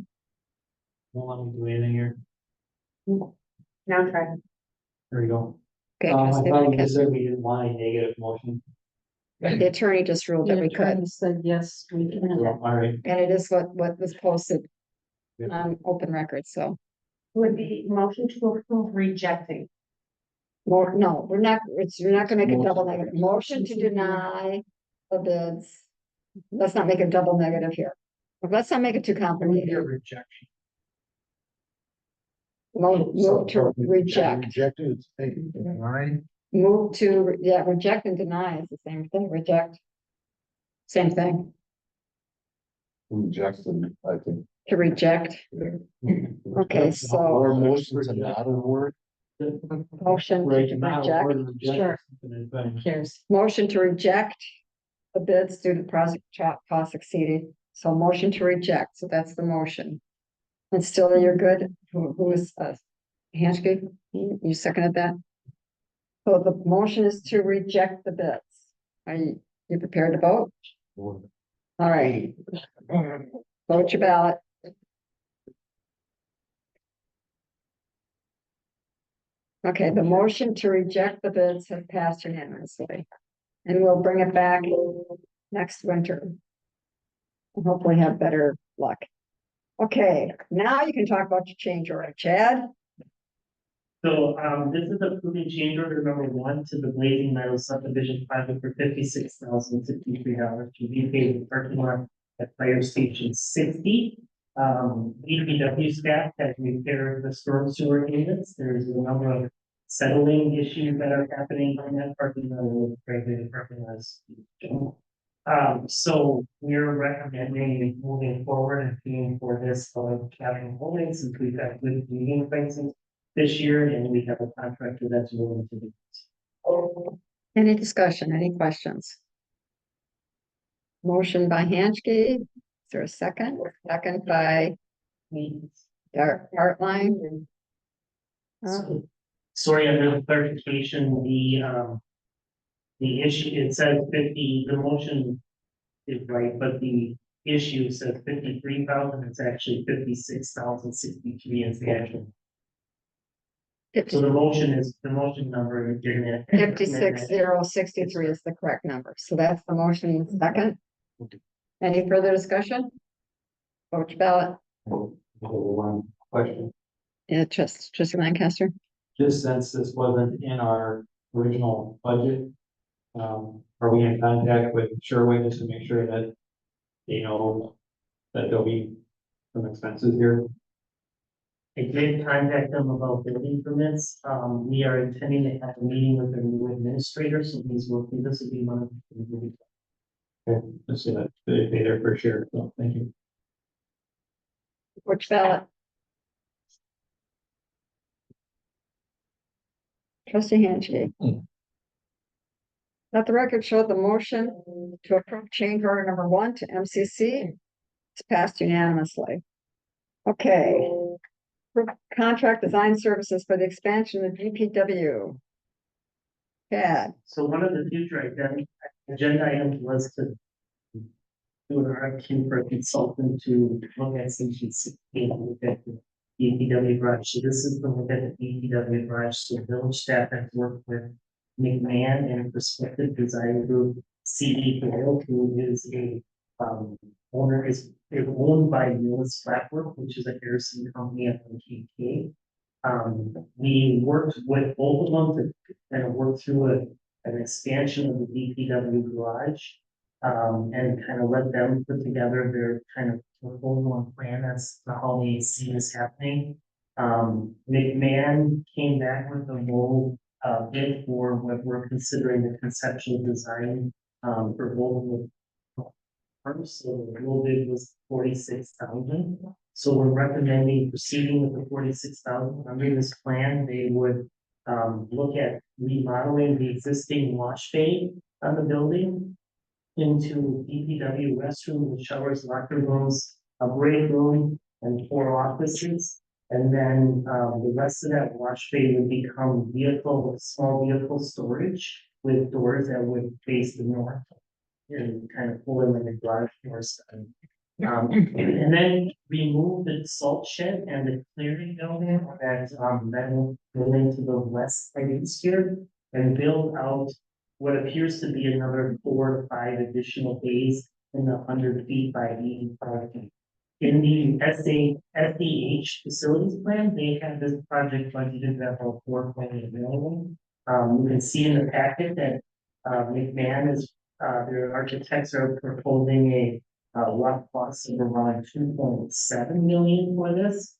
Don't let me do anything here. Now try. There we go. Okay, I trustee thought we Lightfoot. just said we didn't want a negative motion. The attorney just ruled that we could, Said yes, we can. All right. and it is what was posted on open record, so. Would be motion to approve rejecting. More, no, you're not gonna make a double negative. Motion to deny the bids. Let's not make a double negative here. Let's not make it too complicated. rejection. Move to reject. Rejected, it's denied. Move to, yeah, reject and deny is the same thing, reject. Same thing, Jackson, I think. to reject. Okay, so Or motions and not a word. motion Right, to not reject, award and reject sure. something is better. Cares. Motion to reject the bids due to project cost exceeded. So motion to reject, so that's the motion. And still you're good, who is, Hanchke, you seconded that? So the motion is to reject the bids. Are you prepared to vote? All right. Vote your ballot. Okay, the motion to reject the bids has passed unanimously. And we'll bring it back next winter. And hopefully have better luck. Okay, now you can talk about your change order, Chad. So, this is approving change order number 1 to the Blazing Meadows subdivision project for $56,063 to repave the parking lot at Fire Station 60. DPW staff has repaired the storm sewer units. There's a number of settling issues that are happening on that parking lot, frankly, the parking lot is. So we're recommending moving forward and paying for this capital holdings, since we've got good meeting prices this year, and we have a contractor that's willing to do this. Any discussion, any questions? Motion by Hanchke, is there a second? Second by Hartline. Sorry, under the clarification, the issue, it says 50, the motion is right, but the issue says 53,000, it's actually 56,063 is the actual. So the motion number is given at. 56,063 is the correct number, so that's the motion second. Any further discussion? Vote your ballot. One question, Yeah, trustee Lancaster. just since this wasn't in our original budget. Are we in contact with Sherway just to make sure that, that there'll be some expenses here? I did contact them about building permits. We are intending to have a meeting with their new administrator, so this will be one of the. Okay, let's see that, they pay their fair share, so thank you. Which ballot? Trustee Hanchey. Let the record show the motion to approve change order number 1 to MCC. It's passed unanimously. Okay. Contract design services for the expansion of DPW. Yeah, So one of the future agenda items was to do an RFQ for a consultant to look at station 16, look at the DPW garage. So this is the look at the DPW garage. So village staff has worked with McMahon and Perspective Design Group, CE Doyle, who is a owner, is owned by Willis Flatwork, which is a Harrison company up in KK. We worked with both of them to kind of work through an expansion of the DPW garage. And kind of let them put together their kind of proposal and plan as to how they see this happening. McMahon came back with a low bid for what we're considering the conceptual design for both of the firms. So the low bid was 46,000. So we're recommending proceeding with the 46,000. Under this plan, they would look at remodeling the existing wash bay on the building into DPW restroom with showers, locker rooms, a break room, and 4 offices. And then the rest of that wash bay would become small vehicle storage with doors that would face the north and kind of pull in like a garage door style. And then remove the salt shed and the clearing building that will go into the west side here and build out what appears to be another 4 to 5 additional bays in the 100 feet by 85 feet. In the SDH facilities plan, they have this project budgeted at about $4.8 million. You can see in the packet that McMahon is their architects are proposing a rough cost of around $2.7 million for this.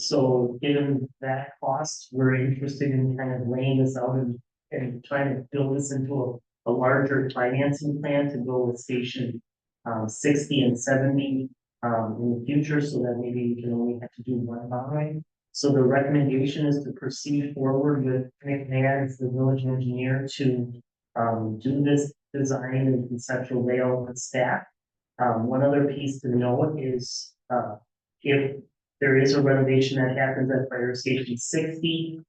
So given that cost, we're interested in kind of laying this out and trying to build this into a larger financing plan to go with station 60 and 70 in the future, so that maybe we can only have to do one borrowing. So the recommendation is to proceed forward with McMahon as the village engineer to do this design and conceptual layout with staff. One other piece to note is if there is a renovation that happens at Fire Station 60,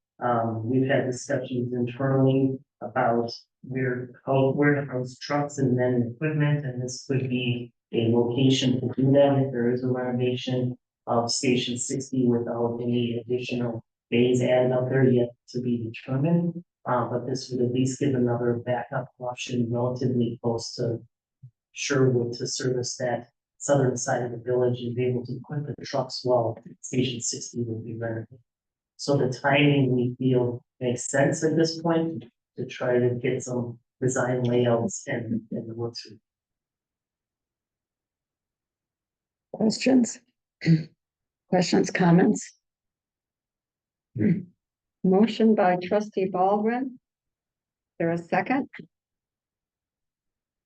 we've had discussions internally about where to house trucks and then equipment, and this could be a location to do that if there is a renovation of Station 60 without any additional bays added up there yet to be determined. But this would at least give another backup option relatively close to Sherwood to service that southern side of the village and be able to equip the trucks while Station 60 will be renovated. So the timing we feel makes sense at this point to try to get some design layouts and work through. questions? Questions, comments? Motion by trustee Baldwin. There a second?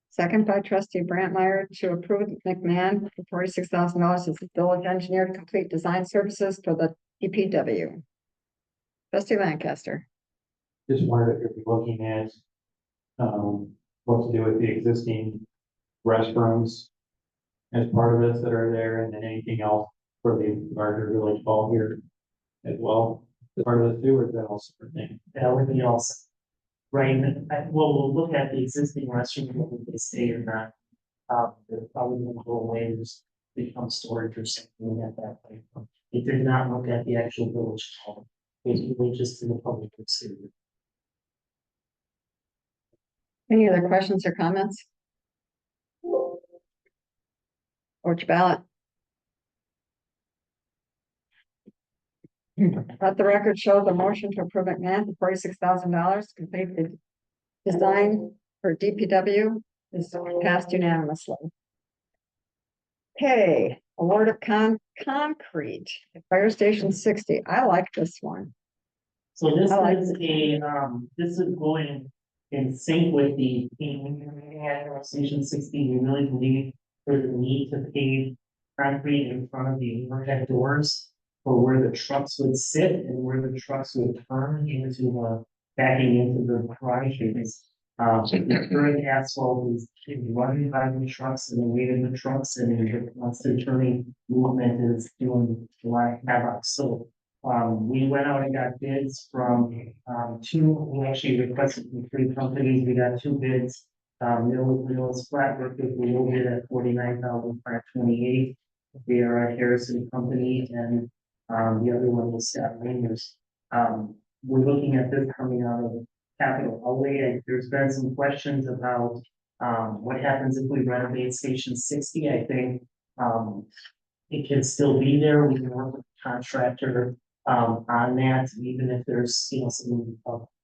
Second by trustee Brantmeyer to approve McMahon for $46,000 as the village engineer to complete design services for the DPW. Trustee Lancaster. Just wondered if you're looking at, what to do with the existing restrooms as part of this that are there, and then anything else for the larger village hall here as well. Part of this too, or is that all separate thing? That would be also. Right, we'll look at the existing restroom, whether they stay or not. They're probably gonna go away and just become storage or something at that point. It did not look at the actual village hall. It's really just in the public area. Any other questions or comments? Or ballot? Let the record show the motion to approve McMahon for $46,000 to complete the design for DPW is passed unanimously. Okay, award of concrete, Fire Station 60. I like this one. So this I like is this is going in sync with the at Station 60. We really believe there's a need to pave concrete in front of the overhead doors for where the trucks would sit and where the trucks would turn into backing into the garage areas. The current asphalt is running by the trucks and the weight of the trucks and the constant turning movement is doing a lot of havoc. So we went out and got bids from two, we actually requested from three companies. We got two bids. Mills Flatwork, we will bid at 49,528. They are a Harrison company, and the other one was Scott Rangers. We're looking at this coming out of capital outlay, and there's been some questions about what happens if we renovate Station 60. I think it can still be there. We can work with the contractor on that, even if there's, you know, some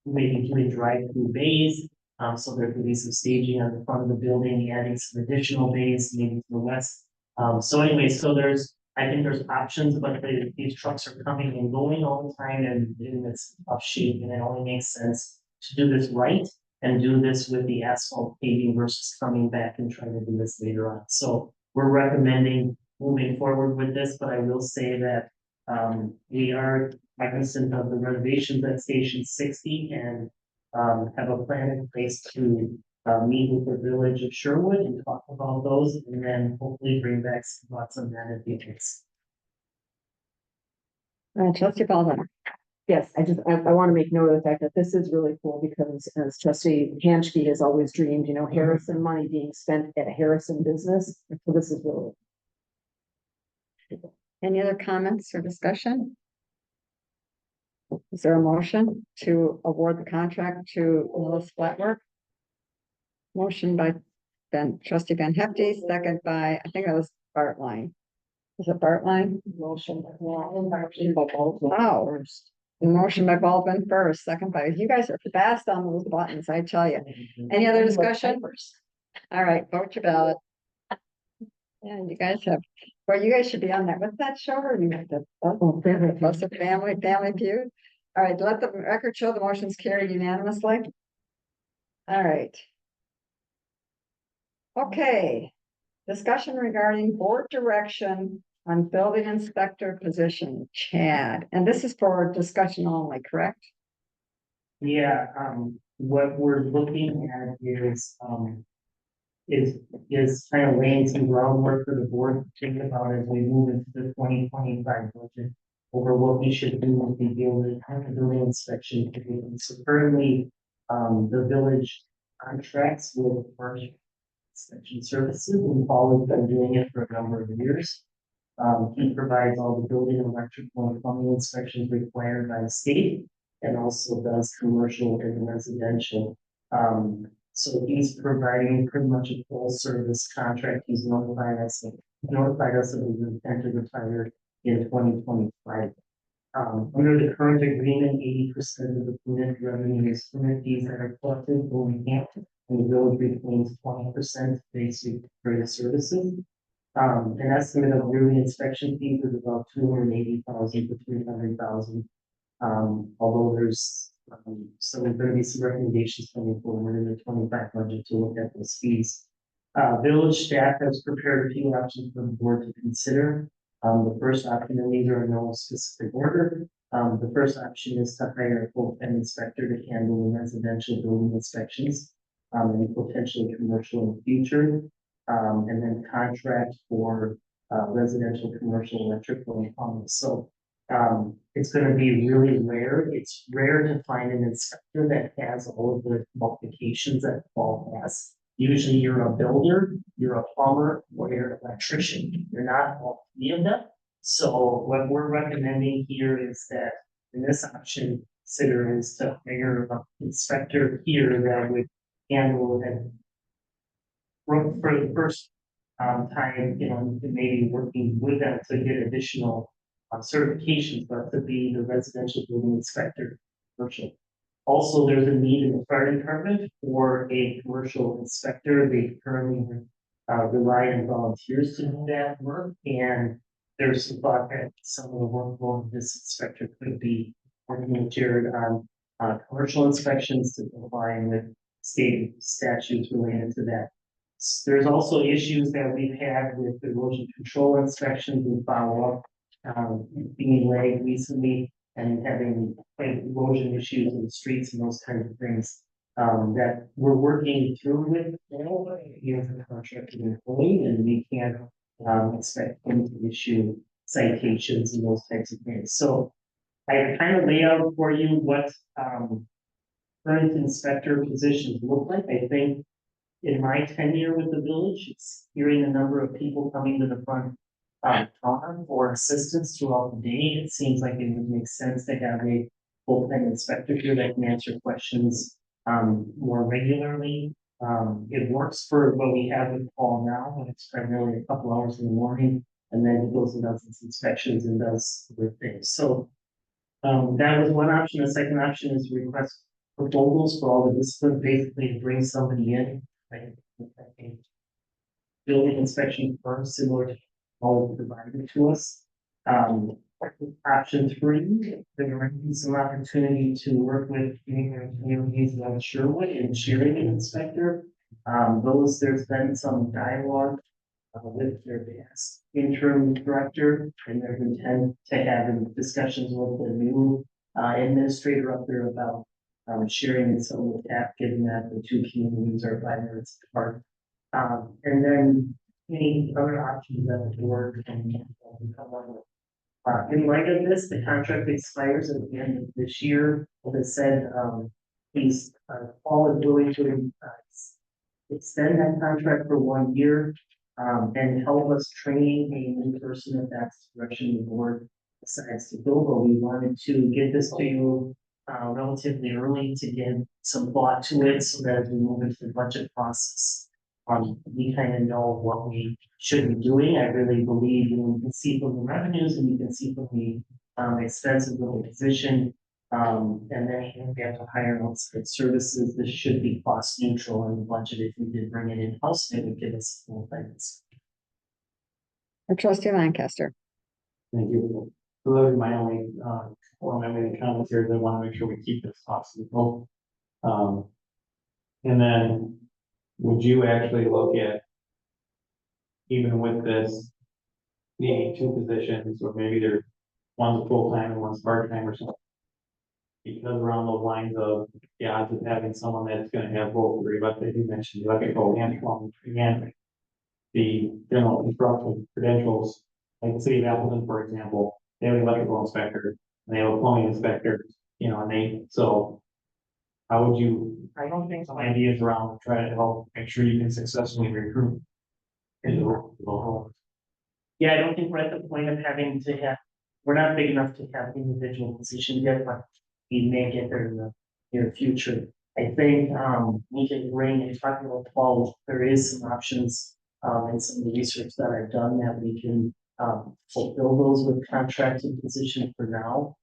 maybe doing drive-through bays. So there could be some staging on the front of the building, adding some additional bays, maybe to the west. So anyway, I think there's options, but these trucks are coming and going all the time and in this tough shape, and it only makes sense to do this right and do this with the asphalt paving versus coming back and trying to do this later on. So we're recommending moving forward with this, but I will say that we are cognizant of the renovations at Station 60 and have a plan in place to meet with the village of Sherwood and talk about those, and then hopefully bring back some thoughts on that if it is. Trustee Baldwin. Yes, I want to make note of the fact that this is really cool because as trustee Hanchke has always dreamed, you know, Harrison money being spent at a Harrison business. So this is really. Any other comments or discussion? Is there a motion to award the contract to Mills Flatwork? Motion by trustee Van Hefty, second by, I think that was Bartline. Is it Bartline? Motion. Oh, motion by Baldwin first, second by, you guys are fast on those buttons, I tell you. Any other discussion? All right, vote your ballot. Yeah, you guys have, well, you guys should be on that. What's that show? Or you have the family feud? All right, let the record show the motion's carried unanimously. All right. Okay, discussion regarding board direction on building inspector position, Chad, and this is for discussion only, correct? Yeah, what we're looking at is kind of laying some groundwork for the board to think about as we move into the 2025 budget over what we should do with the building inspection. So currently, the village contracts with commercial inspection services, and Paul has been doing it for a number of years. He provides all the building, electrical, and plumbing inspections required by the state, and also does commercial and residential. So he's providing pretty much a full service contract. He's notified us of his intent to retire in 2025. Under the current agreement, 80% of the permit revenue is permit fees that are collected going out, and the village retains 20% basic for the services. An estimate of yearly inspection fees is about 280,000 to 300,000. Although there's so there's going to be some recommendations coming forward in the 25 budget to look at those fees. Village staff has prepared a few options for the board to consider. The first option, and these are in no specific order. The first option is to hire a full-time inspector to handle residential building inspections, and potentially commercial in the future. And then contract for residential, commercial, electrical, and plumbing. So it's going to be really rare. It's rare to find an inspector that has all of the qualifications that Paul has. Usually you're a builder, you're a plumber, or you're an electrician. You're not all three of them. So what we're recommending here is that in this option, consider is to hire an inspector here that would handle and for the first time, you know, maybe working with them to get additional certifications, but to be the residential building inspector commercial. Also, there's a need in the fire department for a commercial inspector. They currently rely on volunteers to do that work, and there's some thought that some of the workload of this inspector could be working with Jared on commercial inspections to comply with state statutes related to that. There's also issues that we've had with erosion control inspections and follow-up, being lagged recently and having erosion issues in the streets and those kinds of things. That we're working through with, he is a contracted employee, and we can't expect him to issue citations and those types of things. So I kind of lay out for you what current inspector positions look like. I think in my tenure with the village, it's hearing a number of people coming to the front for assistance throughout the day. It seems like it would make sense to have a full-time inspector here that can answer questions more regularly. It works for what we have with Paul now, when it's primarily a couple hours in the morning, and then he goes and does his inspections and does other things. So that was one option. The second option is to request proposals for all the disciplines, basically to bring somebody in, like a building inspection firm similar to all provided to us. Option three, there might be some opportunity to work with communities like Sherwood and sharing an inspector. There's been some dialogue with their past interim director, and there's intent to have discussions with the new administrator up there about sharing some of the TAP, given that the two communities are 5 minutes apart. And then any other options that the board can come on with. In light of this, the contract expires at the end of this year. As I said, Paul is willing to extend that contract for 1 year and help us train a new person if that's the direction the board decides to go. But we wanted to get this to you relatively early to get some thought to it, so that as we move into the budget process, we kind of know what we should be doing. I really believe you can see from the revenues and you can see from the expenses of the position. And then we have to hire outside services. This should be cost neutral in the budget. If we did bring it in house, it would give us full things. Trustee Lancaster. Thank you. So those are my only, or my main comments here, is I want to make sure we keep this cost control. And then, would you actually look at, even with this, needing two positions, or maybe there's one's full-time and one's part-time or something? Because around those lines of the odds of having someone that's gonna have both three, but they do mention electrical and plumbing, and the general construction credentials, like the city of Appleton, for example, they have an electrical inspector, and they have a plumbing inspector, you know, and so how would you, I don't think some ideas around trying to help make sure you can successfully recruit into the role? Yeah, I don't think we're at the point of having to have, we're not big enough to have individual positions yet, but we may get there in the near future. I think we can bring, and talking about Paul, there is some options and some of the research that I've done that we can fulfill those with contracted position for now.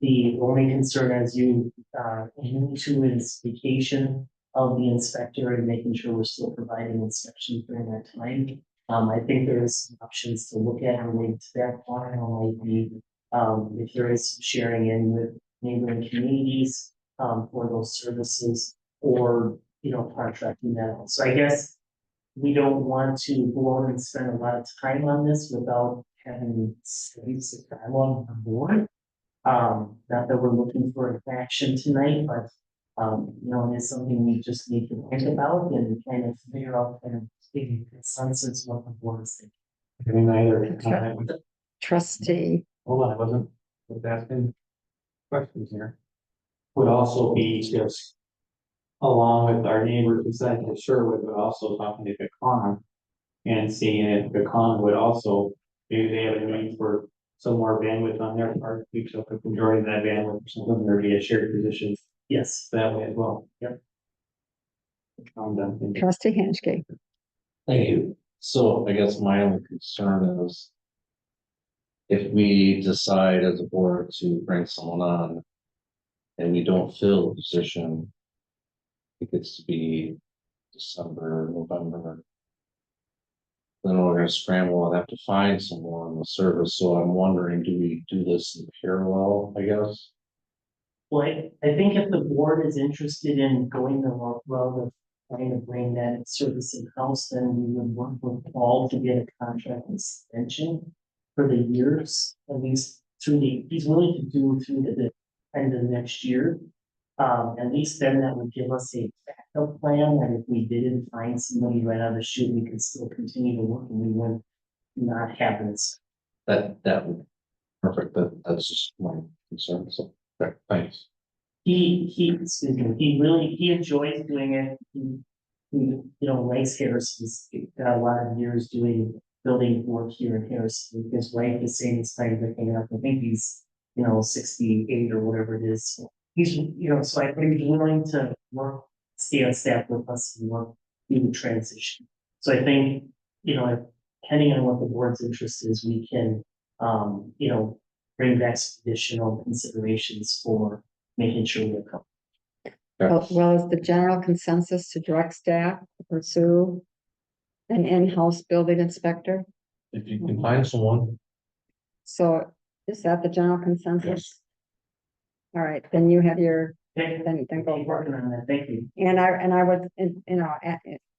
The only concern, as you alluded to, is vacation of the inspector and making sure we're still providing inspection during that time. I think there's some options to look at related to that. One might be if there is some sharing in with neighboring communities for those services, or contracting that out. So I guess we don't want to go on and spend a lot of time on this without having serious dialogue on board. Not that we're looking for action tonight, but it is something we just need to think about and kind of figure out kind of a consensus what the board is thinking. Either Trustee. hold on, I wasn't asking questions here. Would also be just along with our neighbors besides the Sherwood, but also talking to Pecan and seeing if Pecan would also, maybe they have a need for some more bandwidth on their part, we took the majority of that bandwidth or something, there be a shared position. Yes. That way as well. Yep. I'm done. Thank you. Trustee Hanchke. Thank you. So I guess my only concern is if we decide as a board to bring someone on and we don't fill the position, it gets to be December, November. Then we're gonna scramble and have to find someone on the service, so I'm wondering, do we do this in parallel, I guess? Well, I think if the board is interested in going the route of trying to bring that service in-house, then we would work with Paul to get a contract extension for the years, at least through he's willing to do through the end of next year. At least then that would give us a backup plan, and if we didn't find somebody right out of the chute, we could still continue to work and we wouldn't not have this. That would, perfect, that's just my concern, so, okay, thanks. Excuse me, he enjoys doing it. You know, Rice Harris has got a lot of years doing building work here in Harrison. His wife is saying it's time to hang up. I think he's, 68 or whatever it is. He's, so I think he's willing to work, stay on staff with us and work through the transition. So I think, depending on what the board's interest is, we can, bring back some additional considerations for making sure we're covered. Well, is the general consensus to direct staff to pursue an in-house building inspector? If you can find someone, So is that the general consensus? Yes. All right, then you have your, Okay, then go keep for it. working on that. Thank you. And I would,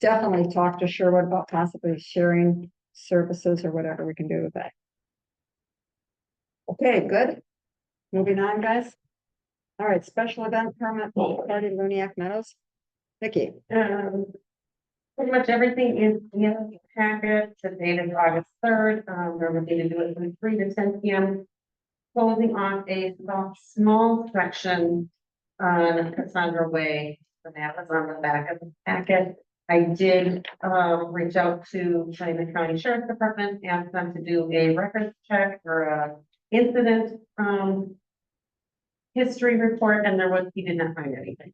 definitely talk to Sherwood about possibly sharing services or whatever we can do with that. Okay, good. Moving on, guys. All right, special event permit, party Luniak Meadows. Vicky, Pretty much everything is in the packet. The date is August 3rd. We're looking to do it from 3 to 10 p.m. Closing off a small section on Cassandra Way. So that was on the back of the packet. I did reach out to the County Sheriff's Department, ask them to do a records check or a incident history report, and he did not find anything.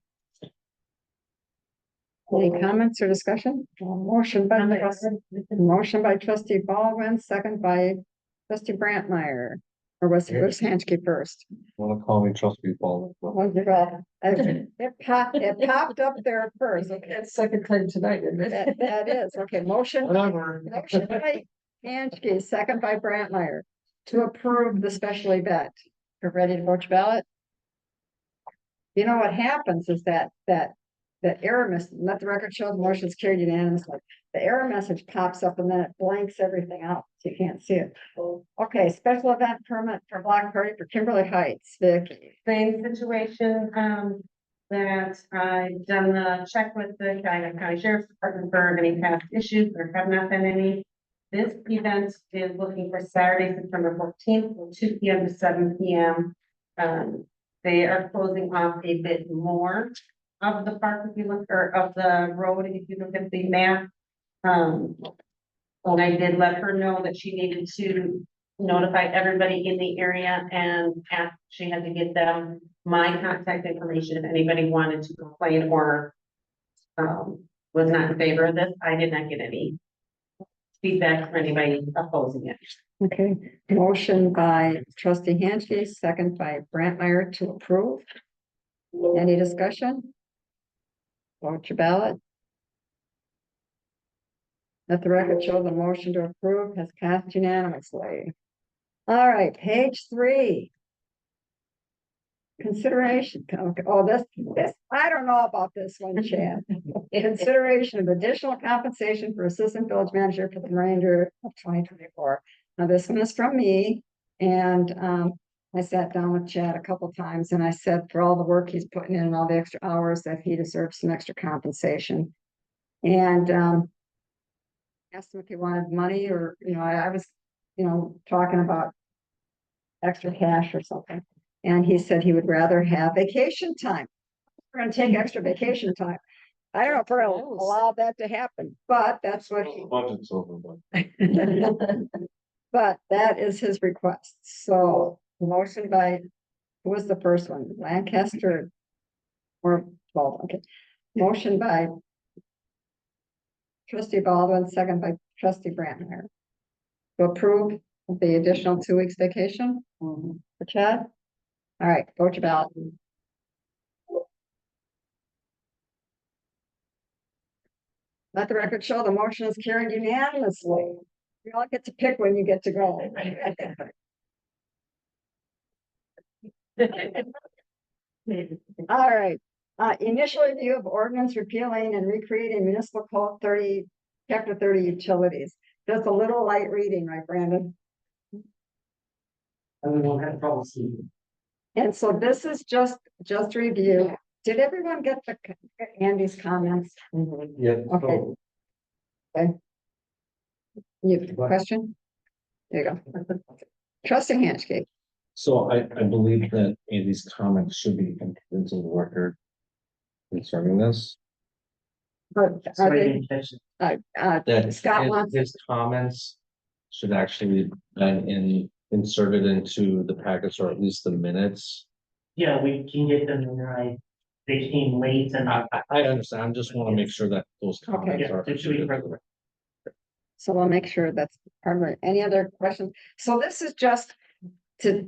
any comments or discussion? Motion by trustee Baldwin, second by trustee Brantmeyer. Or was it Bruce Hanchke first? wanna call me trustee Paul? It popped up there first. Okay, That's second time tonight, isn't it? that is, okay, motion Whatever. by Hanchke, second by Brantmeyer to approve the special event. You're ready to vote your ballot? You know what happens is that error message, let the record show the motion is carried unanimously. The error message pops up and then it blanks everything out, so you can't see it. Okay, special event permit for block party for Kimberly Heights, Vicky. Same situation, that I've done the check with the County Sheriff's Department for any past issues. There have not been any. This event is looking for Saturday, September 14th, from 2 p.m. to 7 p.m. They are closing off a bit more of the park, if you look, or of the road, if you look at the map. And I did let her know that she needed to notify everybody in the area and she had to get them my contact information if anybody wanted to complain or was not in favor of this. I did not get any feedback from anybody opposing it. Okay, motion by trustee Hanchke, second by Brantmeyer to approve. Any discussion? Vote your ballot. Let the record show the motion to approve has passed unanimously. All right, page 3. Consideration, okay, oh, this, I don't know about this one, Chad. Consideration of additional compensation for assistant village manager for the remainder of 2024. Now, this one is from me, and I sat down with Chad a couple times and I said for all the work he's putting in and all the extra hours that he deserves some extra compensation. And asked him if he wanted money or, I was, talking about extra cash or something. And he said he would rather have vacation time. We're gonna take extra vacation time. I don't know if we're gonna allow that to happen, but that's what he. Budget's over, but. But that is his request. So motion by, who was the first one? Lancaster or Baldwin? Okay. Motion by trustee Baldwin, second by trustee Brantmeyer. To approve the additional 2 weeks vacation for Chad. All right, vote your ballot. Let the record show the motion is carried unanimously. You all get to pick when you get to go. All right, initial review of ordinance repealing and recreating municipal code 30, chapter 30 utilities. Just a little light reading, right, Brandon? And we don't have trouble seeing. And so this is just review. Did everyone get Andy's comments? Yeah. Okay. Okay. You have a question? There you go. Trustee Hanchke. So I believe that Andy's comments should be entered into the record concerning this. But are Sorry, I they, didn't catch it. That Scott wants- his comments should actually been inserted into the packets or at least the minutes. Yeah, we can get them in, they came late and. I understand. I just want to make sure that those comments Yeah, are. it should be included. So we'll make sure that's part of it. Any other questions? So this is just to,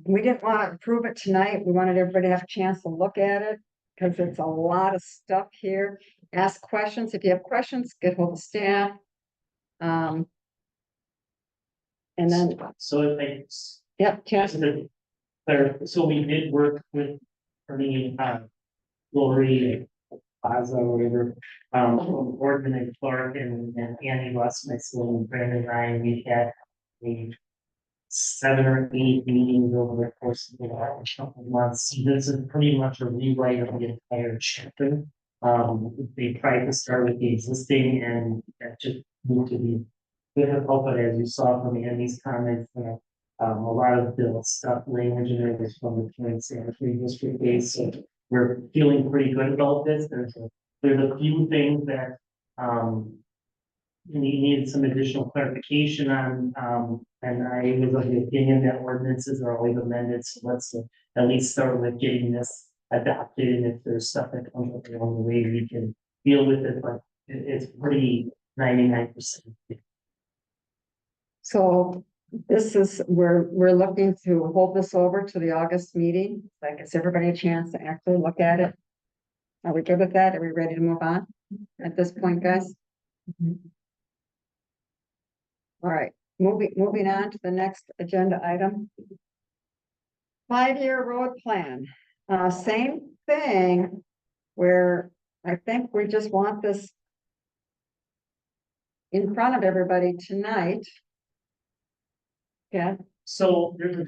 we didn't want to approve it tonight. We wanted everybody to have a chance to look at it. Because it's a lot of stuff here. Ask questions. If you have questions, get hold of staff. And then, So if I. yep, chance. So we did work with, Lori Plaza, or whatever, Ordinance Clark and Andy Westmix and Brandon Ryan, we had a 7 or 8 meetings over the course of the last couple of months. This is pretty much a rewrite of the entire chapter. They tried to start with the existing and that just moved to be difficult, but as you saw from Andy's comments, a lot of the stuff language in it is from the current sanitary district base, so we're feeling pretty good about this. There's a few things that, needed some additional clarification on, and I was of the opinion that ordinances are always amended, so let's at least start with getting this adopted, and if there's stuff that comes up along the way, we can deal with it, but it's pretty 99%. So this is, we're looking to hold this over to the August meeting. That gives everybody a chance to actually look at it. Are we good with that? Are we ready to move on at this point, guys? All right, moving on to the next agenda item. 5-year road plan, same thing, where I think we just want this in front of everybody tonight. Yeah, So there's a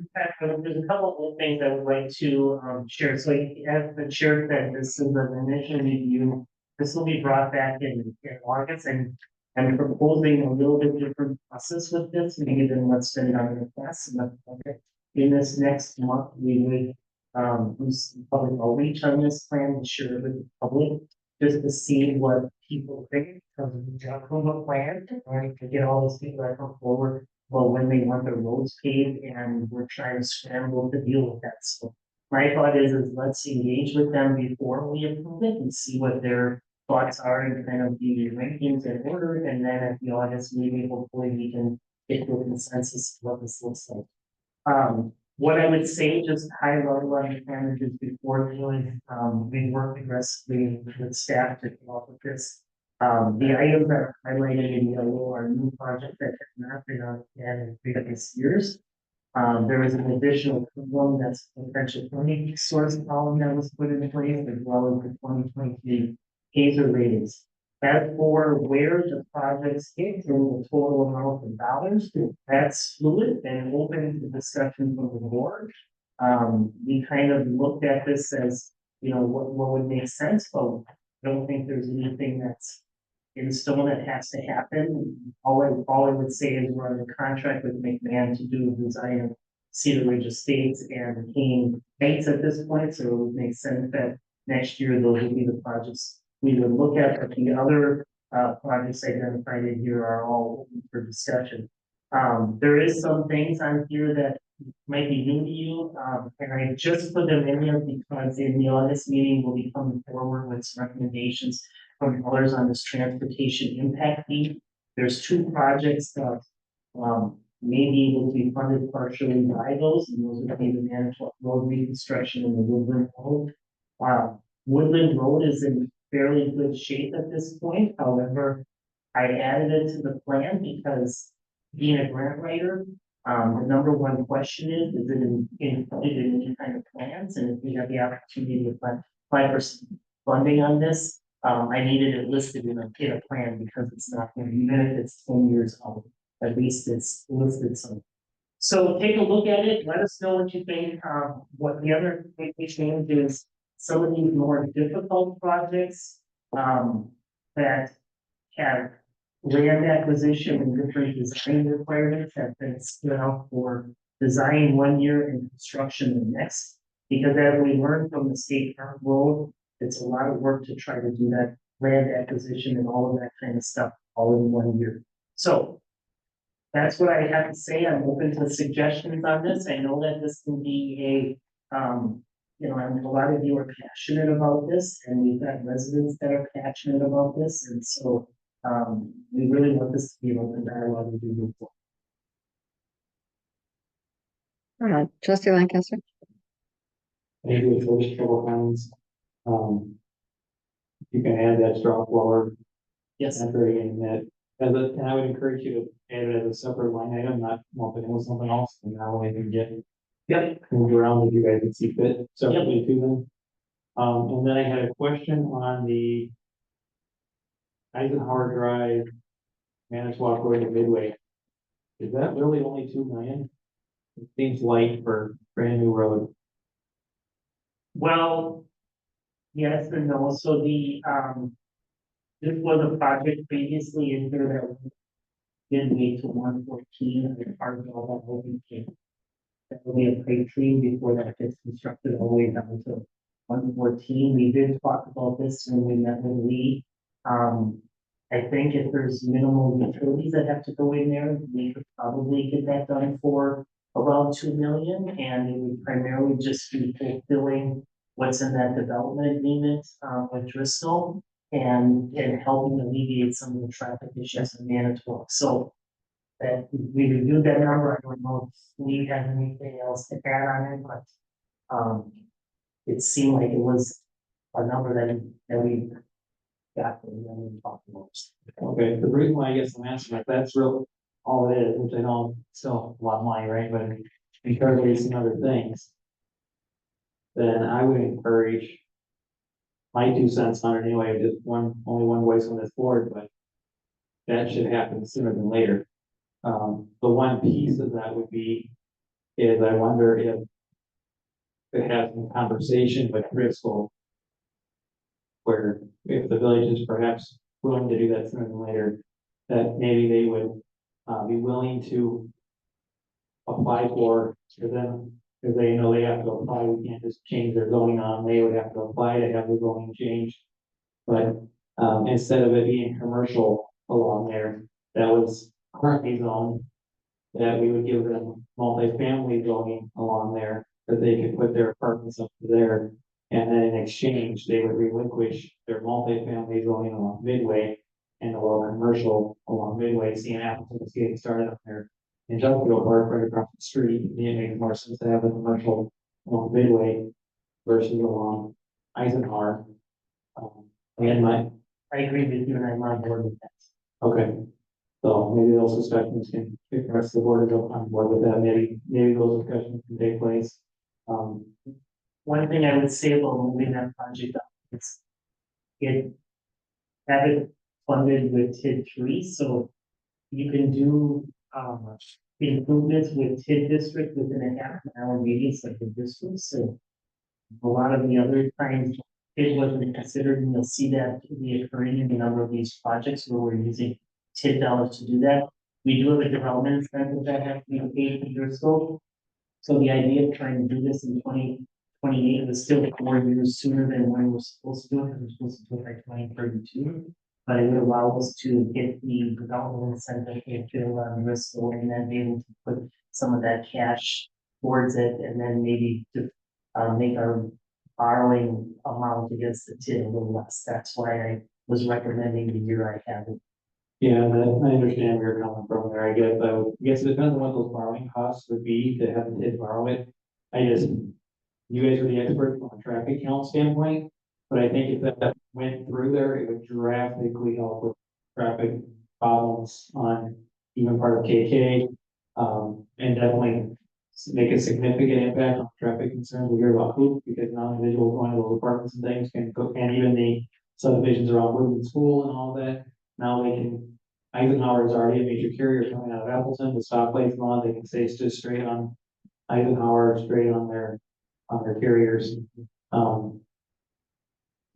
couple of things I would like to share. So as the chair said, this is an initial review. This will be brought back in August, and I'm proposing a little bit different process with this, maybe than what's been done in the past. In this next month, we would do some public outreach on this plan and share it with the public, just to see what people think of the plan, right? To get all those people that come forward. Well, when they want their roads paved, and we're trying to scramble to deal with that. So my thought is let's engage with them before we approve it and see what their thoughts are and kind of the rankings in order. And then at the August meeting, hopefully we can get to a consensus of what this looks like. What I would say, just high level on the plan is before doing, we worked aggressively with staff to come up with this. The items that are highlighted in yellow are new projects that have not been on the plan in previous years. There is an additional one that's a potential funding source column that was put in place, as well as the 2023 Hazer ratings. As for where the projects hit and the total amount of dollars, that's fluid and open to discussion from the board. We kind of looked at this as, what would make sense, but I don't think there's anything that's in stone that has to happen. All I would say is we're under contract with McMahon to do the design of Cedar Ridge Estates and King Heights at this point, so it would make sense that next year those would be the projects we would look at, but the other projects identified in here are all open for discussion. There is some things on here that might be new to you, and I just put them in here because in the August meeting, we'll be coming forward with some recommendations from others on this transportation impact fee. There's 2 projects that may be able to be funded partially by those, and those would be the Manitowoc Road reconstruction and the Woodland Road. Woodland Road is in fairly good shape at this point. However, I added it to the plan because being a grant writer, the number one question is it included in any kind of plans? And if we have the opportunity to apply for some funding on this, I needed it listed in a plan because it's not, even if it's 10 years old, at least it's listed somewhere. So take a look at it, let us know what you think. What the other big change is, some of these more difficult projects, that have land acquisition and different design requirements have been split out for design 1 year and construction the next. Because as we learned from the state farm road, it's a lot of work to try to do that land acquisition and all of that kind of stuff all in 1 year. So that's what I have to say. I'm open to suggestions on this. I know that this can be a, a lot of you are passionate about this, and we've got residents that are passionate about this, and so we really want this to be an open dialogue as we move forward. Trustee Lancaster. Maybe with those trouble comments, you can add that straw forward. Yes. Temporary in that, and I would encourage you to add it as a separate line item, not lump it in with something else, and that way you can get moved around if you guys can see fit separately to them. And then I had a question on the Eisenhower Drive, Manitowoc Road to Midway. Is that really only 2 million? It seems light for brand new road. Well, yes and no. So this was a project previously in here that did wait to 114 and part of all that open came. That will be a great tree before that gets constructed all the way down to 114. We did talk about this when we met with Lee. I think if there's minimal utilities that have to go in there, we could probably get that done for around 2 million, and it would primarily just be fulfilling what's in that development agreement with Driscoll and helping alleviate some of the traffic issues in Manitowoc. So that we reviewed that number. I don't know if Lee has anything else to add on it, but it seemed like it was a number that we got when we talked about. Okay, the reason why I guess I'm asking if that's real all it is, which I know still a lot of money, right? But because of some other things, then I would encourage my 2 cents on it anyway, just only one voice on this board, but that should happen sooner than later. The one piece of that would be, is I wonder if it has some conversation with Driscoll, where if the village is perhaps willing to do that sooner than later, that maybe they would be willing to apply for them, because they know they have to apply. We can't just change their zoning on, they would have to apply to have the zoning changed. But instead of it being commercial along there, that was currently zoned, that we would give them multifamily zoning along there, that they could put their apartments up there. And then in exchange, they would relinquish their multifamily zoning along Midway and allow commercial along Midway. Seeing Appleton is getting started up there. Industrial park right across the street, it makes more sense to have a commercial along Midway versus along Eisenhower. I agree with you, and I'm on board with that. Okay. So maybe those discussions can, if the rest of the board is on board with that, maybe those discussions can take place. One thing I would say about moving that project up is have it funded with TID 3, so you can do the improvements with TID district within a half an hour radius of the district. So a lot of the other times it wasn't considered, and you'll see that reoccurring in a number of these projects where we're using TID dollars to do that. We do have a development incentive that has to be paid in your scope. So the idea of trying to do this in 2028 was still 4 years sooner than when we're supposed to do it, because we're supposed to do it by 2032. But it would allow us to get the development incentive if they're on risk, and then be able to put some of that cash towards it, and then maybe to make our borrowing amount against the TID a little less. That's why I was recommending the year I have it. Yeah, I understand where you're coming from there. I guess it depends on what those borrowing costs would be to have the TID borrow it. You guys are the experts from a traffic count standpoint, but I think if that went through there, it would drastically help with traffic problems on even part of KK. And definitely make a significant impact on traffic concerns. We hear about Hoop because now individuals going to those apartments and things can go, and even the subdivisions around Woodland School and all that. Now they can, Eisenhower is already a major carrier coming out of Appleton, the stoplights and all, they can stay just straight on Eisenhower, straight on their carriers. And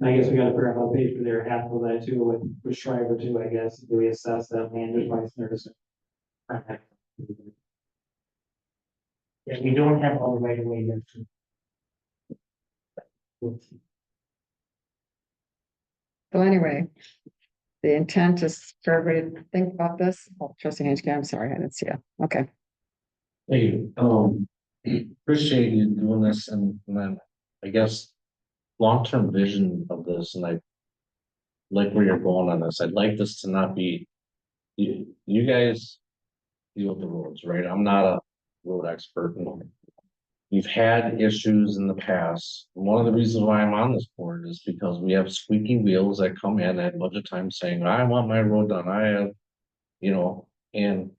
I guess we gotta figure out how to pay for their half of that too, with Shriver too, I guess, do we assess that land just by citizen? Yeah, we don't have all the right of way yet. So anyway, the intent is for everybody to think about this. Oh, trustee Hanchkin, I'm sorry, I didn't see you. Okay. Hey, appreciate you doing this and then I guess long-term vision of this and I like where you're going on this. I'd like this to not be, you guys deal with the roads, right? I'm not a road expert. We've had issues in the past. One of the reasons why I'm on this board is because we have squeaky wheels that come in at budget time saying, I want my road done. I have, and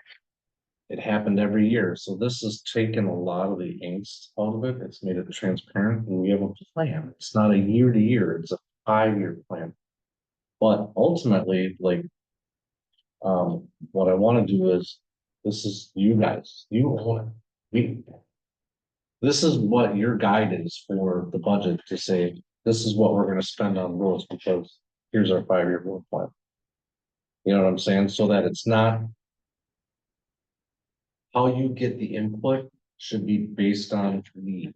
it happened every year. So this has taken a lot of the angst out of it. It's made it transparent and we have a plan. It's not a year to year, it's a 5-year plan. But ultimately, like, what I want to do is, this is you guys, you own it. This is what your guide is for the budget to say, this is what we're going to spend on roads because here's our 5-year road plan. You know what I'm saying? So that it's not how you get the input should be based on need,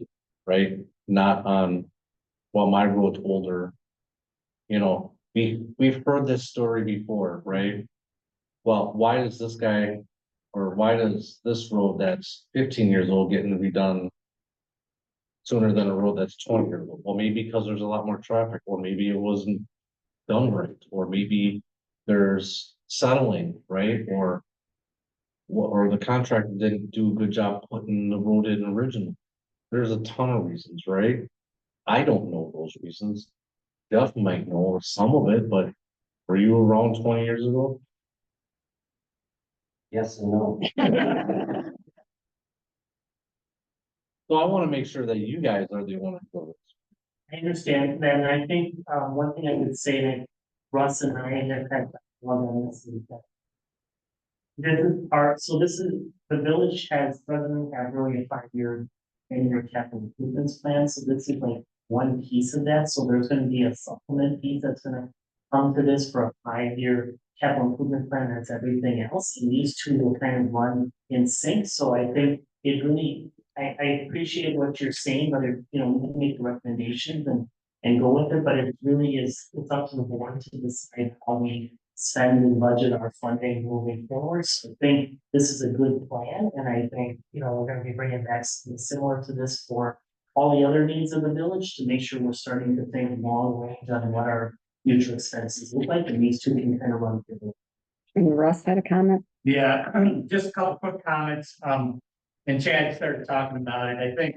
right? Not on, well, my road's older. We've heard this story before, right? Well, why does this guy, or why does this road that's 15 years old getting to be done sooner than a road that's 20 years old? Well, maybe because there's a lot more traffic, or maybe it wasn't done right, or maybe there's settling, right? Or the contractor didn't do a good job putting the road in originally. There's a ton of reasons, right? I don't know those reasons. Jeff might know some of it, but were you around 20 years ago? Yes and no. So I want to make sure that you guys are the ones for this. I understand that, and I think, one thing I would say that Russ and I have had one on this is that the village doesn't have really a 5-year annual capital improvements plan, so this is like one piece of that, so there's gonna be a supplement piece that's gonna come to this for a 5-year capital improvement plan, that's everything else, and these two will kind of run in sync, so I think it really, I appreciate what you're saying, but we can make the recommendations and go with it, but it really is, it's up to the board to decide how we spend and budget our funding moving forward. So I think this is a good plan, and I think, we're gonna be bringing back something similar to this for all the other needs of the village to make sure we're starting to think long range on what our future expenses look like, and these two can kind of run through. Russ had a comment. Yeah, just a couple quick comments. And Chad started talking about it. I think,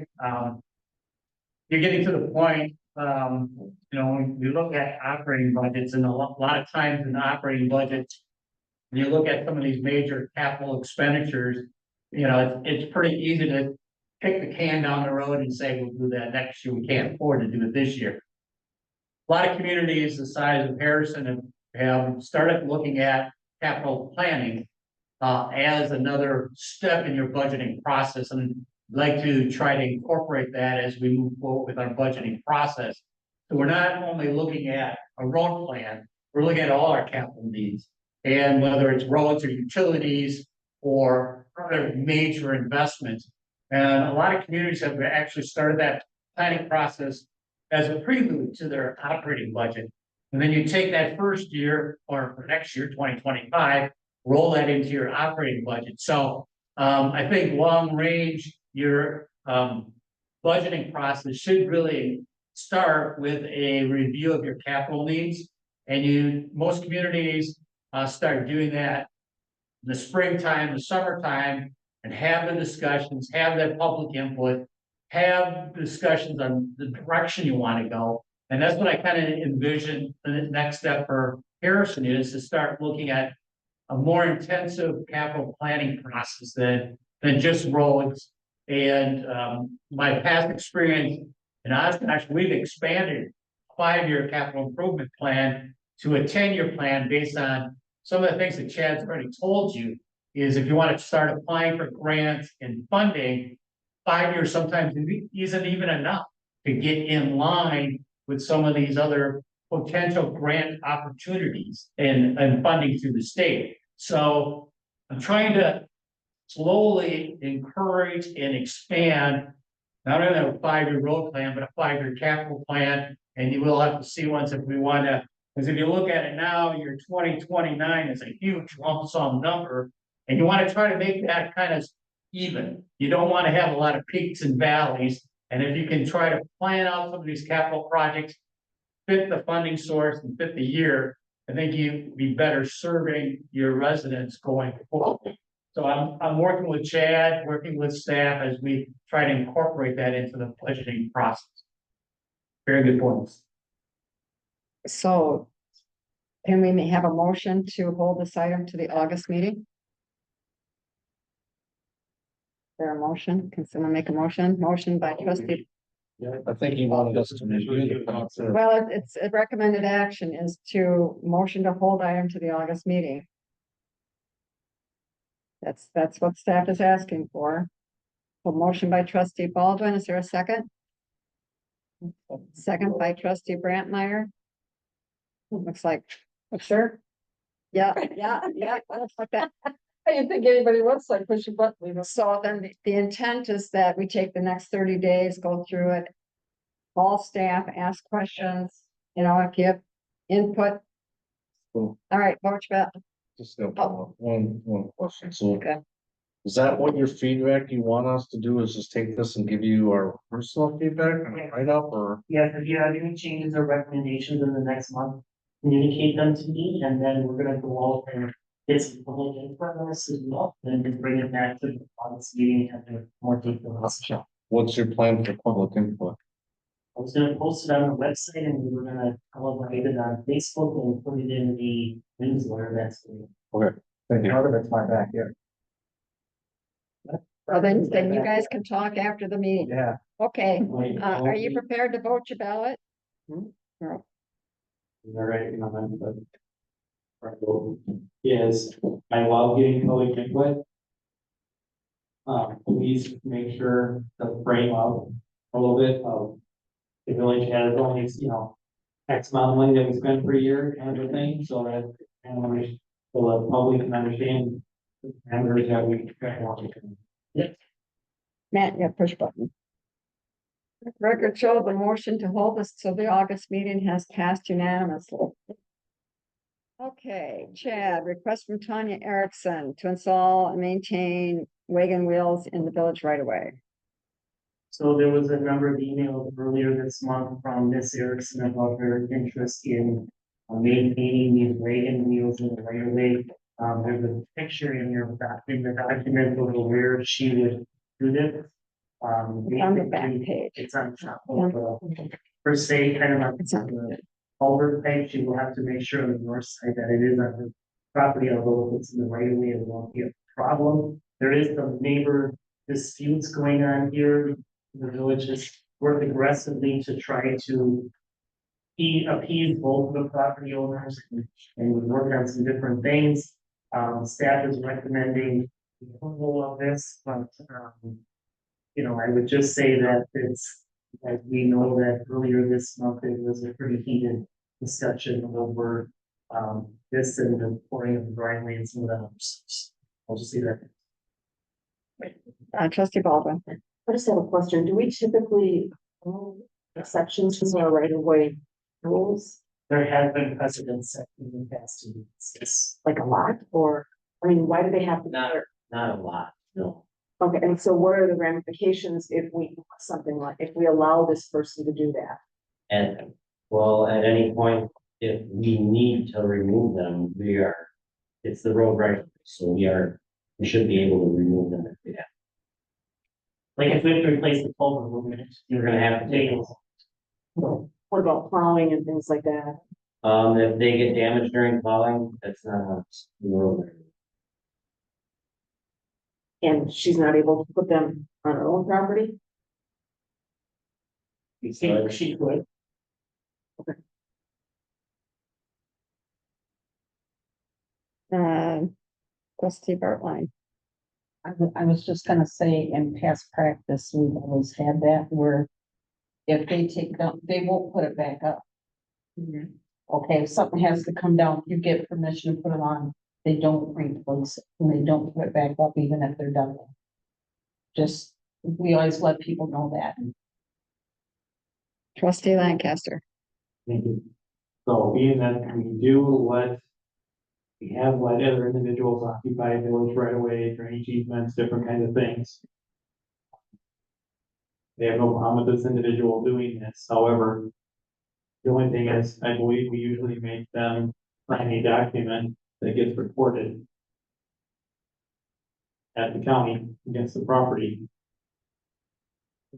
you're getting to the point, when you look at operating budgets and a lot of times in the operating budget, when you look at some of these major capital expenditures, it's pretty easy to kick the can down the road and say, we'll do that next year. We can't afford to do it this year. A lot of communities the size of Harrison have started looking at capital planning as another step in your budgeting process, and I'd like to try to incorporate that as we move forward with our budgeting process. So we're not only looking at a road plan, we're looking at all our capital needs, and whether it's roads or utilities or other major investments. And a lot of communities have actually started that planning process as a prelude to their operating budget. And then you take that first year, or for next year, 2025, roll that into your operating budget. So I think long range, your budgeting process should really start with a review of your capital needs. And most communities start doing that in the springtime, the summertime, and have the discussions, have that public input, have discussions on the direction you want to go. And that's what I kind of envision the next step for Harrison is to start looking at a more intensive capital planning process than just roads. And my past experience in Oshkosh, we've expanded a 5-year capital improvement plan to a 10-year plan based on some of the things that Chad's already told you. Is if you want to start applying for grants and funding, 5 years sometimes isn't even enough to get in line with some of these other potential grant opportunities and funding through the state. So I'm trying to slowly encourage and expand not only a 5-year road plan, but a 5-year capital plan. And you will have to see once if we want to, because if you look at it now, your 2029 is a huge lump sum number. And you want to try to make that kind of even. You don't want to have a lot of peaks and valleys. And if you can try to plan out some of these capital projects, fit the funding source and fit the year, I think you'd be better serving your residents going forward. So I'm working with Chad, working with staff as we try to incorporate that into the budgeting process. Very good points. So can we have a motion to hold this item to the August meeting? There a motion? Can someone make a motion? Motion by trustee. I think he wanted us to review the concept. Well, it's a recommended action is to motion to hold item to the August meeting. That's what staff is asking for. A motion by trustee Baldwin. Is there a second? Second by trustee Brantmeyer. Looks like, sure. Yeah, looks like that. I didn't think anybody was like push a button. So then the intent is that we take the next 30 days, go through it. Call staff, ask questions, you know, if you have input. Cool. All right, March Beth. Just one question. So Okay. is that what your feedback you want us to do is just take this and give you our personal feedback and write up or? Yeah, if you have any changes or recommendations in the next month, communicate them to me, and then we're gonna go out and get some public input on this as well, and then bring it back to the August meeting and have a more detailed. What's your plan for public input? I was gonna post it on the website and we were gonna collaborate it on Facebook and put it in the newsletter that's. Okay, thank you. Part of it's my backyard. Well, then you guys can talk after the meeting. Yeah. Okay, are you prepared to vote your ballot? All right, but our vote is, I love getting public input. Please make sure to frame up a little bit of the village has only, X amount of money that we spend per year kind of a thing, so that, so the public can understand the parameters that we want to. Matt, yeah, push button. Record show the motion to hold this till the August meeting has passed unanimously. Okay, Chad, request from Tanya Erickson to install and maintain wagon wheels in the village right away. So there was a number of emails earlier this month from Miss Erickson about her interest in maintaining these wagon wheels in the right of way. There's a picture in the document of where she would do this. On the back page. It's on top of per se, kind of like the culvert page. She will have to make sure on the north side that it is on her property, although if it's in the right of way, it won't be a problem. There is some neighbor disputes going on here. The village has worked aggressively to try to appease both of the property owners and we work on some different things. Staff is recommending the approval of this, but I would just say that it's, as we know that earlier this month, it was a pretty heated discussion over this and the pouring of the driveway and some of the other stuff. I'll just say that. Trustee Baldwin. I just have a question. Do we typically exceptions to our right of way rules? There has been precedents set in the past 2 weeks. Yes. Like a lot, or, I mean, why do they have to? Not a lot, no. Okay, and so what are the ramifications if we, if we allow this person to do that? And, well, at any point, if we need to remove them, it's the road right, so we should be able to remove them if we have. Like if we have to replace the culvert, you're gonna have to take it. What about plowing and things like that? If they get damaged during plowing, that's not on the road. And she's not able to put them on her own property? You see, she could. Trustee Bartline. I was just gonna say, in past practice, we've always had that where if they take down, they won't put it back up. Okay, if something has to come down, you get permission to put it on, they don't replace it, and they don't put it back up even if they're done. Just, we always let people know that. Trustee Lancaster. Thank you. So being that we do we have let other individuals occupy village right away, drainage easements, different kinds of things. They have no problem with this individual doing this, however. The only thing is, I believe we usually make them sign a document that gets recorded at the county against the property. I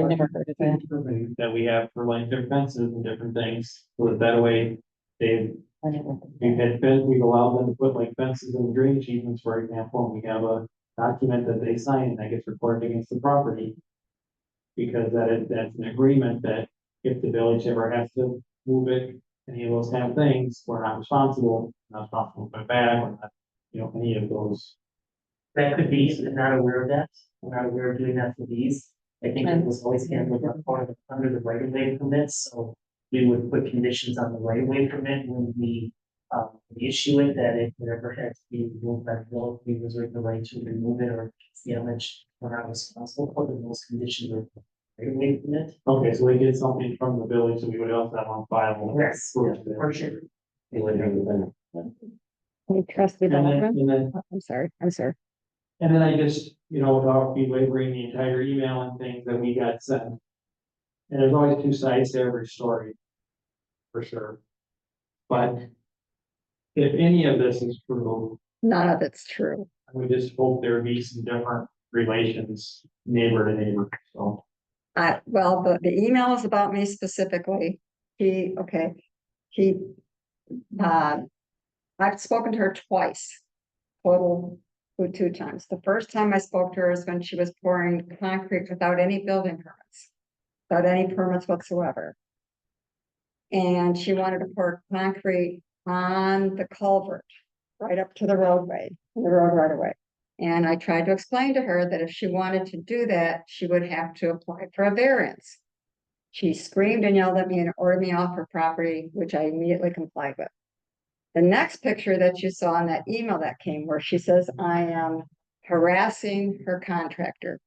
never heard of that. That we have for like their fences and different things, so that way we've we've allowed them to put like fences and drainage easements, for example, and we have a document that they sign and that gets recorded against the property. Because that's an agreement that if the village ever has to move it, any of those kind of things, we're not responsible for it back, or not, any of those. That could be, so they're not aware of that, we're not aware of doing that for these. I think it was always handled under the right of way permits, so we would put conditions on the right of way permit when we issue it, that if it ever had to be removed by the village, we reserve the right to remove it or it's damaged. We're not responsible for those conditions or right of way permit. Okay, so they get something from the village, so we would also have on file. Yes, for sure. Trustee And then, Baldwin. and then I'm sorry. And then I just, without belaboring the entire email and things that we got sent. And there's always two sides to every story. For sure. But if any of this is true, None of it's true. we just hope there be some different relations, neighbor to neighbor, so. Well, the email is about me specifically. I've spoken to her twice. Total, 2 times. The first time I spoke to her is when she was pouring concrete without any building permits. Without any permits whatsoever. And she wanted to pour concrete on the culvert, right up to the roadway, the road right away. And I tried to explain to her that if she wanted to do that, she would have to apply for a variance. She screamed and yelled at me and ordered me off her property, which I immediately complied with. The next picture that you saw in that email that came where she says, I am harassing her contractor.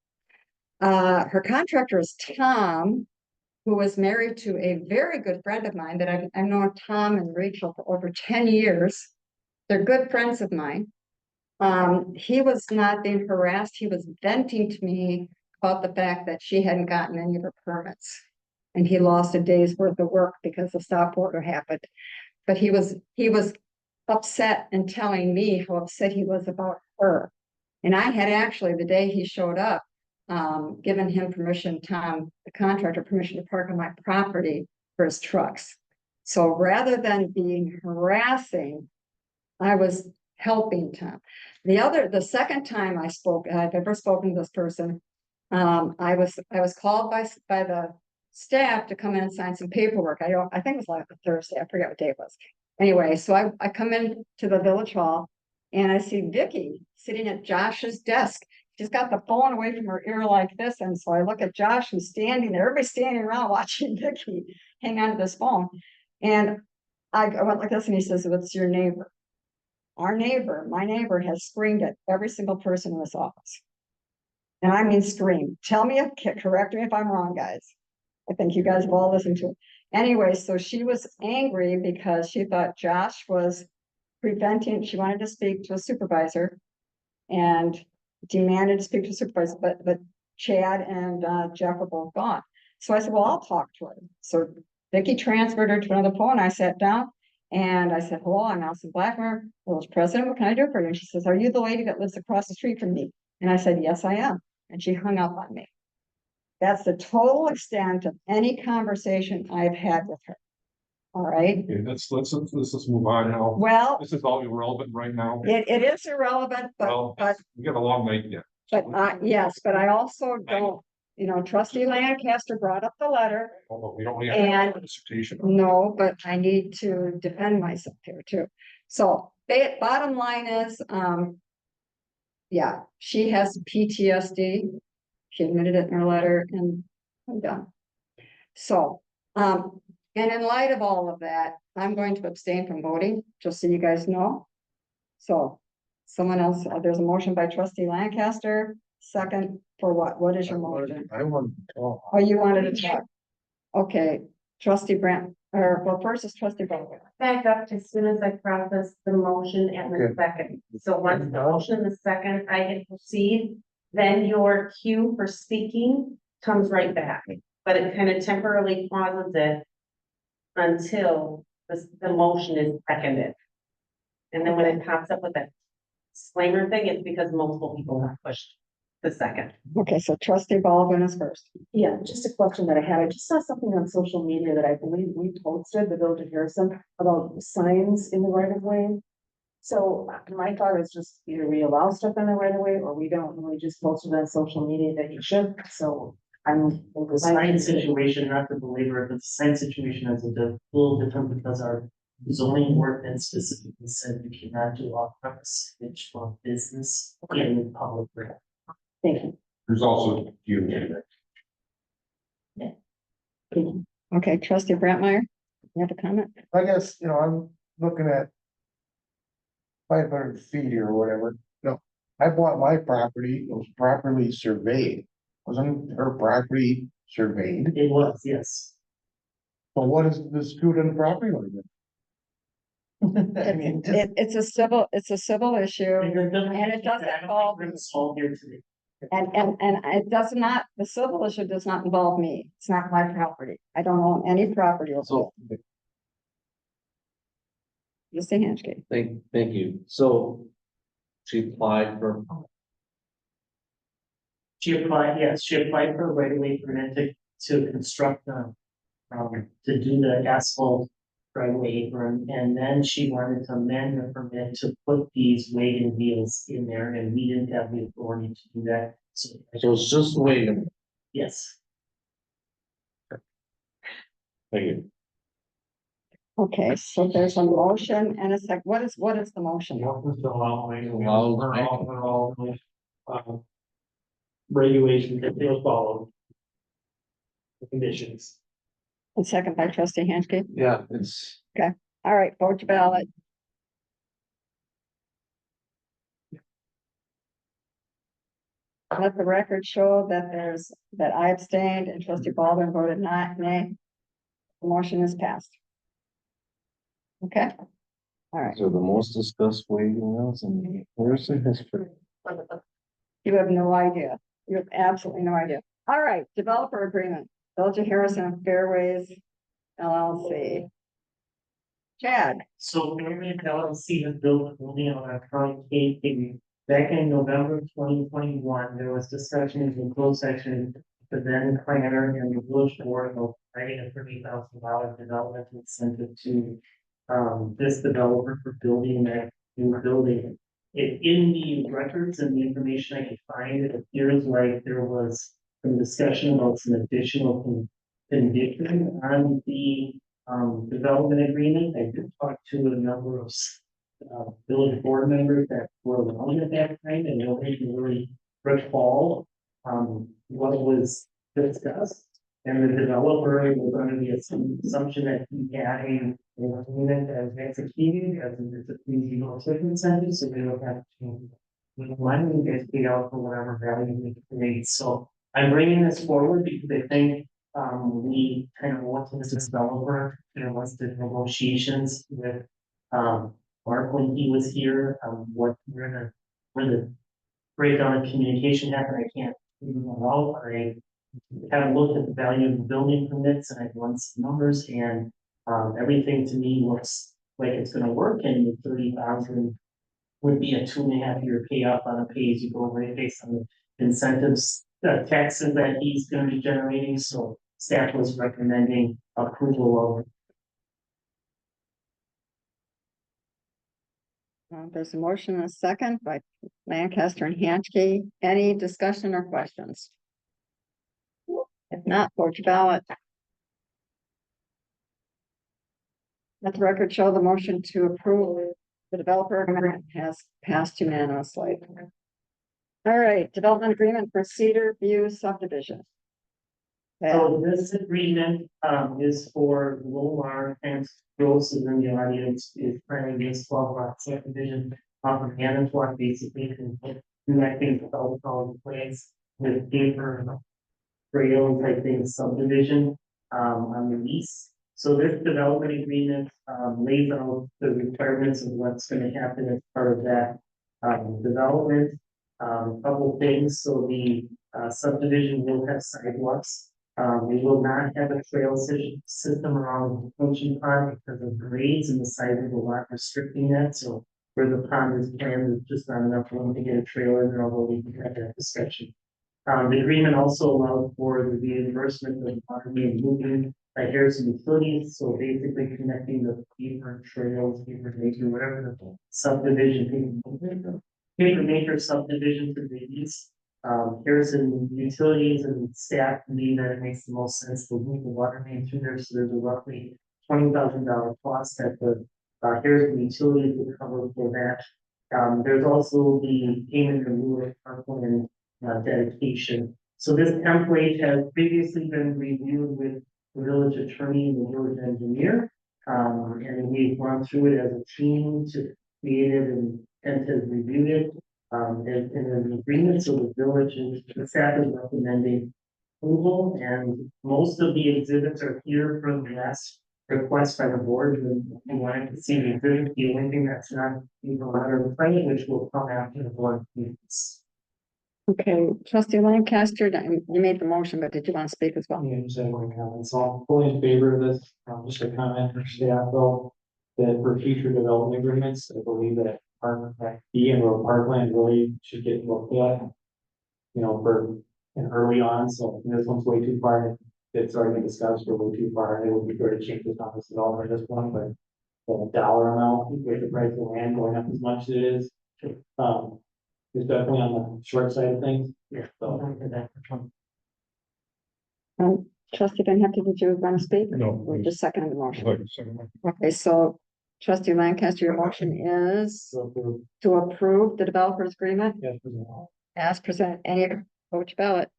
Her contractor is Tom, who was married to a very good friend of mine that I've known Tom and Rachel for over 10 years. They're good friends of mine. He was not being harassed. He was venting to me about the fact that she hadn't gotten any of her permits. And he lost a day's worth of work because the stop order happened. But he was upset and telling me how upset he was about her. And I had actually, the day he showed up, given him permission, Tom, the contractor, permission to park on my property for his trucks. So rather than being harassing, I was helping Tom. The second time I've ever spoken to this person, I was called by the staff to come in and sign some paperwork. I think it was like a Thursday. I forget what day it was. Anyway, so I come in to the village hall and I see Vicky sitting at Josh's desk. She's got the phone away from her ear like this. And so I look at Josh, who's standing there, everybody's standing around watching Vicky hang on to this phone. And I went like this and he says, "What's your neighbor?" Our neighbor, my neighbor, has screamed at every single person in this office. And I mean scream. Tell me, correct me if I'm wrong, guys. I think you guys have all listened to it. Anyway, so she was angry because she thought Josh was preventing, she wanted to speak to a supervisor and demanded to speak to a supervisor, but Chad and Jeff were both gone. So I said, well, I'll talk to her. So Vicky transferred her to another phone. I sat down and I said, hello, I'm Allison Blackmer, village president. What can I do for you? And she says, are you the lady that lives across the street from me? And I said, yes, I am. And she hung up on me. That's the total extent of any conversation I've had with her. All right, Okay, let's move on now. well, This is all irrelevant right now. it is irrelevant, Well, but we got a long night yet. yes, but I also don't, trustee Lancaster brought up the letter. Although we don't have And- a dissertation. No, but I need to defend myself here too. So, bottom line is, yeah, she has PTSD. She admitted it in her letter and I'm done. So, and in light of all of that, I'm going to abstain from voting, just so you guys know. So, someone else, there's a motion by trustee Lancaster, second for what? What is your motion? I want to talk. Oh, you wanted to talk? Okay, trustee Brent, well, first is trustee Bowman. Back up as soon as I process the motion and the Okay. second. So once the motion, the second, I can proceed, then your cue for speaking comes right back. But it kind of temporarily pauses it until the motion is seconded. And then when it pops up with that disclaimer thing, it's because multiple people have pushed the second. Okay, so trustee Baldwin is first. Yeah, just a question that I had. I just saw something on social media that I believe we posted, the Village of Harrison, about signs in the right of way. So my thought is just either we allow stuff in the right of way or we don't, and we just posted on social media that you should, so I'm. The sign situation, not to belabor it, but the sign situation is a little different because our zoning ordinance specifically said you cannot do off-premise speech for business in public realm. Thank you. There's also you. Okay, trustee Brentmeyer, you have a comment? I guess, I'm looking at 500 feet or whatever. No, I bought my property, it was properly surveyed. Wasn't her property surveyed? It was, yes. But what is the student property line? I mean, It's a civil issue, and it doesn't involve, All here today. and it does not, the civil issue does not involve me. It's not my property. I don't own any property over so, there. Trustee Hanchke. Thank you. So she applied for, She applied for a right of way permit to construct to do the asphalt right of way apron, and then she wanted to amend the permit to put these wagon wheels in there, and we didn't have the authority to do that, so. it's just waiting. Yes, Thank you. Okay, so there's a motion and a sec. What is the motion? regulations that they'll follow. The conditions. And second by trustee Hanchke. Yeah, it's. All right, vote your ballot. Let the record show that I abstained and trustee Baldwin voted not, nay. The motion is passed. Okay, all right. So the most discussed wagon wheels in Harrison history. You have no idea. You have absolutely no idea. All right, developer agreement, Village of Harrison Fairways LLC. Chad, So Fairway LLC has built a building on our county cave. Back in November 2021, there was discussion in closed section, the then planner and the village board of writing a $30,000 development incentive to this developer for building that new building. In the records and the information I could find, it appears like there was some discussion about some additional condition on the development agreement. I did talk to a number of village board members that were around at that time, and nobody can really recall what was discussed. And the developer was under the assumption that he had an agreement as executed as a feasible incentive, so they don't have to. Why don't you guys pay out for whatever value we create? So I'm bringing this forward because I think we kind of want to this developer, once the negotiations with Mark when he was here, where the breakdown of communication happened, I can't even know. I kind of looked at the value of the building permits and I run some numbers, and everything to me looks like it's gonna work, and the 30,000 would be a 2.5 year payoff on a pay-as-you-go rate based on the incentives the taxes that he's gonna be generating, so staff was recommending approval of. There's a motion and a second by Lancaster and Hanchke. Any discussion or questions? If not, vote your ballot. Let the record show the motion to approve the developer agreement has passed unanimously. All right, development agreement for Cedar View subdivision. So this agreement, is for Lomar and Rose is in the audience, is planning this 12 lot subdivision. From Manitowoc, basically, connecting the all place with paper. Trails, I think, subdivision, on the east. So this development agreement, lays out the requirements of what's gonna happen as part of that, development. Couple things, so the, subdivision will have sidewalks. We will not have a trail system around the function pond because of grades and the size of the lot restricting that, so. Where the pond is planned, there's just not enough room to get a trailer in, although we can have that discussion. The agreement also allowed for the reimbursement of water being moved by Harrison Utilities, so basically connecting the paper trails, paper maker, whatever the subdivision. Paper maker subdivision to the east. Harrison Utilities and staff believe that it makes the most sense to move the water main through there, so there's a roughly $20,000 cost that the Harrison Utilities will cover for that. There's also the payment in lieu of parkland dedication. So this template has previously been reviewed with the village attorney and the village engineer. And we've gone through it as a team to create it and to review it. And an agreement, so the village and the staff is recommending approval, and most of the exhibits are here from the last request by the board. And wanted to see the exhibit, the only thing that's not even under the plane, which will come after the board meets. Okay, trustee Lancaster, you made the motion, but did you want to speak as well? Yeah, just have one comment. So I'm fully in favor of this. Just a comment for staff though, that for future development agreements, I believe that B and or parkland really should get looked at. You know, for and early on, so this one's way too far. It's already been discussed, we're way too far. It would be good to change this on this development at this point, but the dollar amount, with the price of land going up as much as it is. It's definitely on the short side of things. Yeah. So. Trustee Van Hefty, did you want to speak? No. Or just second the motion? Okay, so trustee Lancaster, your motion is to approve the developer's agreement Yes. as presented. Any vote your ballot?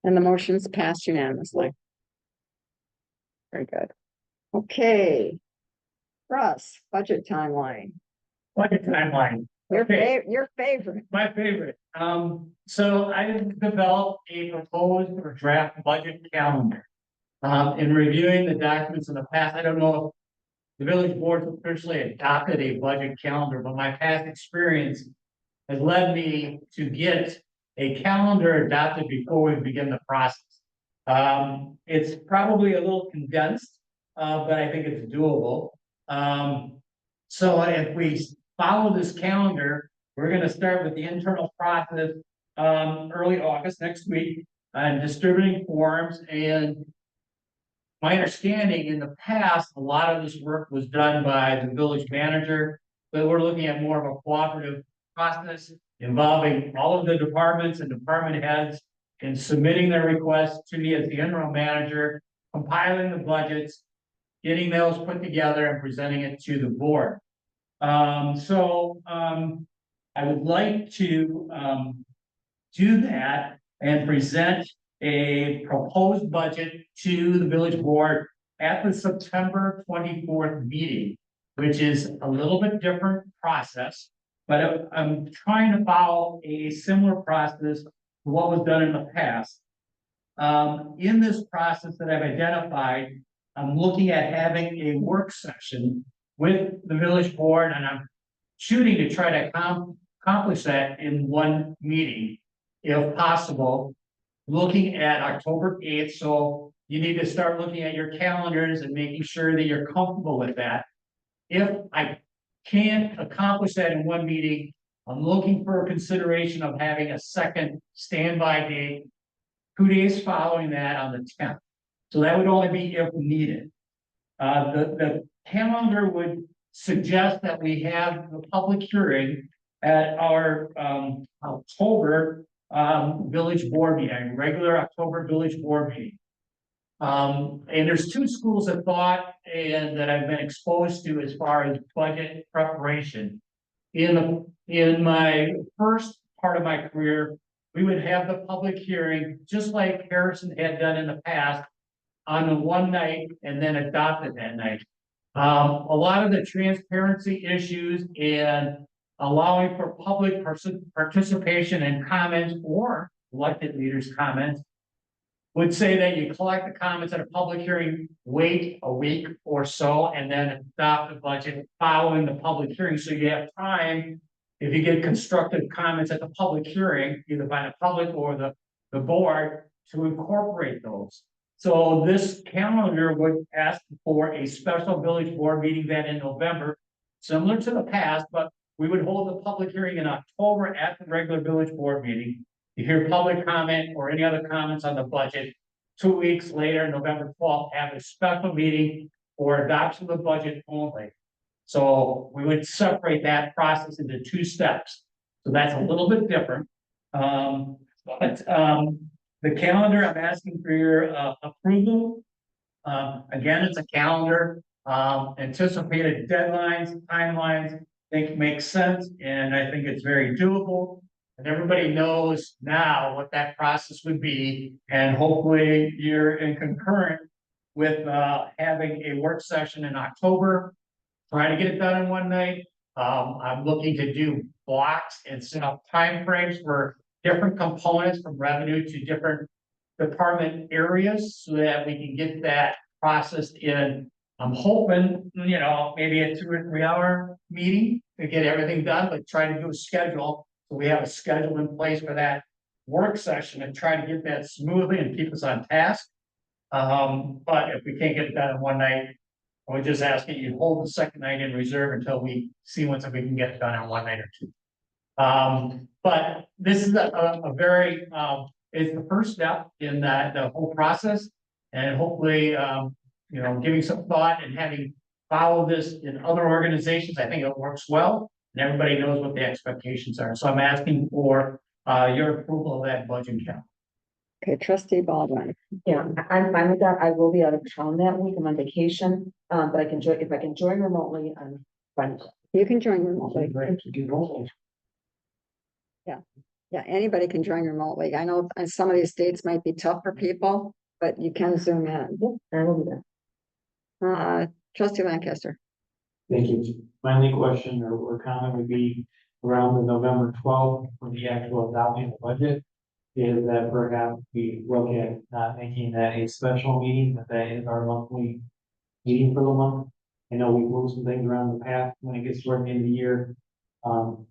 And the motion's passed unanimously. Very good. Okay. Russ, budget timeline. Budget timeline. Your Okay. your favorite. My favorite. So I developed a proposed or draft budget calendar. In reviewing the documents in the past, I don't know if the village board officially adopted a budget calendar, but my past experience has led me to get a calendar adopted before we begin the process. It's probably a little condensed, but I think it's doable. So if we follow this calendar, we're gonna start with the internal process, early August next week, and distributing forms. And my understanding in the past, a lot of this work was done by the village manager, but we're looking at more of a cooperative process involving all of the departments and department heads in submitting their requests to me as the interim manager, compiling the budgets, getting those put together and presenting it to the board. I would like to do that and present a proposed budget to the village board at the September 24th meeting, which is a little bit different process, but I'm trying to follow a similar process to what was done in the past. In this process that I've identified, I'm looking at having a work session with the village board, and I'm shooting to try to accomplish that in one meeting, if possible, looking at October 8th. So you need to start looking at your calendars and making sure that you're comfortable with that. If I can't accomplish that in one meeting, I'm looking for a consideration of having a second standby date 2 days following that on the tenth. So that would only be if needed. The calendar would suggest that we have the public hearing at our, October, village board meeting, regular October village board meeting. And there's two schools of thought and that I've been exposed to as far as budget preparation. In my first part of my career, we would have the public hearing, just like Harrison had done in the past, on the one night and then adopted that night. A lot of the transparency issues and allowing for public participation and comments or elected leaders' comments would say that you collect the comments at a public hearing, wait a week or so, and then adopt the budget following the public hearing. So you have time, if you get constructive comments at the public hearing, either by the public or the board, to incorporate those. So this calendar would ask for a special village board meeting then in November, similar to the past, but we would hold the public hearing in October at the regular village board meeting. You hear public comment or any other comments on the budget. 2 weeks later, November 12th, have a special meeting for adoption of the budget only. So we would separate that process into 2 steps. So that's a little bit different. The calendar, I'm asking for your approval. Again, it's a calendar, anticipated deadlines, timelines, I think makes sense, and I think it's very doable. And everybody knows now what that process would be, and hopefully you're in concurrent with having a work session in October, trying to get it done in one night. I'm looking to do blocks and set up timeframes for different components from revenue to different department areas so that we can get that processed in. I'm hoping, maybe a 2 or 3 hour meeting to get everything done, but try to do a schedule. So we have a schedule in place for that work session and try to get that smoothly and keep us on task. But if we can't get it done in one night, we're just asking you to hold the second night in reserve until we see if we can get it done in one night or 2. But this is a very, it's the first step in the whole process, and hopefully, giving some thought and having followed this in other organizations, I think it works well, and everybody knows what the expectations are. So I'm asking for your approval of that budget count. Okay, trustee Baldwin. Yeah, I'm fine with that. I will be out of town that week. I'm on vacation, but I can join, if I can join remotely, I'm fine. You can join remotely. Yeah, anybody can join remotely. I know some of these dates might be tough for people, but you can zoom in. I will do that. Trustee Lancaster. Thank you. My only question or comment would be around the November 12th for the actual adopting the budget. Is that perhaps we look at not making that a special meeting, but that is our monthly meeting for the month. I know we've moved some things around in the past when it gets toward the end of the year.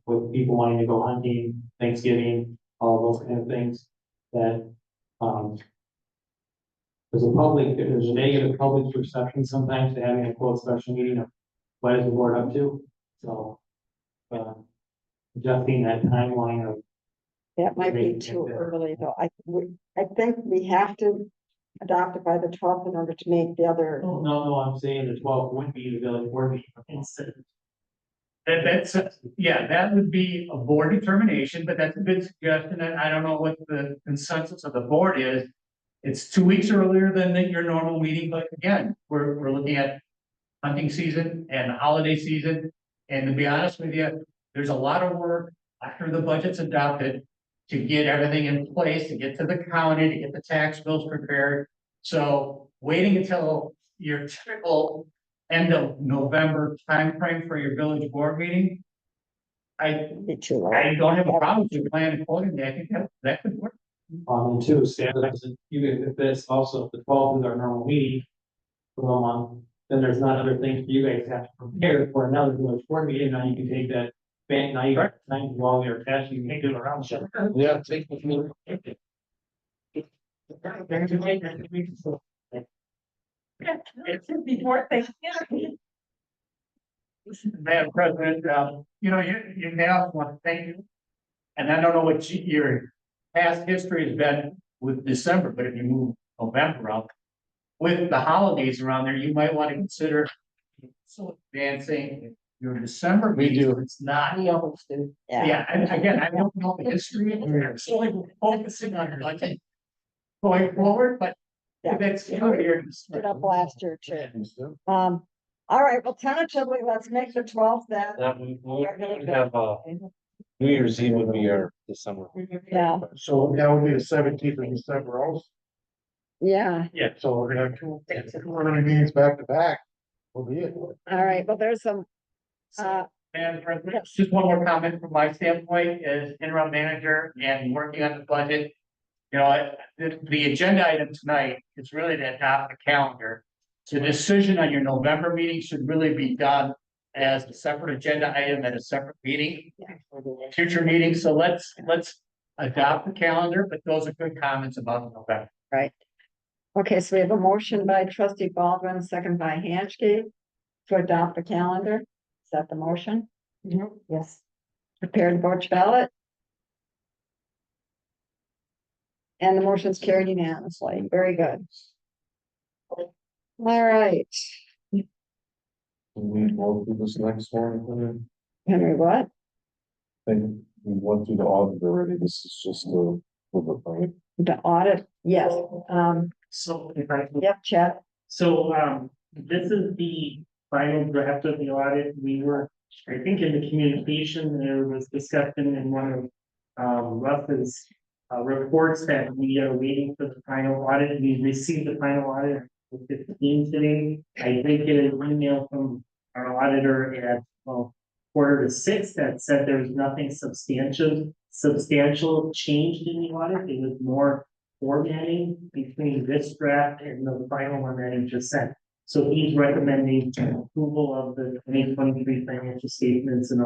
With people wanting to go hunting, Thanksgiving, all those kind of things that, there's a negative public perception sometimes to having a quote special meeting of what is the board up to, so. Adjusting that timeline of. That might be too early, though. I think we have to adopt it by the 12th in order to make the other. No, I'm saying the 12th would be the village board meeting. That would be a board determination, but that's a good suggestion, and I don't know what the consensus of the board is. It's 2 weeks earlier than your normal meeting, but again, we're looking at hunting season and holiday season. And to be honest with you, there's a lot of work after the budget's adopted to get everything in place, to get to the county, to get the tax bills prepared. So waiting until your typical end of November timeframe for your village board meeting, I don't have a problem with plan accordingly. I think that could work. And two, standardizing, if this also, if the 12th is our normal meeting for the month, then there's not other things you guys have to prepare for another village board meeting. Now you can take that bank, now you got time to do all your tasks, you can do it around. Yeah, take the meeting. It's before Thanksgiving. Madam President, you now want to thank you. And I don't know what your past history has been with December, but if you move November up. With the holidays around there, you might want to consider advancing your December meeting. It's not. We always do. Yeah, and again, I don't know the history, we're solely focusing on budget going forward, but Yeah. that's here. Put up last year too. All right, well, tentatively, let's make the 12th then. We have, New Year's Eve would be our December. Yeah, So that would be the 17th of December also. yeah. Yeah. So we're gonna have two quarterly meetings back to back. Will be it. All right, well, there's some, Madam President, just one more comment from my standpoint as interim manager and working on the budget. The agenda item tonight is really to adopt the calendar. The decision on your November meeting should really be done as a separate agenda item at a separate meeting. Future meeting, so let's adopt the calendar, but those are good comments about November. right. Okay, so we have a motion by trustee Baldwin, second by Hanchke to adopt the calendar. Is that the motion? Yes. Prepare to vote your ballot. And the motion's carried unanimously. Very good. All right, Can we go through this next one? Henry, what? I think we went through the audit already. This is just the right? The audit? Yes. So if I can Yep, Chad. So, this is the final draft of the audit. We were, I think in the communication, there was discussion in one of, Russ's, reports that we are waiting for the final audit. We received the final audit on 15 today. I did get an email from our auditor at, 5:45 that said there was nothing substantial changed in the audit. It was more formatting between this draft and the final one that he just sent. So he's recommending approval of the 2023 financial statements and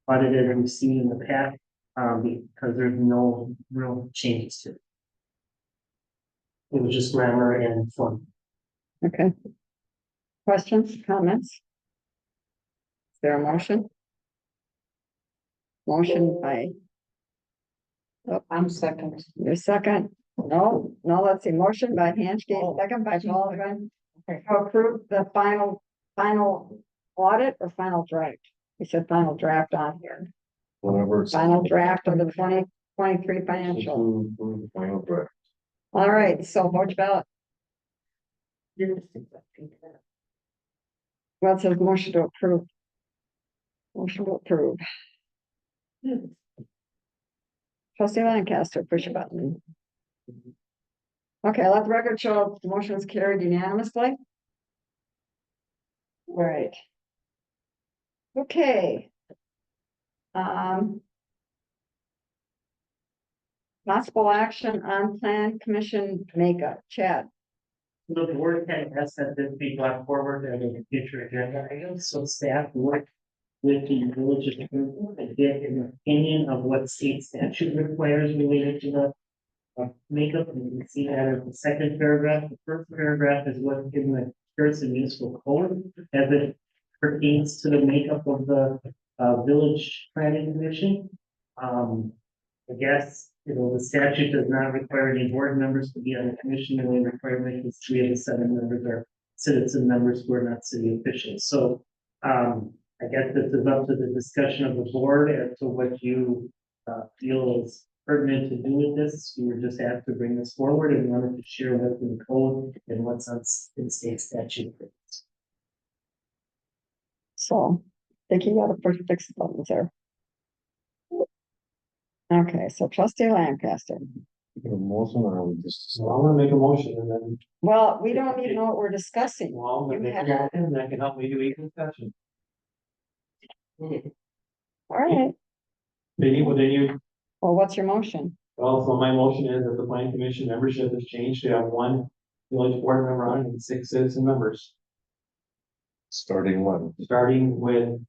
audited and we've seen in the past, because there's no real changes to it. It was just grammar and form. Okay. Questions, comments? Is there a motion? Motion by. Oh, I'm second. You're second. No, let's see. Motion by Hanchke, second by Baldwin. To approve the final audit or final draft? We said final draft on here. Whatever. it's- Final draft of the 2023 financial. Final draft. All right, so vote your ballot. Well, it says motion to approve. Motion to approve. Trustee Lancaster, push your button. Okay, let the record show the motion is carried unanimously. All right. Okay. Possible action on plan commission makeup, Chad. The board had asked that this be brought forward at a future agenda item, so staff work with the village attorney to get an opinion of what state statute requires related to the makeup, and you can see that in the second paragraph. The first paragraph is what in the Harrison Municipal Code as it pertains to the makeup of the village planning commission. I guess, the statute does not require any board members to be on the commission, and the requirement is 3 of the 7 members are citizen members who are not city officials. So, I guess this is up to the discussion of the board as to what you feel is pertinent to do with this. You were just asked to bring this forward and wanted to share what's in the code and what's on in state statute. So, I think you got to push fix the buttons there. Okay, so trustee Lancaster. Motion or we just. So I'm gonna make a motion and then, Well, we don't even know what we're discussing. well, I'm gonna You make a have- motion and that can help me do equal discussion. All right, Then you, well, what's your motion? well, so my motion is that the planning commission membership has changed to have 1 village board member on it and 6 citizen members, Starting one. starting with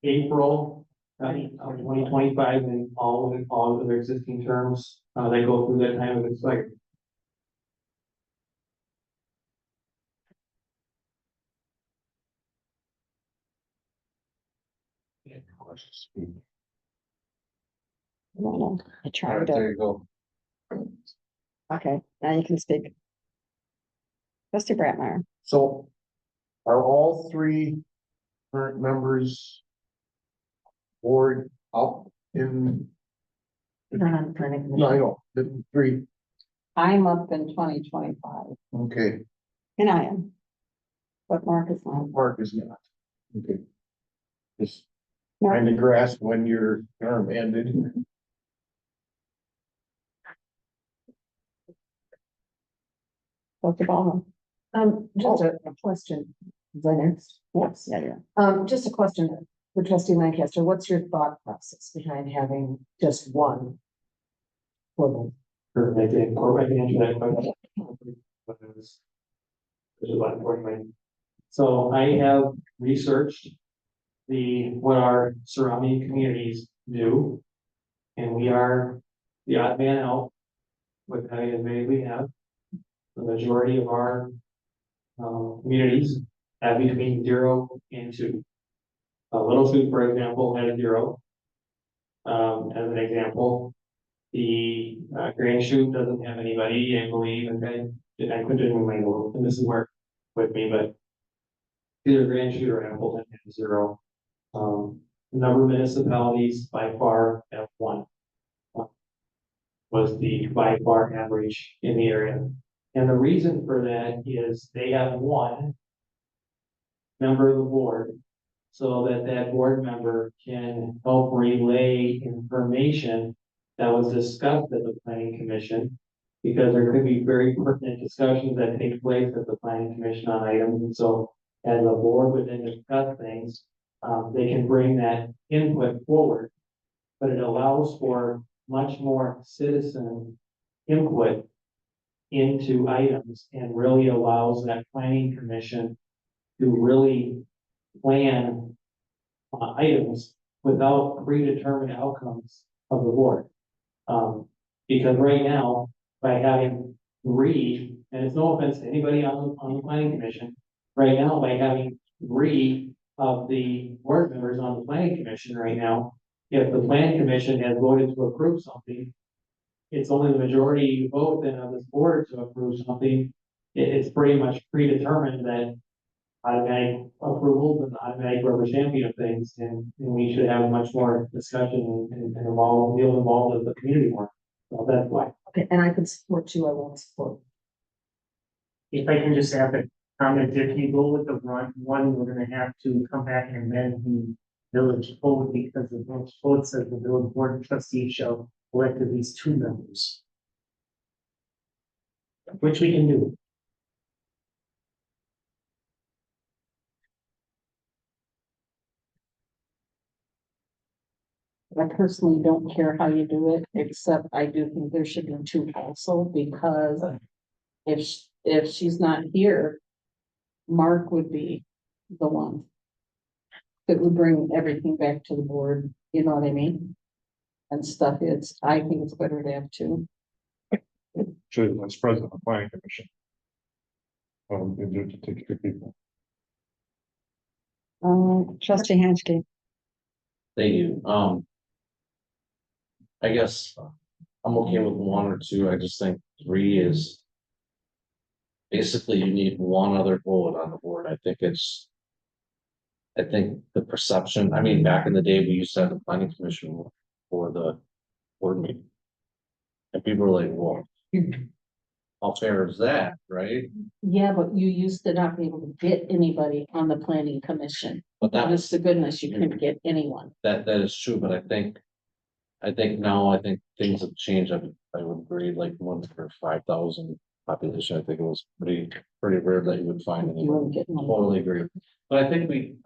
April of 2025 and all of their existing terms, they go through that time of expiry. I All tried right, to, there you go. okay, now you can speak. Trustee Brantmeyer. So are all three current members board up in, Not on the planning no, I commission. know, the three, I'm up in 2025. okay, And I am. But Mark is not. Mark is not. Okay. Just trying to grasp when your term ended. Dr. Ballmer. Just a question. Is that next? Yes, yeah. Just a question for trustee Lancaster. What's your thought process behind having just one? For Or I think, or I can answer that question. But it was- there's a lot of work, right? So I have researched what our surrounding communities do. And we are the odd man out with how many we have. The majority of our communities have between 0 and 2. Little Food, for example, had a 0. As an example, the Grand Chute doesn't have anybody, I believe, and I couldn't do my vote, and this is where with me, but either Grand Chute or Appleton have 0. Number of municipalities by far have 1. Was the by far average in the area. And the reason for that is they have 1 member of the board, so that that board member can help relay information that was discussed at the planning commission. Because there could be very pertinent discussions that take place at the planning commission on items, and so as the board would then discuss things, they can bring that input forward. But it allows for much more citizen input into items and really allows that planning commission to really plan items without predetermined outcomes of the board. Because right now, by having 3, and it's no offense to anybody on the planning commission, right now, by having 3 of the board members on the planning commission right now, if the planning commission has voted to approve something, it's only the majority vote then of this board to approve something. It's pretty much predetermined that automatic approval and automatic rubber stamping of things, and we should have much more discussion and feel involved with the community more. So that's why. Okay, and I can support you. I won't support. If I can just add a comment, if you go with the one, we're gonna have to come back and amend the village code, because the village code says the village board of trustees shall elect at least 2 members. Which we can do. I personally don't care how you do it, except I do think there should be 2 also, because if she's not here, Mark would be the one that would bring everything back to the board, you know what I mean? And stuff, I think it's better to have 2. should, as president of the planning commission. To take care of people. Trustee Hanchke. Thank you. I guess I'm okay with 1 or 2. I just think 3 is. Basically, you need 1 other vote on the board. I think the perception, I mean, back in the day, we used to have the planning commission for the board meeting. And people were like, well, how fair is that, right? Yeah, but you used to not be able to get anybody on the planning commission. But that Honest to goodness, you couldn't get anyone. that is true, but I think now, things have changed. I would agree, like 1 for 5,000 population, I think it was pretty rare that you would find You anyone. wouldn't get one. Totally agree. But I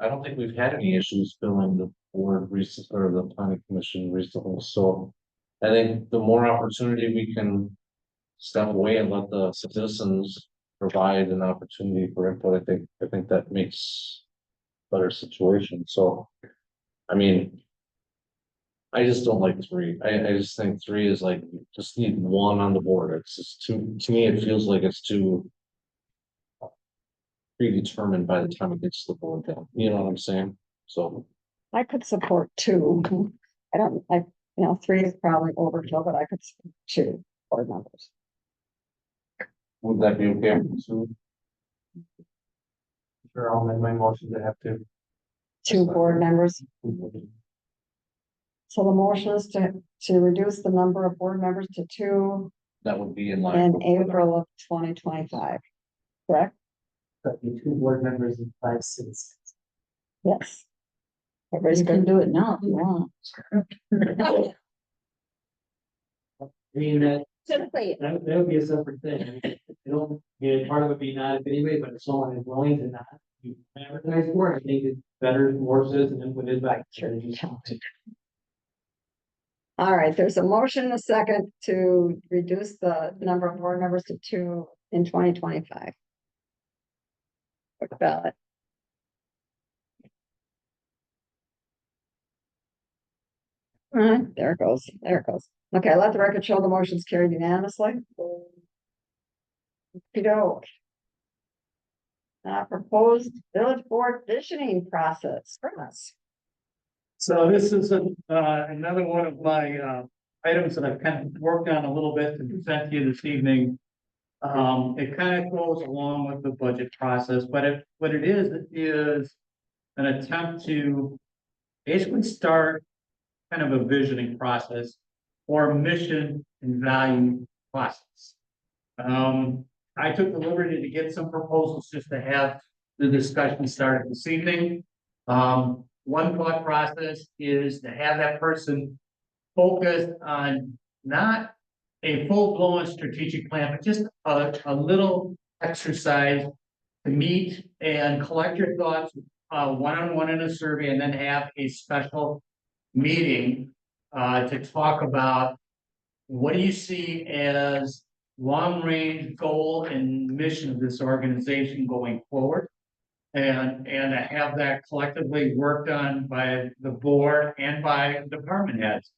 don't think we've had any issues filling the board recent, or the planning commission recently, so. I think the more opportunity we can step away and let the citizens provide an opportunity for input, I think that makes better situation, so. I mean. I just don't like 3. I just think 3 is like, you just need 1 on the board. It's just to me, it feels like it's too. Predetermined by the time it gets to the board, you know what I'm saying? So. I could support two. I don't, three is probably overkill, but I could support two board members. Would that be okay with Sue? Sure, I'll amend my motion to have to. Two board members. So the motion is to reduce the number of board members to two That would be in line. in with- April of 2025. Correct? But the two board members and 5 citizens. Yes. Everybody's gonna do it now if you want. I mean, that Simply. that would be a separate thing. I mean, it'll be part of it be not if anyway, but if someone is willing to not. You advertise for it, I think it's better, more citizen input is back. All right, there's a motion and a second to reduce the number of board members to two in 2025. Quick ballot. All right, there it goes, there it goes. Okay, let the record show the motion's carried unanimously. Okey-doke. Proposed village board visioning process. Chris. So this is another one of my items that I've kind of worked on a little bit to present to you this evening. It kind of goes along with the budget process, but what it is an attempt to basically start kind of a visioning process or mission and value process. I took the liberty to get some proposals just to have the discussion started this evening. One thought process is to have that person focused on not a full-blown strategic plan, but just a little exercise to meet and collect your thoughts one-on-one in a survey, and then have a special meeting to talk about what do you see as long-range goal and mission of this organization going forward. And to have that collectively worked on by the board and by department heads.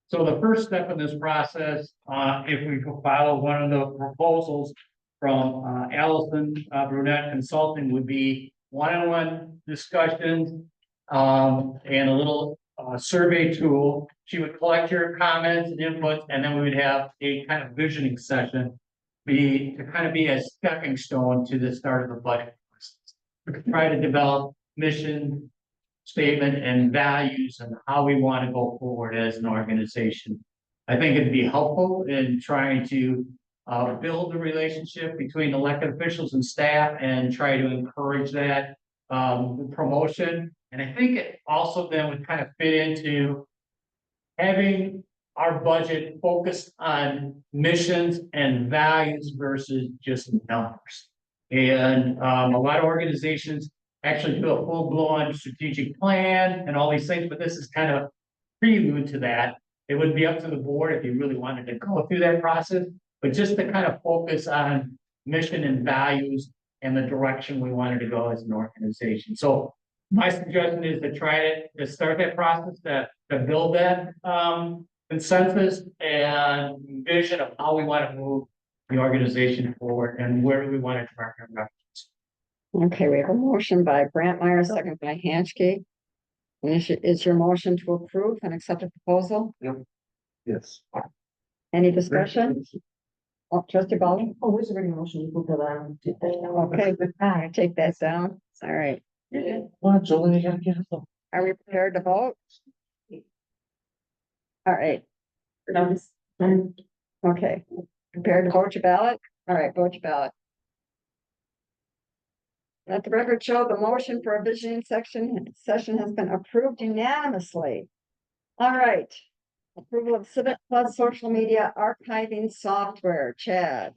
So the first step in this process, if we could follow one of the proposals from Allison Brunette Consulting, would be one-on-one discussions and a little survey tool. She would collect your comments and inputs, and then we would have a kind of visioning session to kind of be a stepping stone to the start of the budget process. We could try to develop mission statement and values and how we want to go forward as an organization. I think it'd be helpful in trying to build the relationship between elected officials and staff and try to encourage that promotion. And I think it also then would kind of fit into having our budget focused on missions and values versus just numbers. And a lot of organizations actually do a full-blown strategic plan and all these things, but this is kind of prelude to that. It would be up to the board if you really wanted to go through that process, but just to kind of focus on mission and values and the direction we wanted to go as an organization. So my suggestion is to start that process, to build that consensus and vision of how we want to move the organization forward and where do we want to direct our efforts. Okay, we have a motion by Brantmeyer, second by Hanchke. And is your motion to approve and accept the proposal? Yes. Any discussion? Oh, trustee Baldwin? Oh, there's already a motion to put that on. Okay, I take that down. All right. What, Julie, you gotta get it. Are we prepared to vote? All right. Okay, prepared to vote your ballot? All right, vote your ballot. Let the record show the motion for a visioning session has been approved unanimously. All right. Approval of Civic Plus social media archiving software, Chad.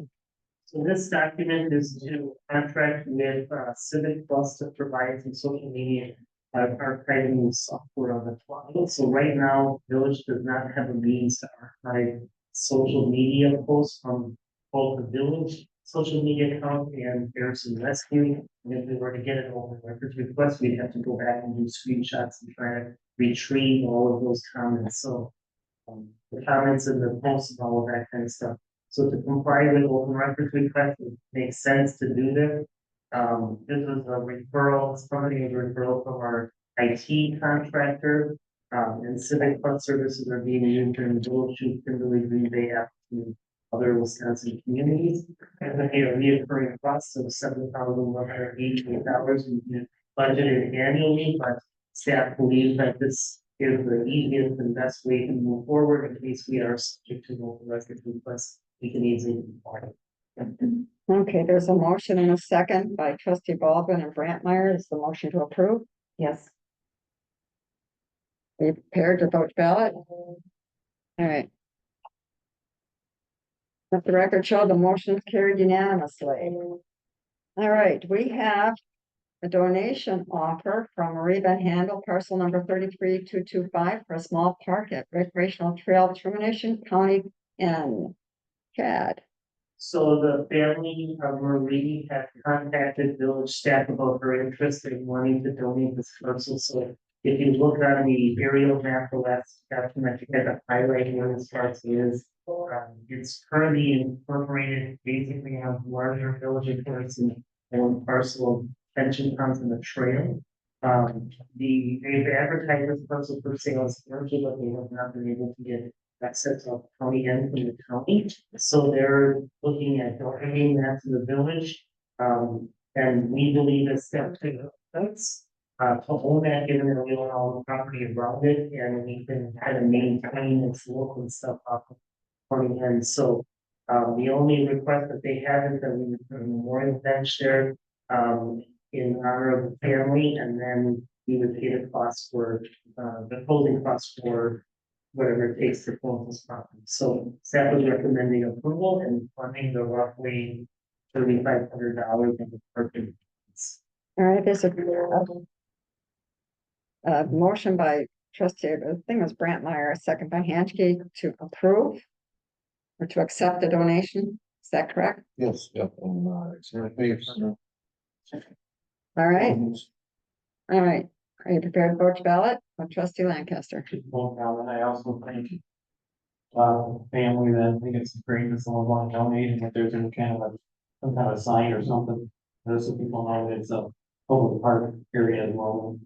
So this document is to contract with Civic Plus to provide some social media archiving software on the cloud. So right now, Village does not have a means to archive social media posts from both the Village social media account and Harrison Rescue. And if we were to get an open records request, we'd have to go back and do screenshots and try to retrieve all of those comments. So the comments and the posts and all of that kind of stuff. So to comply with open records request, it makes sense to do this. This was a referral, somebody a referral from our IT contractor. And civic fund services are being used in Village, Kimberly, Green Bay, and other Wisconsin communities. And then a reoccurring cost of $7,188 budgeted annually, but staff believes that this is the easiest and best way to move forward in case we are subject to local record requests. We can easily comply. Okay, there's a motion and a second by trustee Baldwin and Brantmeyer. Is the motion to approve? Yes. Are you prepared to vote ballot? All right. Let the record show the motion is carried unanimously. All right, we have a donation offer from Marie Van Handel, parcel number 33225 for a small park at recreational trail termination county and Chad. So the family of Marie have contacted village staff about her interest in wanting to donate this parcel. So if you look on the aerial map, the last document, you had to highlight where this parcel is. It's currently incorporated basically on larger village accounts and one parcel of pension funds in the trail. They've advertised this parcel for sale as commercial, but they have not been able to get access of county and from the county. So they're looking at donating that to the village. And we believe it's step to us. To own that, given that we own all the property around it, and we can kind of maintain its local stuff up on the end. So, the only request that they have is that we would put a memorial bench there, in honor of the family, and then we would pay the cost for, the closing costs for whatever it takes to close this property. So staff was recommending approval and funding the roughly $3,500 in the parking. All right, there's a motion by trustee, I think it was Brantmeyer, a second by Hanchke to approve or to accept the donation. Is that correct? Yes, yep, and, All right. All right. Are you prepared to vote your ballot? Trustee Lancaster. And I also thank family that I think it's great that someone want to donate, and if there's any kind of some kind of sign or something, so people know that it's a public park area as well.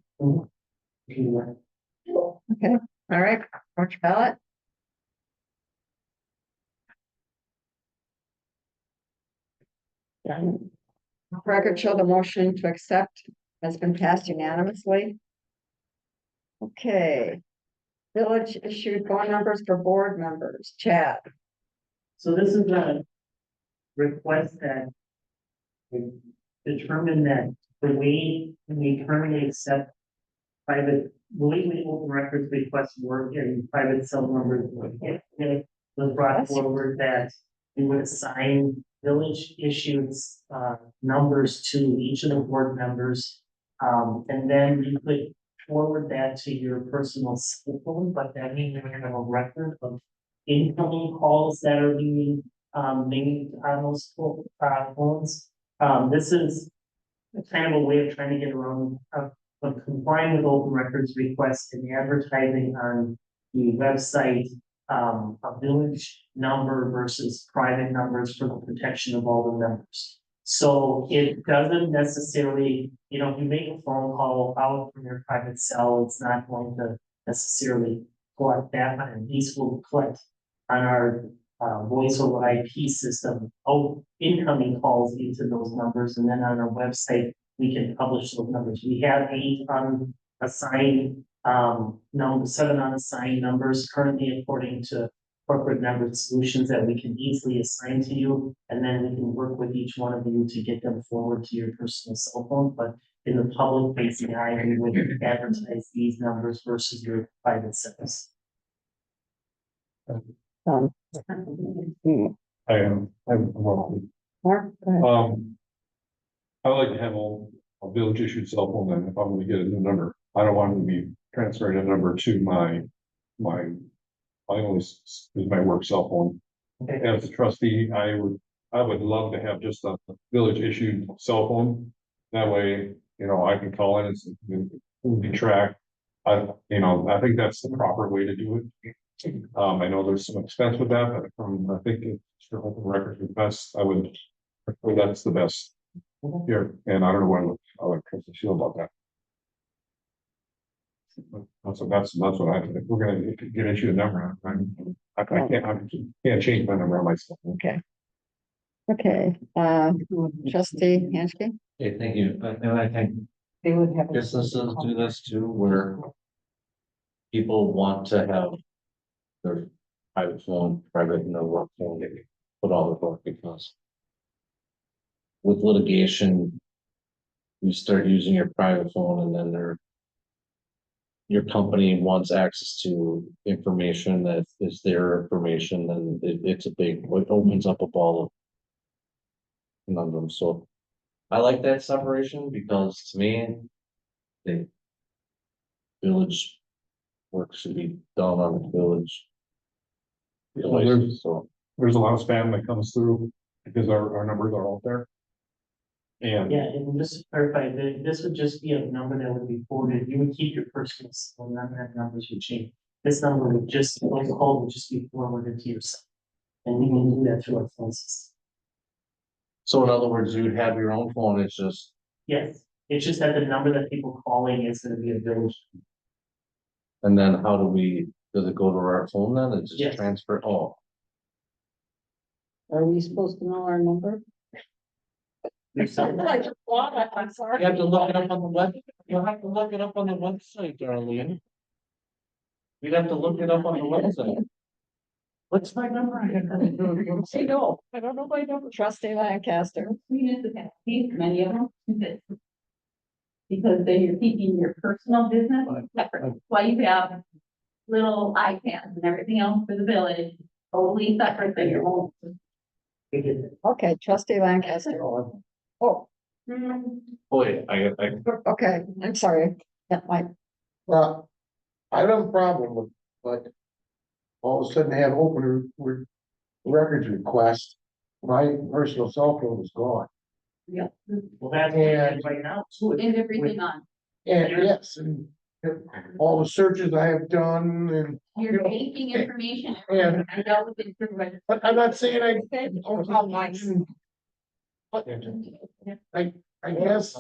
Okay, all right, vote your ballot. Record show the motion to accept has been passed unanimously. Okay. Village issued phone numbers for board members. Chad. So this is a request that we determine that the way we currently accept private, the way we open records requests work and private cell numbers work. It was brought forward that we would assign village issued numbers to each of the board members. And then you could forward that to your personal cell phone, but that means you're gonna have a record of incoming calls that are being made on those phones. This is kind of a way of trying to get around of complying with open records requests and advertising on the website, a village number versus private numbers for the protection of all the members. So it doesn't necessarily, you know, if you make a phone call out from your private cell, it's not going to necessarily collect that, but at least will collect on our voice over IP system, incoming calls into those numbers, and then on our website, we can publish those numbers. We have 8 unassigned numbers, 7 unassigned numbers currently according to corporate number solutions that we can easily assign to you, and then we can work with each one of you to get them forward to your personal cell phone. But in the public facing eye, we would advertise these numbers versus your private cells. I am, well, Mark, go ahead. I would like to have a village issued cell phone, then if I'm gonna get a new number, I don't want to be transferring a number to my only is my work cell phone. As a trustee, I would love to have just a village issued cell phone. That way, you know, I can call in and be tracked. I think that's the proper way to do it. I know there's some expense with that, but I think it's for open records best. I would, that's the best here, and I don't know what other people feel about that. That's what I, if we're gonna get into a number, I can't change my number on myself. Okay. Okay, trustee Hanchke? Okay, thank you. And I think They would have. businesses do this too, where people want to have their private phone, private and their work phone, they put all the work because with litigation, you start using your private phone and then your company wants access to information that is their information, then it's it opens up a ball of conundrum. So I like that separation because to me, the village work should be done on the village. So There's a lot of spam that comes through because our numbers are out there. And Yeah, and just to clarify, this would just be a number that would be forwarded, you would keep your personal cell, none of that numbers would change. This number would just, those calls would just be forwarded to yourself. And we can do that through our phone system. So in other words, you'd have your own phone, it's just, Yes, it's just that the number that people calling is gonna be a village. and then how does it go to our phone then? It's just Yes. transfer, oh. Are we supposed to know our number? There's some- I'm sorry. You have to look it up on the web, you'll have to look it up on the website, Darlene. You'd have to look it up on the website. What's my number? I don't know my number. Trustee Lancaster. Municipalities, many of them, that- because then you're keeping your personal business separate. That's why you have little iPads and everything else for the village, totally separate than your own. Okay, trustee Lancaster. Oh, Boy, I okay, I'm sorry. Yeah, Mike. Well, I don't have a problem with, but all of a sudden they have open records request. My personal cell phone is gone. Well, that's what it is right now too. And everything on, And yes, and all the searches I have done and, your banking information, and, I dealt with it through my. but I'm not saying I don't have much. But I guess,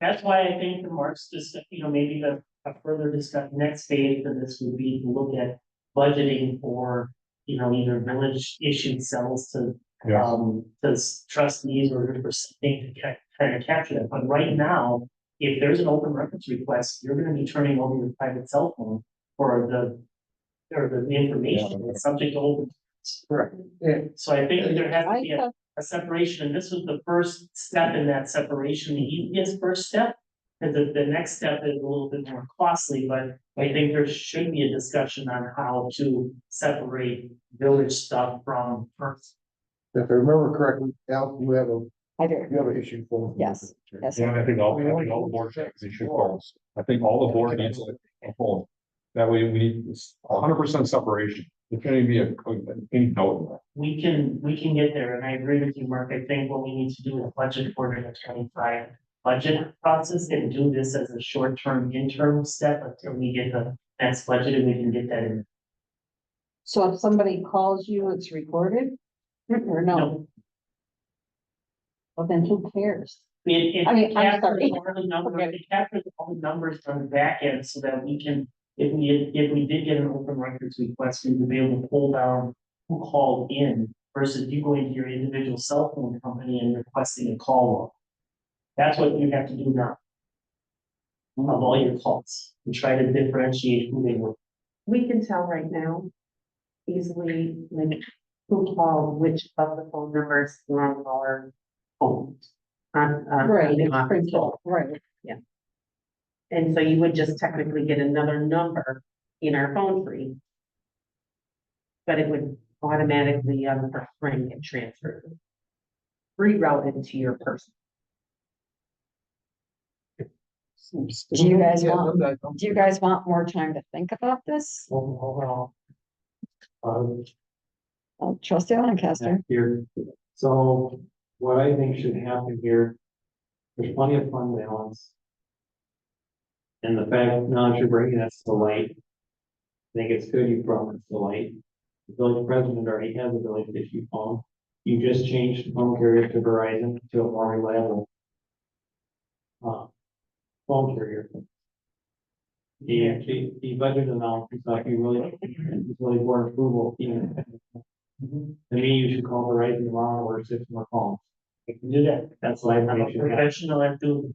That's why I think the Mark's just, maybe a further discussion, next stage of this would be to look at budgeting for, either village issued cells to Yeah. to trustees or for something to kind of capture that. But right now, if there's an open records request, you're gonna be turning over your private cell phone for the information that's subject to open. correct, yeah, So I think that there has to be a separation, and this was the first step in that separation, the easiest first step. Because the next step is a little bit more costly, but I think there should be a discussion on how to separate village stuff from first. if I remember correctly, Al, you have I do. an issue for. Yes, yes. Yeah, I think all the board checks, they should phones. I think all the board needs a phone. That way we need 100% separation. It's gonna be any note. We can get there, and I agree with you, Mark, I think what we need to do is budget for the 25 budget process and do this as a short-term interim step until we get the next budget and we can get that in. So if somebody calls you, it's recorded? Or no? Well, then who cares? It I mean, I'm captures sorry. all the numbers, it captures all the numbers on the back end so that we can, if we did get an open records request, we would be able to pull down who called in versus you going to your individual cell phone company and requesting a call log. That's what you have to do now. Of all your calls, and try to differentiate who they were. We can tell right now easily, like, who called which of the phone numbers on our phones. Right, the it's office printed, phone. right. And so you would just technically get another number in our phone tree. But it would automatically, the ring get transferred. Rerouted to your person. Do you guys want more time to think about this? Trustee Lancaster. Here, so what I think should happen here, there's plenty of fund balance. And the fact, now that you're bringing us to light, I think it's good you brought us to light. The village president already has the ability to issue phone. You just changed the phone carrier to Verizon to a more reliable phone carrier. The budget amount is like you really, it's really board approval. To me, you should call the right and wrong or 6 more calls. We can do that. That's what I I'm a think should happen. professional at doing.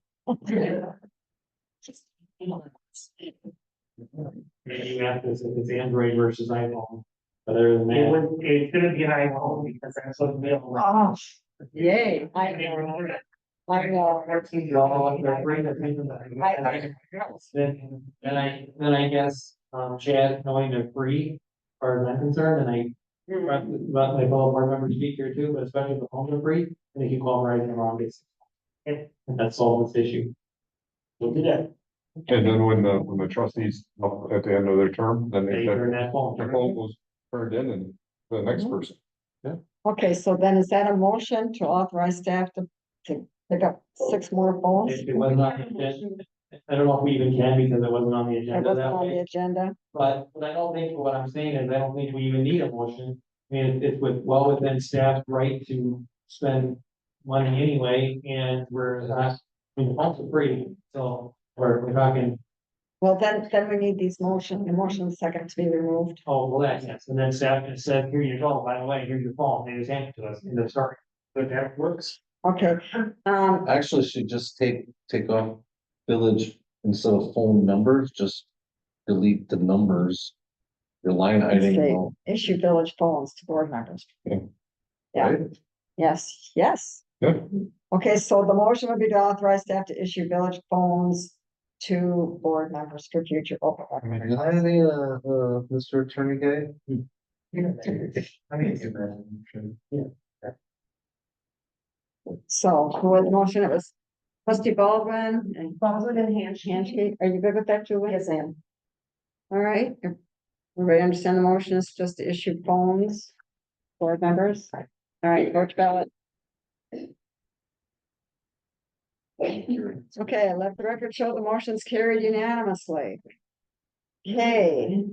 Maybe you have this, if it's Android versus iPhone. But other than that, It's gonna be an iPhone because that's what we have. Oh, yay. I know. I know. then I guess, Chad, knowing they're free, as far as I'm concerned, and I. But my fellow board members speak here too, but especially if the phones are free, I think you call right and wrong basis. And that solves this issue. We'll do that. And then when the trustees, up at the end of their term, then They turn that phone. the phone was turned in and the next person. Okay, so then is that a motion to authorize staff to pick up 6 more phones? It wasn't on the agenda. I don't know if we even can because it wasn't on the That agenda wasn't that on the way. agenda. But I don't think, what I'm saying is, I don't think we even need a motion. I mean, it's well within staff's right to spend money anyway, and we're not, I mean, the phones are free, so we're talking, Well, then we need the motion second to be removed. oh, well, that, yes, and then staff just said, here you go, by the way, here's your phone, they just handed it to us, in the story. But that works. Okay, Actually, should just take off village instead of phone numbers, just delete the numbers. Your line let's item, see, will- issue village phones to board members. Yeah, right? yes. Good. Okay, so the motion would be to authorize staff to issue village phones to board members for future open. Did I need Mr. Attorney guy? I mean, give that a motion. So who had the motion? It was trustee Baldwin and Baldwin and Handshake. Are you good with that, Julie? Yes, I am. All right. Everybody understand the motion is just to issue phones, board members? All right, vote ballot. Okay, let the record show the motion's carried unanimously. Okay.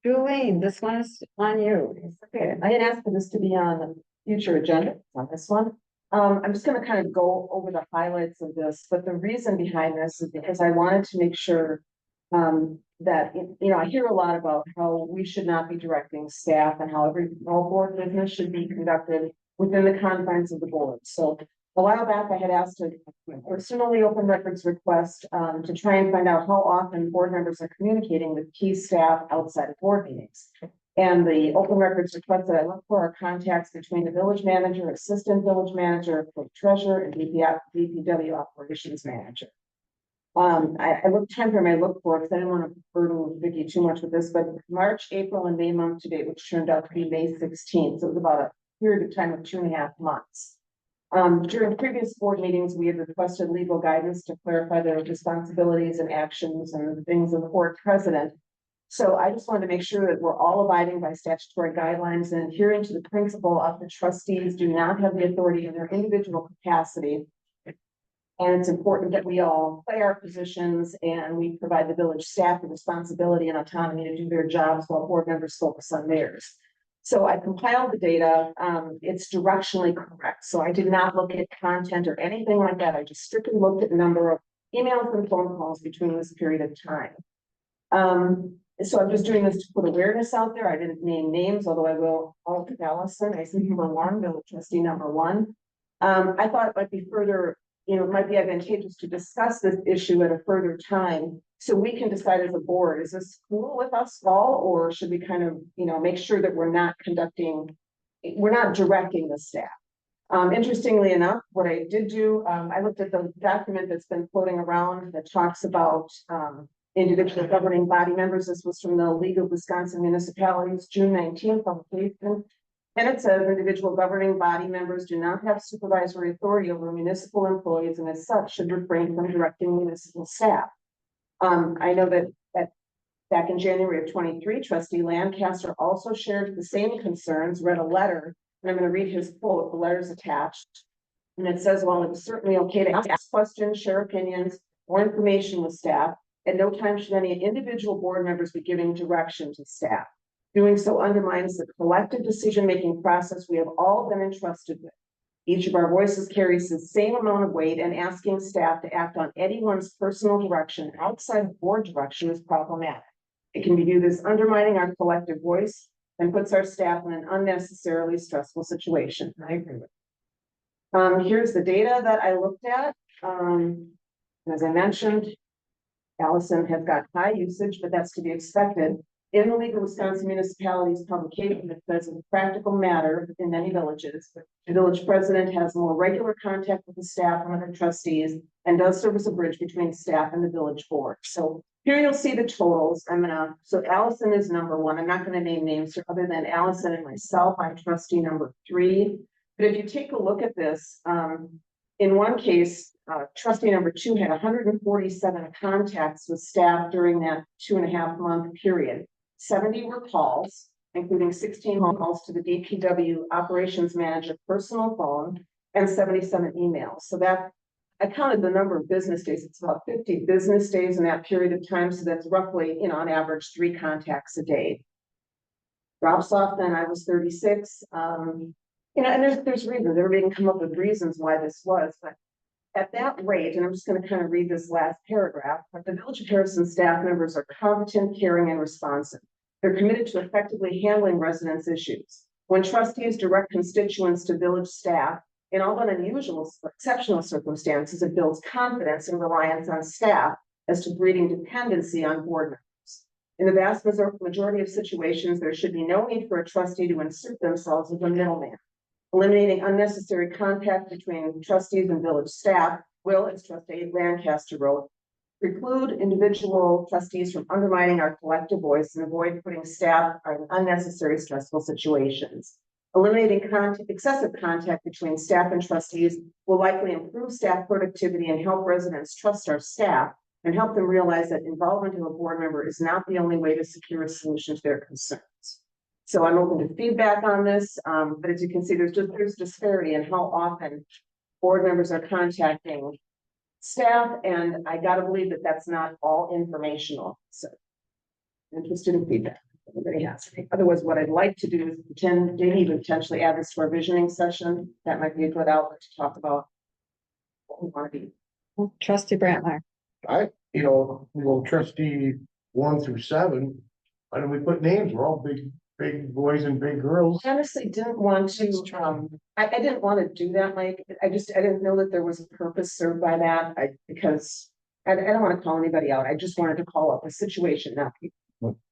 Julie, this one is on you. Okay, I had asked for this to be on the future agenda on this one. I'm just gonna kind of go over the highlights of this, but the reason behind this is because I wanted to make sure. That, you know, I hear a lot about how we should not be directing staff and how all board business should be conducted within the confines of the board. So a while back, I had asked a personally open records request, to try and find out how often board members are communicating with key staff outside of board meetings. And the open records request that I look for are contacts between the village manager, assistant village manager, clerk treasurer, and DPW operations manager. I looked timeframe, I looked for it, because I didn't want to burden Vicky too much with this, but March, April, and May month to date, which turned out to be May 16th, so it was about a period of time of 2.5 months. During previous board meetings, we had requested legal guidance to clarify their responsibilities and actions and the things of the board president. So I just wanted to make sure that we're all abiding by statutory guidelines and adhering to the principle of the trustees do not have the authority in their individual capacity. And it's important that we all play our positions and we provide the village staff the responsibility and autonomy to do their jobs while board members focus on theirs. So I compiled the data. It's directionally correct. So I did not look at content or anything like that. I just strictly looked at the number of emails and phone calls between this period of time. So I'm just doing this to put awareness out there. I didn't name names, although I will. Allison, I see number 1, village trustee number 1. I thought it might be further, it might be advantageous to discuss this issue at a further time. So we can decide as a board, is this cool with us all, or should we kind of, make sure that we're not directing the staff? Interestingly enough, what I did do, I looked at the document that's been floating around that talks about, individual governing body members. This was from the League of Wisconsin Municipalities, June 19th publication. And it says individual governing body members do not have supervisory authority over municipal employees and as such should refrain from directing municipal staff. I know that back in January of 23, trustee Lancaster also shared the same concerns, read a letter, and I'm going to read his quote. The letter's attached. And it says, while it was certainly okay to ask questions, share opinions, or information with staff, at no time should any individual board members be giving direction to staff. Doing so undermines the collective decision-making process we have all been entrusted with. Each of our voices carries the same amount of weight, and asking staff to act on anyone's personal direction outside of board direction is problematic. It can be viewed as undermining our collective voice and puts our staff in an unnecessarily stressful situation. I agree with. Here's the data that I looked at. As I mentioned, Allison has got high usage, but that's to be expected. In the League of Wisconsin Municipalities publication, it says, as a practical matter in many villages, the village president has more regular contact with the staff and other trustees and does serve as a bridge between staff and the village board. So here you'll see the totals. So Allison is number one. I'm not gonna name names here other than Allison and myself. I'm trustee number 3. But if you take a look at this, in one case, trustee number 2 had 147 contacts with staff during that 2.5-month period. 70 were calls, including 16 calls to the DPW operations manager personal phone and 77 emails. So that, I counted the number of business days. It's about 50 business days in that period of time. So that's roughly, on average, 3 contacts a day. Drops off, then I was 36. And there's reasons. Everybody can come up with reasons why this was, but at that rate, and I'm just going to kind of read this last paragraph, but the Village of Harrison staff members are competent, caring, and responsive. They're committed to effectively handling residents' issues. When trustees direct constituents to village staff, in all but unusual, exceptional circumstances, it builds confidence and reliance on staff as to breeding dependency on board members. In the vast majority of situations, there should be no need for a trustee to insert themselves as a middleman. Eliminating unnecessary contact between trustees and village staff will, as trustee Lancaster wrote, preclude individual trustees from undermining our collective voice and avoid putting staff in unnecessary stressful situations. Eliminating excessive contact between staff and trustees will likely improve staff productivity and help residents trust our staff and help them realize that involvement of a board member is not the only way to secure a solution to their concerns. So I'm open to feedback on this, but as you can see, there's disparity in how often board members are contacting staff, and I gotta believe that that's not all informational. So I'm interested in feedback. If anybody has any. Otherwise, what I'd like to do is even potentially add this to our visioning session. That might be a good outlet to talk about what we want to be. Trustee Brantmeyer. Trustee 1 through 7, why don't we put names? We're all big boys and big girls. I honestly didn't want to, I didn't want to do that, Mike. I didn't know that there was a purpose served by that. Because I don't want to call anybody out. I just wanted to call up a situation. Now,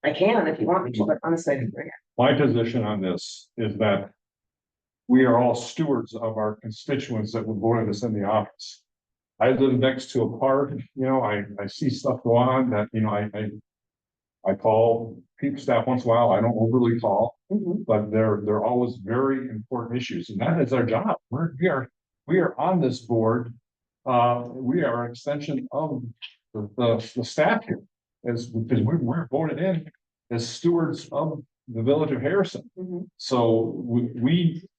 I can if you want me to, but honestly, I didn't bring it. My position on this is that we are all stewards of our constituents that would voted us in the office. I live next to a park, I see stuff go on that, I call people staff once in a while. I don't overly call, but they're always very important issues, and that is our job. We are on this board. We are an extension of the staff here, because we're voted in as stewards of the village of Harrison. So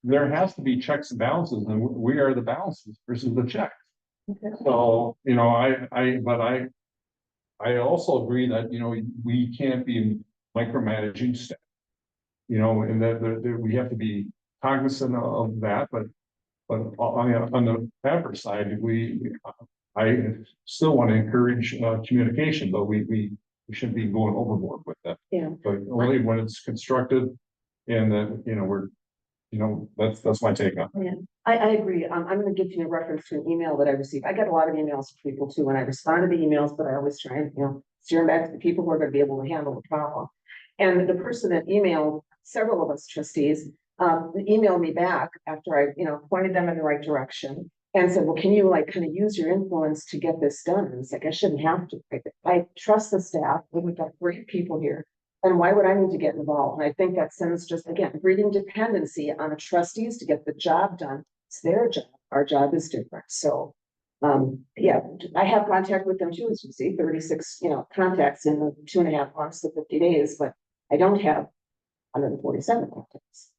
there has to be checks and balances, and we are the balances versus the checks. So I also agree that, we can't be micromanaging staff, and that we have to be cognizant of that, but on the average side, I still want to encourage communication, but we shouldn't be going overboard with that. Yeah. But only when it's constructive, and that, that's my take on it. Yeah, I agree. I'm going to give you a reference to an email that I received. I get a lot of emails from people too, and I respond to the emails, but I always try and, steer them back to the people who are going to be able to handle the problem. And the person that emailed several of us trustees, emailed me back after I, pointed them in the right direction and said, well, can you kind of use your influence to get this done? And it's like, I shouldn't have to. I trust the staff. We've got great people here. And why would I need to get involved? And I think that sends just, again, breeding dependency on the trustees to get the job done. It's their job. Our job is different. So, yeah, I have contact with them too, as you see, 36, contacts in the 2.5 months to 50 days, but I don't have 147 contacts.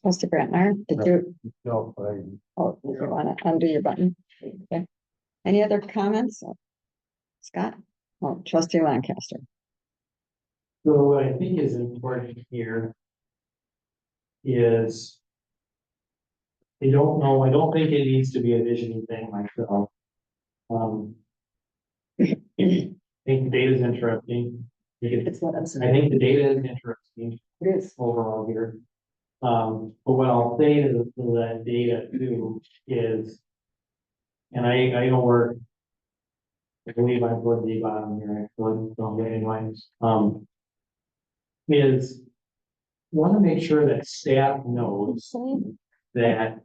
Mr. Brantmeyer, did you? No, you want to undo your button? Okay. Any other comments? Scott? Oh, trustee Lancaster. So what I think is important here is I don't know, I don't think it needs to be a visioning thing myself. I think the data is interesting. It's what I'm I saying. think the data is interesting It is. overall here. But what I'll say to that data too is, and I know we're, I believe I'm toward the bottom here, actually, don't get any lines, is want to make sure that staff knows that.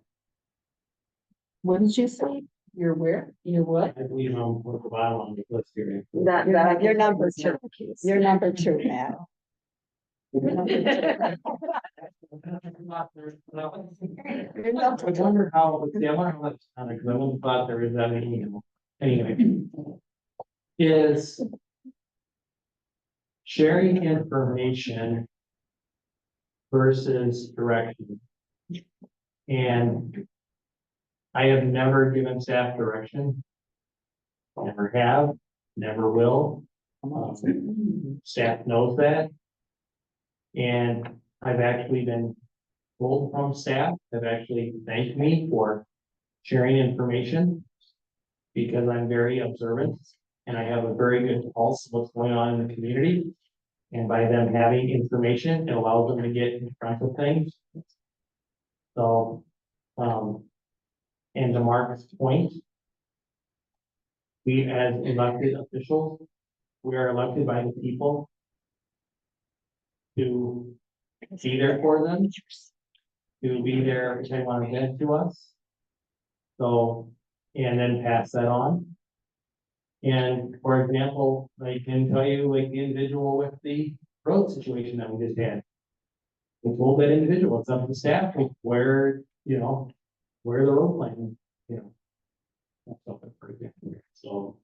What did you say? You're where? You're what? I believe I'm at the bottom on the list here. That, You're number two. You're number two, Matt. I wonder how, see, I wonder how much, because I wouldn't thought there was that many, anyway. Is sharing information versus direction. And I have never given staff direction. Never have, never will. Staff knows that. And I've actually been told from staff, have actually thanked me for sharing information. Because I'm very observant and I have a very good pulse of what's going on in the community. And by them having information, it allows them to get in front of things. So, and to Mark's point, we as elected officials, we are elected by the people to be there for them, to be there every time they want to get to us. So, and then pass that on. And for example, I can tell you like the individual with the road situation that we just had. We told that individual, it's up to the staff, like, where, you know, where the road plan, you know. That's something pretty good. So.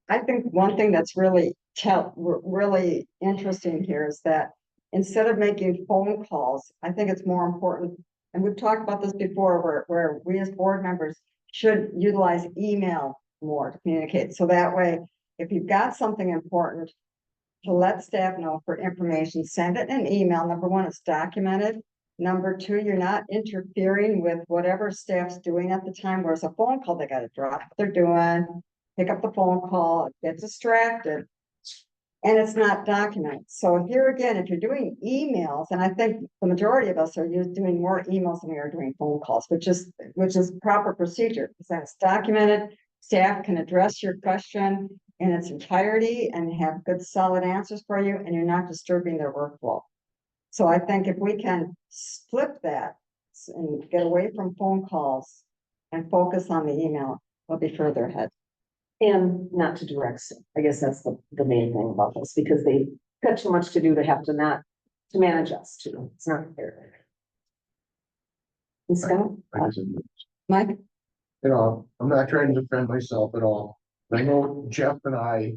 I think one thing that's really really interesting here is that instead of making phone calls, I think it's more important, and we've talked about this before, where we as board members should utilize email more to communicate. So that way, if you've got something important to let staff know for information, send it in an email. Number one, it's documented. Number two, you're not interfering with whatever staff's doing at the time, whereas a phone call, they gotta drop what they're doing, pick up the phone call, get distracted. And it's not documented. So here again, if you're doing emails, and I think the majority of us are doing more emails than we are doing phone calls, which is proper procedure, because that's documented. Staff can address your question in its entirety and have good solid answers for you, and you're not disturbing their workflow. So I think if we can flip that and get away from phone calls and focus on the email, we'll be further ahead. And not to direct, I guess that's the main thing about this, because they got too much to do to have to not, to manage us too. It's not fair. And Scott? Mike? You know, I'm not trying to defend myself at all. I know Jeff and I,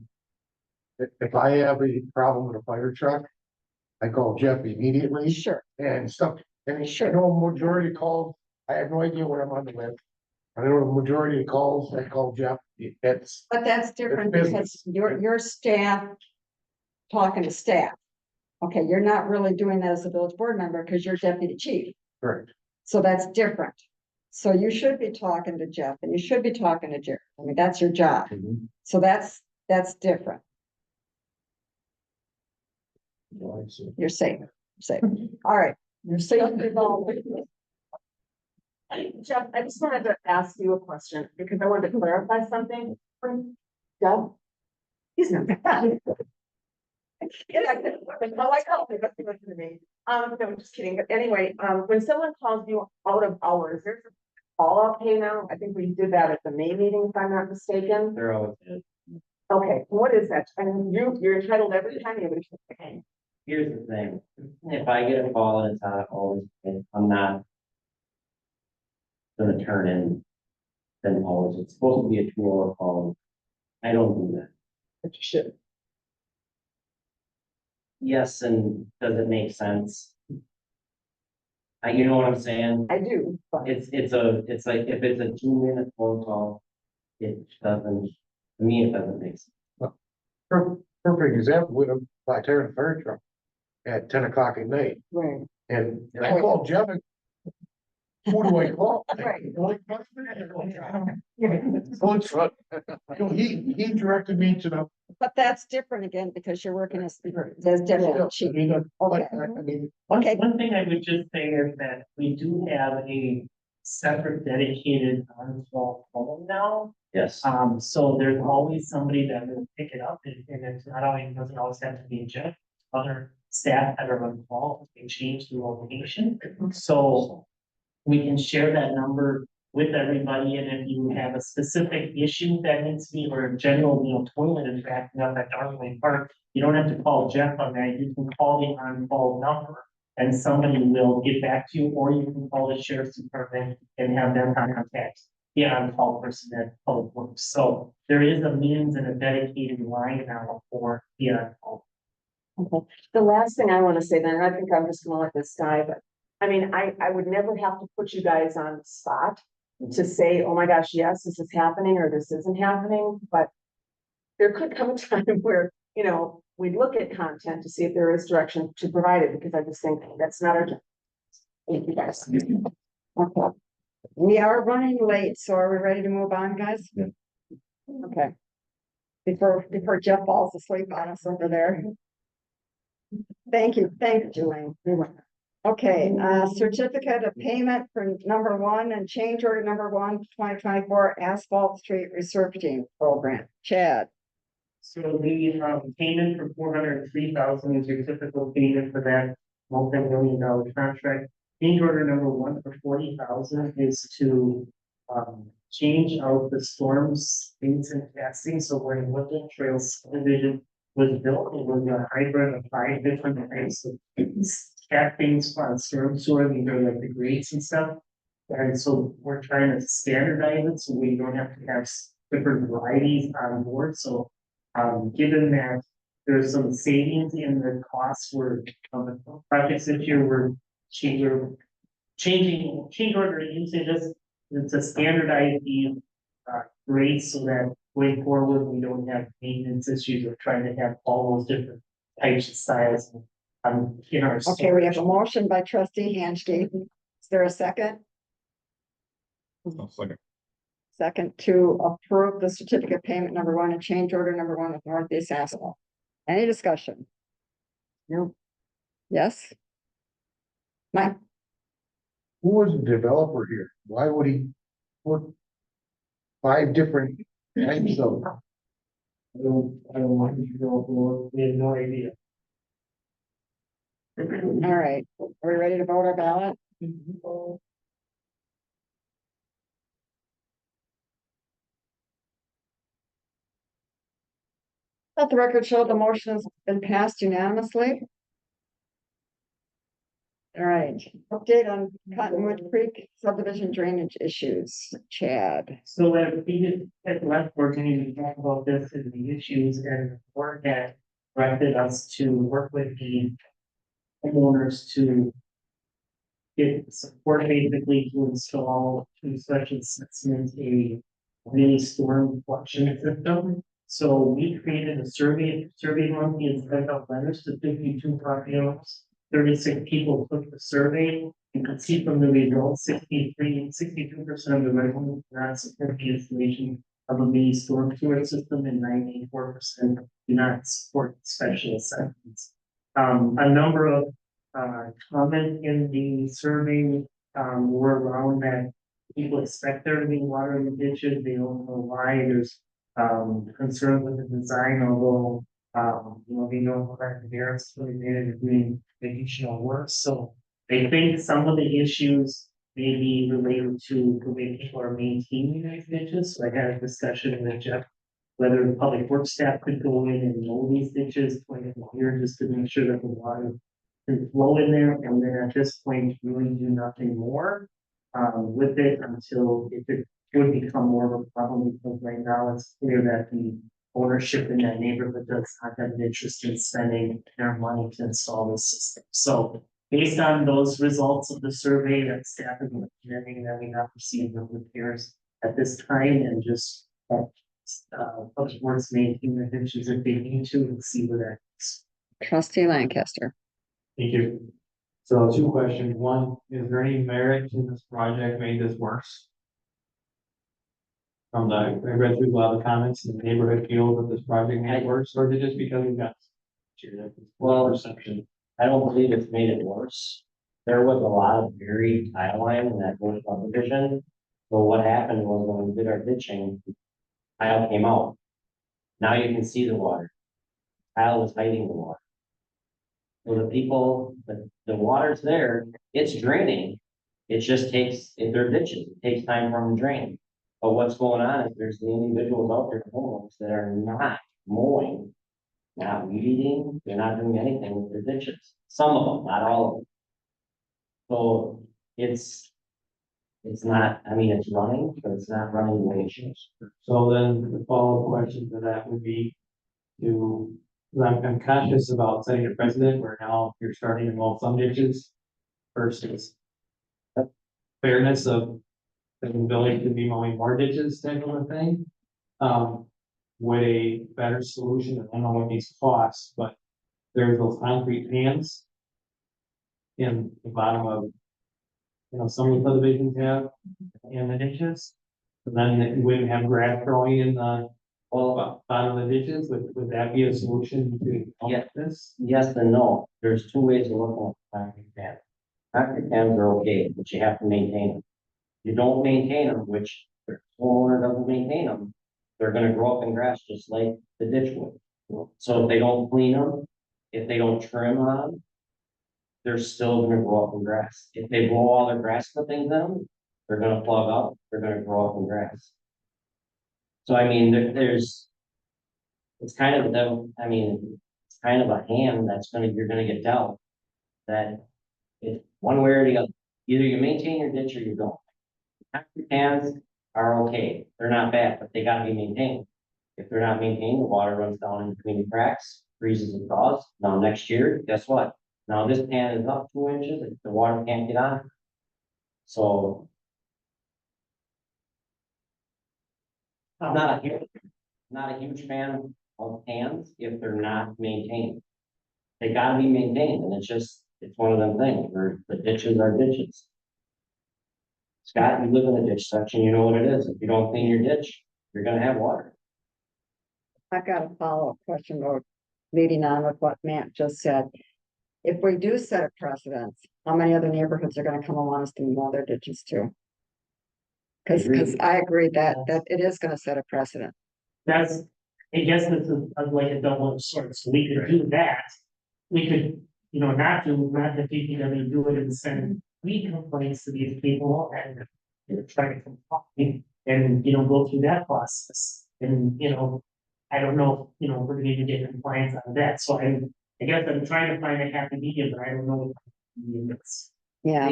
if I have a problem with a fire truck, I call Jeff immediately. Sure. And stuff, and I know a majority of calls, I have no idea what I'm on the list. I know the majority of calls, I call Jeff, But that's different because your staff talking to staff. Okay, you're not really doing that as a village board member because you're deputy chief. Correct. So that's different. So you should be talking to Jeff and you should be talking to Jerry. I mean, that's your job. So that's different. You're safe, safe. All right, you're safe. Jeff, I just wanted to ask you a question because I wanted to clarify something from Jeff. He's not. Yeah, I like how they listen to me. No, I'm just kidding. But anyway, when someone calls you out of hours, there's a follow-up pay now. I think we did that at the May meeting, if I'm not mistaken. They're all. Okay, what is that? I mean, you're entitled every time you have a pay. Here's the thing, if I get a call and it's not always, I'm not gonna turn in them calls. It's supposed to be a 2-hour call. I don't do that. But you should. Yes, and does it make sense? You know what I'm saying? I do, but It's like, if it's a 2-minute phone call, it doesn't, to me, it doesn't make sense. Perfect example with a Black-Terran fire truck at 10 o'clock at night. right. And I called Jeff Who do I call? Right. No, he directed me to the. But that's different again, because you're working as deputy chief. Okay. Okay. One thing I would just say is that we do have a separate dedicated on-call phone now. Yes. So there's always somebody that will pick it up, and it's not always, doesn't always have to be Jeff. Other staff that are on call, they change the location, so we can share that number with everybody, and if you have a specific issue that needs to be, or a general, toilet is backing up at Darling Park, you don't have to call Jeff on that, you can call the on-call number, and somebody will get back to you, or you can call the sheriff's department and have them contact the on-call person at Public Works. So there is a means and a dedicated line now for the on-call. Okay, the last thing I want to say then, and I think I'm just gonna let this die, but I mean, I would never have to put you guys on the spot to say, oh my gosh, yes, this is happening or this isn't happening, but there could come a time where, we look at content to see if there is direction to provide it, because I just think that's not our job. Thank you guys. Okay. We are running late, so are we ready to move on, guys? Yeah. Okay. Before Jeff falls asleep on us over there. Thank you, Julie. Okay, certificate of payment for number 1 and change order number 1, 2024 asphalt street resurfacing program. Chad. So the payment for $403,000 is your typical payment for that multi-million-dollar contract. Change order number 1 for $40,000 is to change out the storms, things and casting. So when Woodland Trails subdivision was built, it was a hybrid of 5 different types of castings on storm sewer. These are like the grates and stuff. And so we're trying to standardize it so we don't have to have different varieties on board. So given that there's some savings in the costs for the projects this year, we're changing change order usages to standardize the rates so that going forward, we don't have maintenance issues of trying to have all those different types of styles in our. Okay, we have a motion by trustee Hanschke. Is there a second? Second to approve the certificate payment number 1 and change order number 1 with Northeast Asphalt. Any discussion? No. Yes? Mike? Who was the developer here? Why would he put 5 different types of? I don't want you to go, we have no idea. All right, are we ready to vote our ballot? Let the record show the motion has been passed unanimously. All right, update on Cottonwood Creek subdivision drainage issues, Chad. So we just at the last board meeting, we talked about this and the issues, and the board had directed us to work with the homeowners to get support basically to install through such assessment a mini storm collection system. So we created a survey monkey and sent out letters to 52 property owners. 36 people took the survey. You can see from the results, 62% of the residents do not support the installation of a mini storm sewer system, and 94% do not support special assessments. A number of comments in the survey were around that people expect there to be water in the ditches. They don't know why. There's concern with the design, although they know that the parents really made it doing additional work. So they think some of the issues may be related to the way people are maintaining these ditches. So I had a discussion with Jeff whether the public works staff could go in and mow these ditches twice a year just to make sure that the water can flow in there, and then at this point really do nothing more with it until it would become more of a problem, because right now it's clear that the ownership in that neighborhood does not have an interest in spending their money to install the system. So based on those results of the survey, that staff is recommending that we not proceed with repairs at this time, and just public works maintain the ditches if they need to, and see where that is. Trustee Lancaster. Thank you. So 2 questions. One, is there any merit in this project made this worse? I read through a lot of comments in the neighborhood feel that this project made it worse, or is it just because we got? Well, Perception. I don't believe it's made it worse. There was a lot of buried tile line in that first subdivision. So what happened was when we did our ditching, tile came out. Now you can see the water. Tile was hiding the water. So the people, the water's there, it's draining. It just takes, if they're ditches, it takes time for them to drain. But what's going on is there's the individuals out there, homeowners, that are not mowing, not weed eating, they're not doing anything with their ditches. Some of them, not all of them. So it's not, I mean, it's running, but it's not running the way it should. So then the follow-up question to that would be to, I'm conscious about setting a precedent where now you're starting to mow some ditches versus fairness of the ability to be mowing more ditches type of a thing. Would a better solution, I don't know what these cost, but there's those concrete pans in the bottom of, some of the subdivisions have in the ditches. And then you wouldn't have grass growing in the bottom of the ditches. Would that be a solution to Yeah. this? Yes and no. There's two ways of looking at concrete pans. Concrete pans are okay, but you have to maintain them. You don't maintain them, which the homeowner doesn't maintain them, they're gonna grow up in grass just like the ditch would. So if they don't clean them, if they don't trim on them, they're still gonna grow up in grass. If they blow all their grass clippings in them, they're gonna plug up, they're gonna grow up in grass. So I mean, it's kind of it's kind of a hand you're gonna get dealt. That if one way or the other, either you maintain your ditch or you don't. Concrete pans are okay, they're not bad, but they gotta be maintained. If they're not maintained, the water runs down in between the cracks, freezes and thaws. Now next year, guess what? Now this pan is up 2 inches, the water can't get on. So. I'm not a huge fan of pans if they're not maintained. They gotta be maintained, and it's one of them things where the ditches are ditches. Scott, you live in a ditch section, you know what it is. If you don't clean your ditch, you're gonna have water. I've got a follow-up question, or leading on with what Matt just said. If we do set a precedent, how many other neighborhoods are gonna come and want us to mow their ditches too? Because I agree that it is gonna set a precedent. That's, I guess this is like a double-edged sword, so we could do that. We could, not have DPW do it and send complaints to these people and try to comply and, go through that process. And, I don't know, if we're gonna even get compliance on that, so I guess I'm trying to find a happy medium, but I don't know what the medium is. Yeah,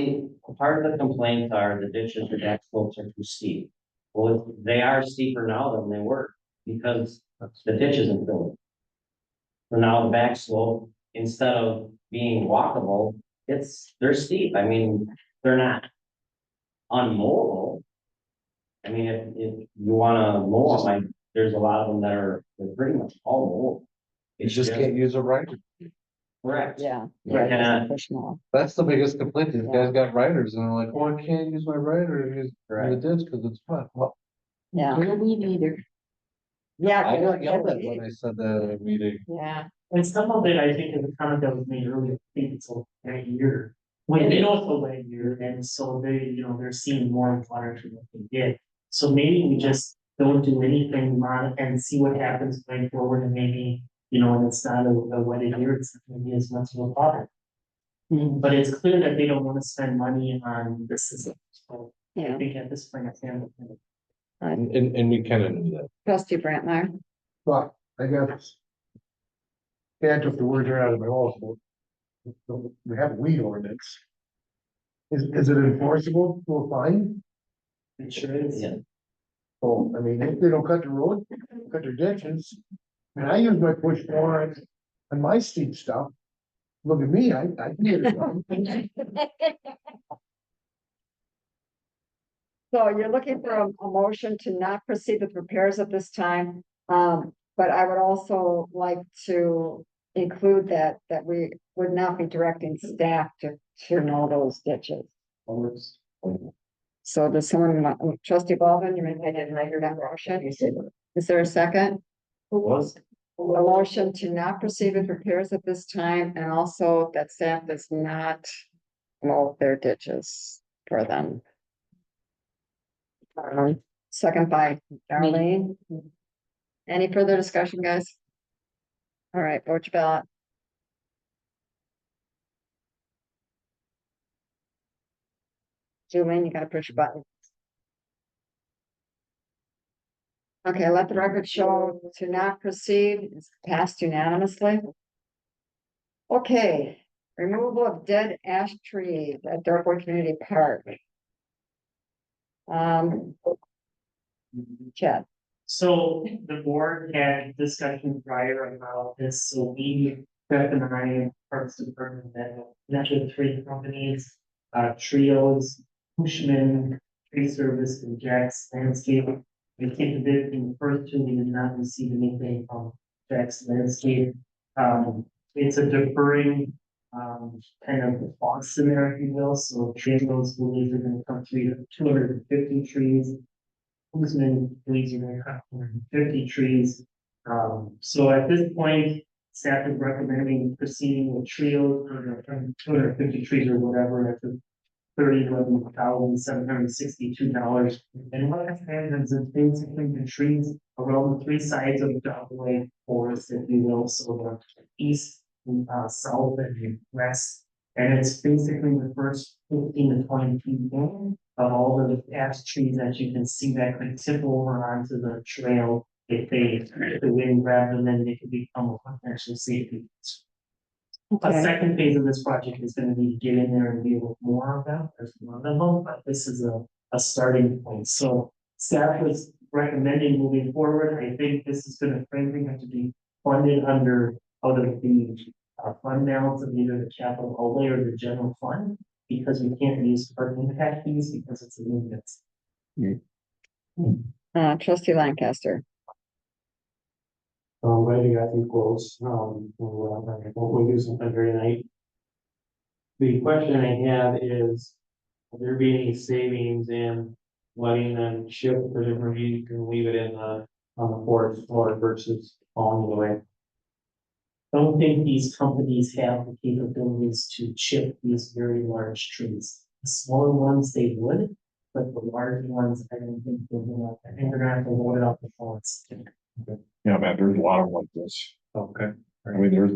Part of the complaints are the ditches, the deck slopes are too steep. Well, they are steeper now than they were because the ditch isn't filled. So now the back slope, instead of being walkable, they're steep. I mean, they're not unmowable. I mean, if you wanna mow them, there's a lot of them they're pretty much all mowable. You just can't use a rider. Correct. yeah. You cannot. Push more. That's the biggest complaint. These guys got riders and they're like, oh, I can't use my rider in the ditch because it's wet. Well, Yeah, We neither. yeah. I got yelled at when I said that at a meeting. Yeah, And some of it, I think, is a comment that was made earlier, I think it's a year. When they know it's over a year, and so they're seeing more water than what they did. So maybe we just don't do anything and see what happens going forward, and maybe, and it's not a wedded year, it's not gonna be as much of a bother. But it's clear that they don't want to spend money on the system, so I yeah. think at this point, I can. And we kind of knew that. Trustee Brantmeyer. But I got. Can't took the words right out of my mouth. We have a weed ordinance. Is it enforceable to a fine? It sure is. Yeah. Oh, I mean, if they don't cut the road, cut their ditches. And I use my push mower on my steep stuff. Look at me, I can get it done. So you're looking for a motion to not proceed with repairs at this time. But I would also like to include that we would not be directing staff to to know those ditches. So does someone, trustee Baldwin, you may take that motion? Is there a second? Who was? A motion to not proceed with repairs at this time and also that staff does not mow their ditches for them. Second by Darlene. Any further discussion, guys? All right, vote your ballot. Julian, you gotta push a button. Okay, let the record show to not proceed. It's passed unanimously. Okay, removal of dead ash trees at Dartwood Community Park. Chad. So the board had discussion prior about this, so we, Beth and I, and Parks Department, met with three companies, Trios, Cushman, Tree Service, and Jack's Landscape. We came to bid in the first two, we did not receive anything from Jack's Landscape. It's a deferring, kind of box scenario, if you will, so Trios believes they're gonna come to 250 trees. Cushman believes they're gonna cut 150 trees. So at this point, staff is recommending proceeding with Trios for the 250 trees or whatever at the $31,762. And what happens is basically the trees around the three sides of the Dogway Forest, if you will, so the east, south, and west. And it's basically the first 15 to 20 feet in of all the ash trees that you can see that could tip over onto the trail if the wind grabbed them, then they could become a potential safety. A second phase of this project is gonna be to get in there and deal with more of them, there's one of them, but this is a starting point, so staff was recommending moving forward, I think this is gonna frankly have to be funded out of the fund balance of either the capital outlay or the general fund, because we can't use park impact fees because it's a maintenance. Trustee Lancaster. Ready, got some quotes, we'll do something very night. The question I have is, will there be any savings in letting them ship for different reasons and leave it on the forest floor versus hauling it away? I don't think these companies have the capabilities to chip these very large trees. The smaller ones they would, but the large ones, I don't think they're gonna, I think they're gonna have to load it up before it's. Yeah, man, there's a lot of like this. Okay. I mean, there's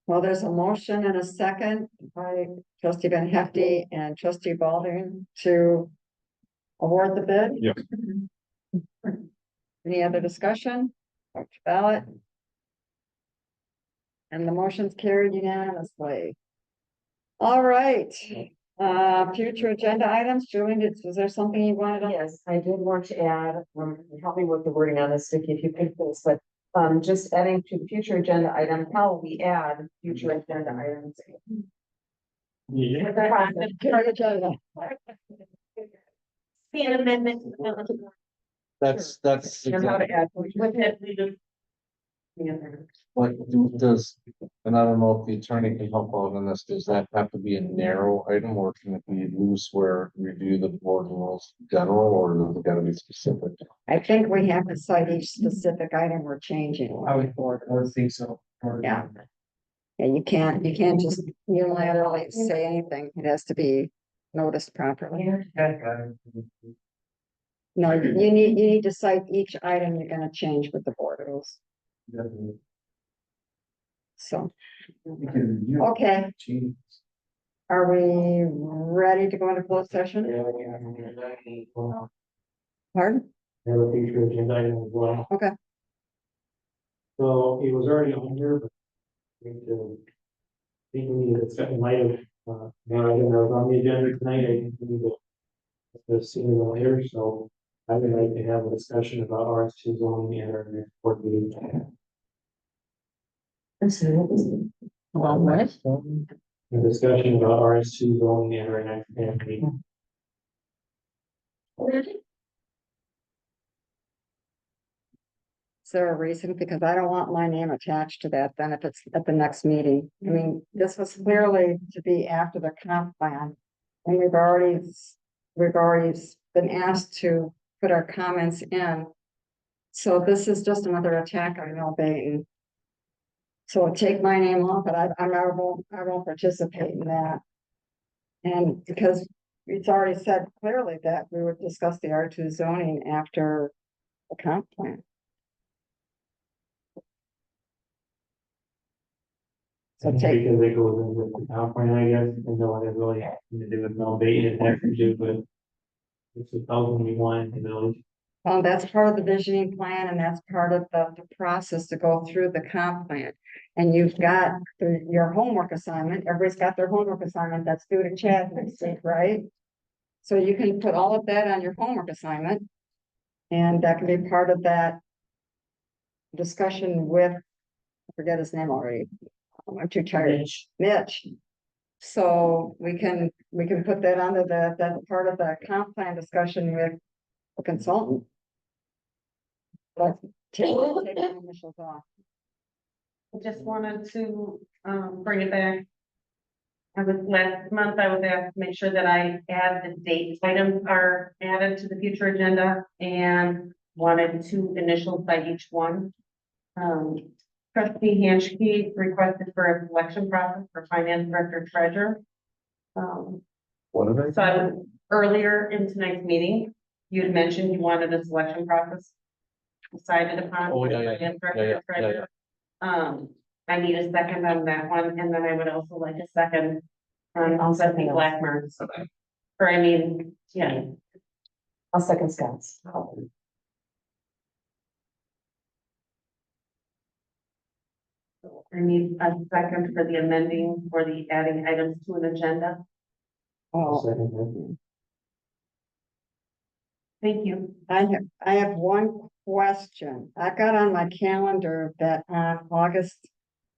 Well, there's a motion and a second by trustee Van Hefty and trustee Baldwin to award the bid. Yep. Any other discussion? Vote your ballot. And the motion's carried unanimously. All right, future agenda items, Julie, was there something you wanted? Yes, I did want to add, help me with the wording on this, Vicky, if you could please, but just adding to the future agenda item, how we add future agenda items. Be an amendment. That's. And how to add. With it, we just. Like, does, and I don't know if the attorney can help out on this, does that have to be a narrow item or can it be loose where review the board rules general or does it gotta be specific? I think we have to cite each specific item we're changing. I would think so. Yeah. Yeah, you can't just unilaterally say anything. It has to be noticed properly. No, you need to cite each item you're gonna change with the board rules. So, okay. Are we ready to go into closed session? Pardon? Have a future agenda item as well. Okay. So it was already on here, but I think we need to set in light of, now I didn't know it was on the agenda tonight, I think we need to discuss sooner than later, so I would like to have a discussion about RS2 zoning and our next board meeting. Well, what? A discussion about RS2 zoning and our next meeting. there a reason? Because I don't want my name attached to that then if it's at the next meeting. I mean, this was clearly to be after the comp plan. And we've already been asked to put our comments in. So this is just another attack on Mel Baton. So take my name off, but I won't participate in that. And because it's already said clearly that we would discuss the R2 zoning after the comp plan. So take, Because it goes into the comp plan, I guess, and no one has really anything to do with Mel Baton, it has to do with. It's 2001, you know. that's part of the visioning plan and that's part of the process to go through the comp plan. And you've got your homework assignment, everybody's got their homework assignment that's due to Chad next week, right? So you can put all of that on your homework assignment. And that can be part of that discussion with, I forget his name already. I'm too tired. Mitch. So we can put that under that part of the comp plan discussion with a consultant. But take the initials off. I just wanted to, bring it back. Last month, I was asked to make sure that I add the date items are added to the future agenda and wanted 2 initials by each one. Trustee Hanschke requested for a selection process for finance director treasurer. What did I? So I was earlier in tonight's meeting, you had mentioned you wanted a selection process decided upon. Oh, for yeah. finance director, treasurer. I need a second on that one, and then I would also like a second on Stephanie Blackmer. Or I mean, yeah. I'll second Scott's. I need a second for the amending for the adding items to an agenda. Oh, Thank you. I have one question. I've got on my calendar that on August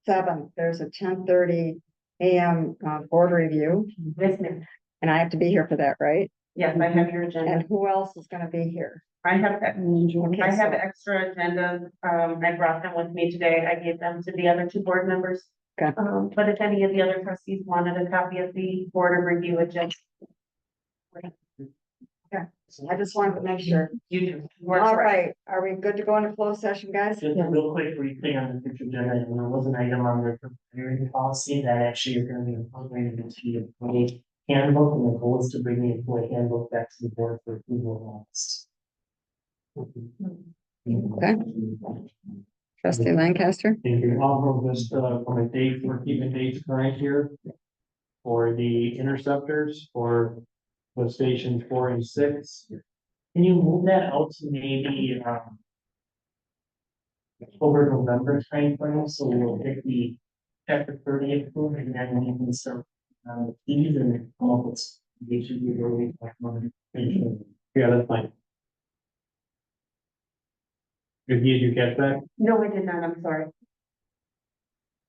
7th, there's a 10:30 AM board review. Yes, ma'am. And I have to be here for that, right? Yes, I have your And agenda. who else is gonna be here? I have, Okay, I have so- extra agendas. I brought them with me today. I gave them to the other 2 board members. Okay. But if any of the other trustees wanted a copy of the board of review agenda. I just wanted to make sure. You do. All right, are we good to go into closed session, guys? Just a real quick briefing on the future agenda, and there was an item on the preparing policy that actually is gonna be incorporated into the employee handbook, and the goal is to bring the employee handbook back to the board for approval in August. Okay. Trustee Lancaster? Thank you. I'll just, from a date, we're keeping dates current here. For the interceptors for the stations 4 and 6. Can you move that out to maybe, October, November timeframe, so we'll get the chapter 30 approved, and then we can start, these and come up with. They should be really like money. Yeah, that's fine. Did you catch that? No, I did not. I'm sorry.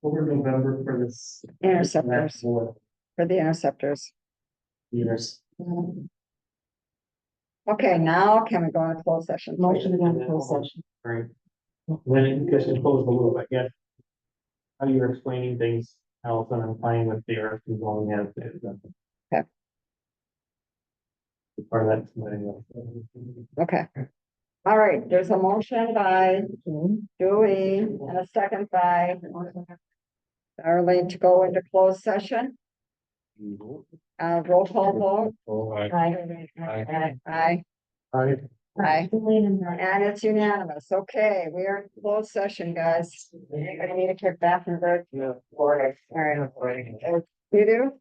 Over November for this. Interceptors. For For the interceptors. years. Okay, now can we go into closed session? Motion to go into closed session. Right. When, just to close the loop, I guess. How you're explaining things, Allison, I'm fine with the earth and going as is. Okay. Part of that. Okay. All right, there's a motion by Dewey and a second by Darlene to go into closed session. Roll call vote. Oh, I. Aye. I, Aye. And it's unanimous. Okay, we are in closed session, guys. I need a quick bathroom break. yeah. All right. You do?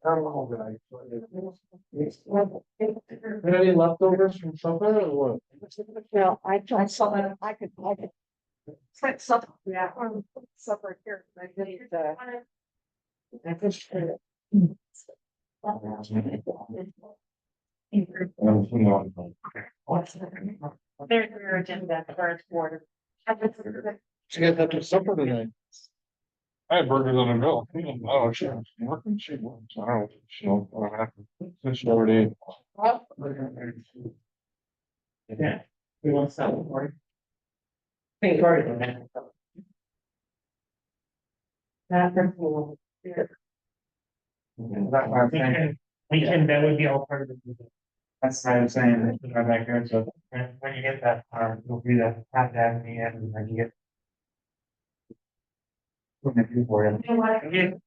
Any leftovers from supper or what? No, I tried something, I could. Put supper, yeah, supper here. I didn't, I just. There's your agenda for its board. She got that to supper tonight. I had burgers on the grill. Oh, she was working, she was, I don't know, she don't, what happened. She already ate. Yeah. We want to stop recording. Hey, sorry. That's cool. That would be all part of the. That's what I'm saying, my backyard, so when you get that far, you'll be the contact me and when you get. For you.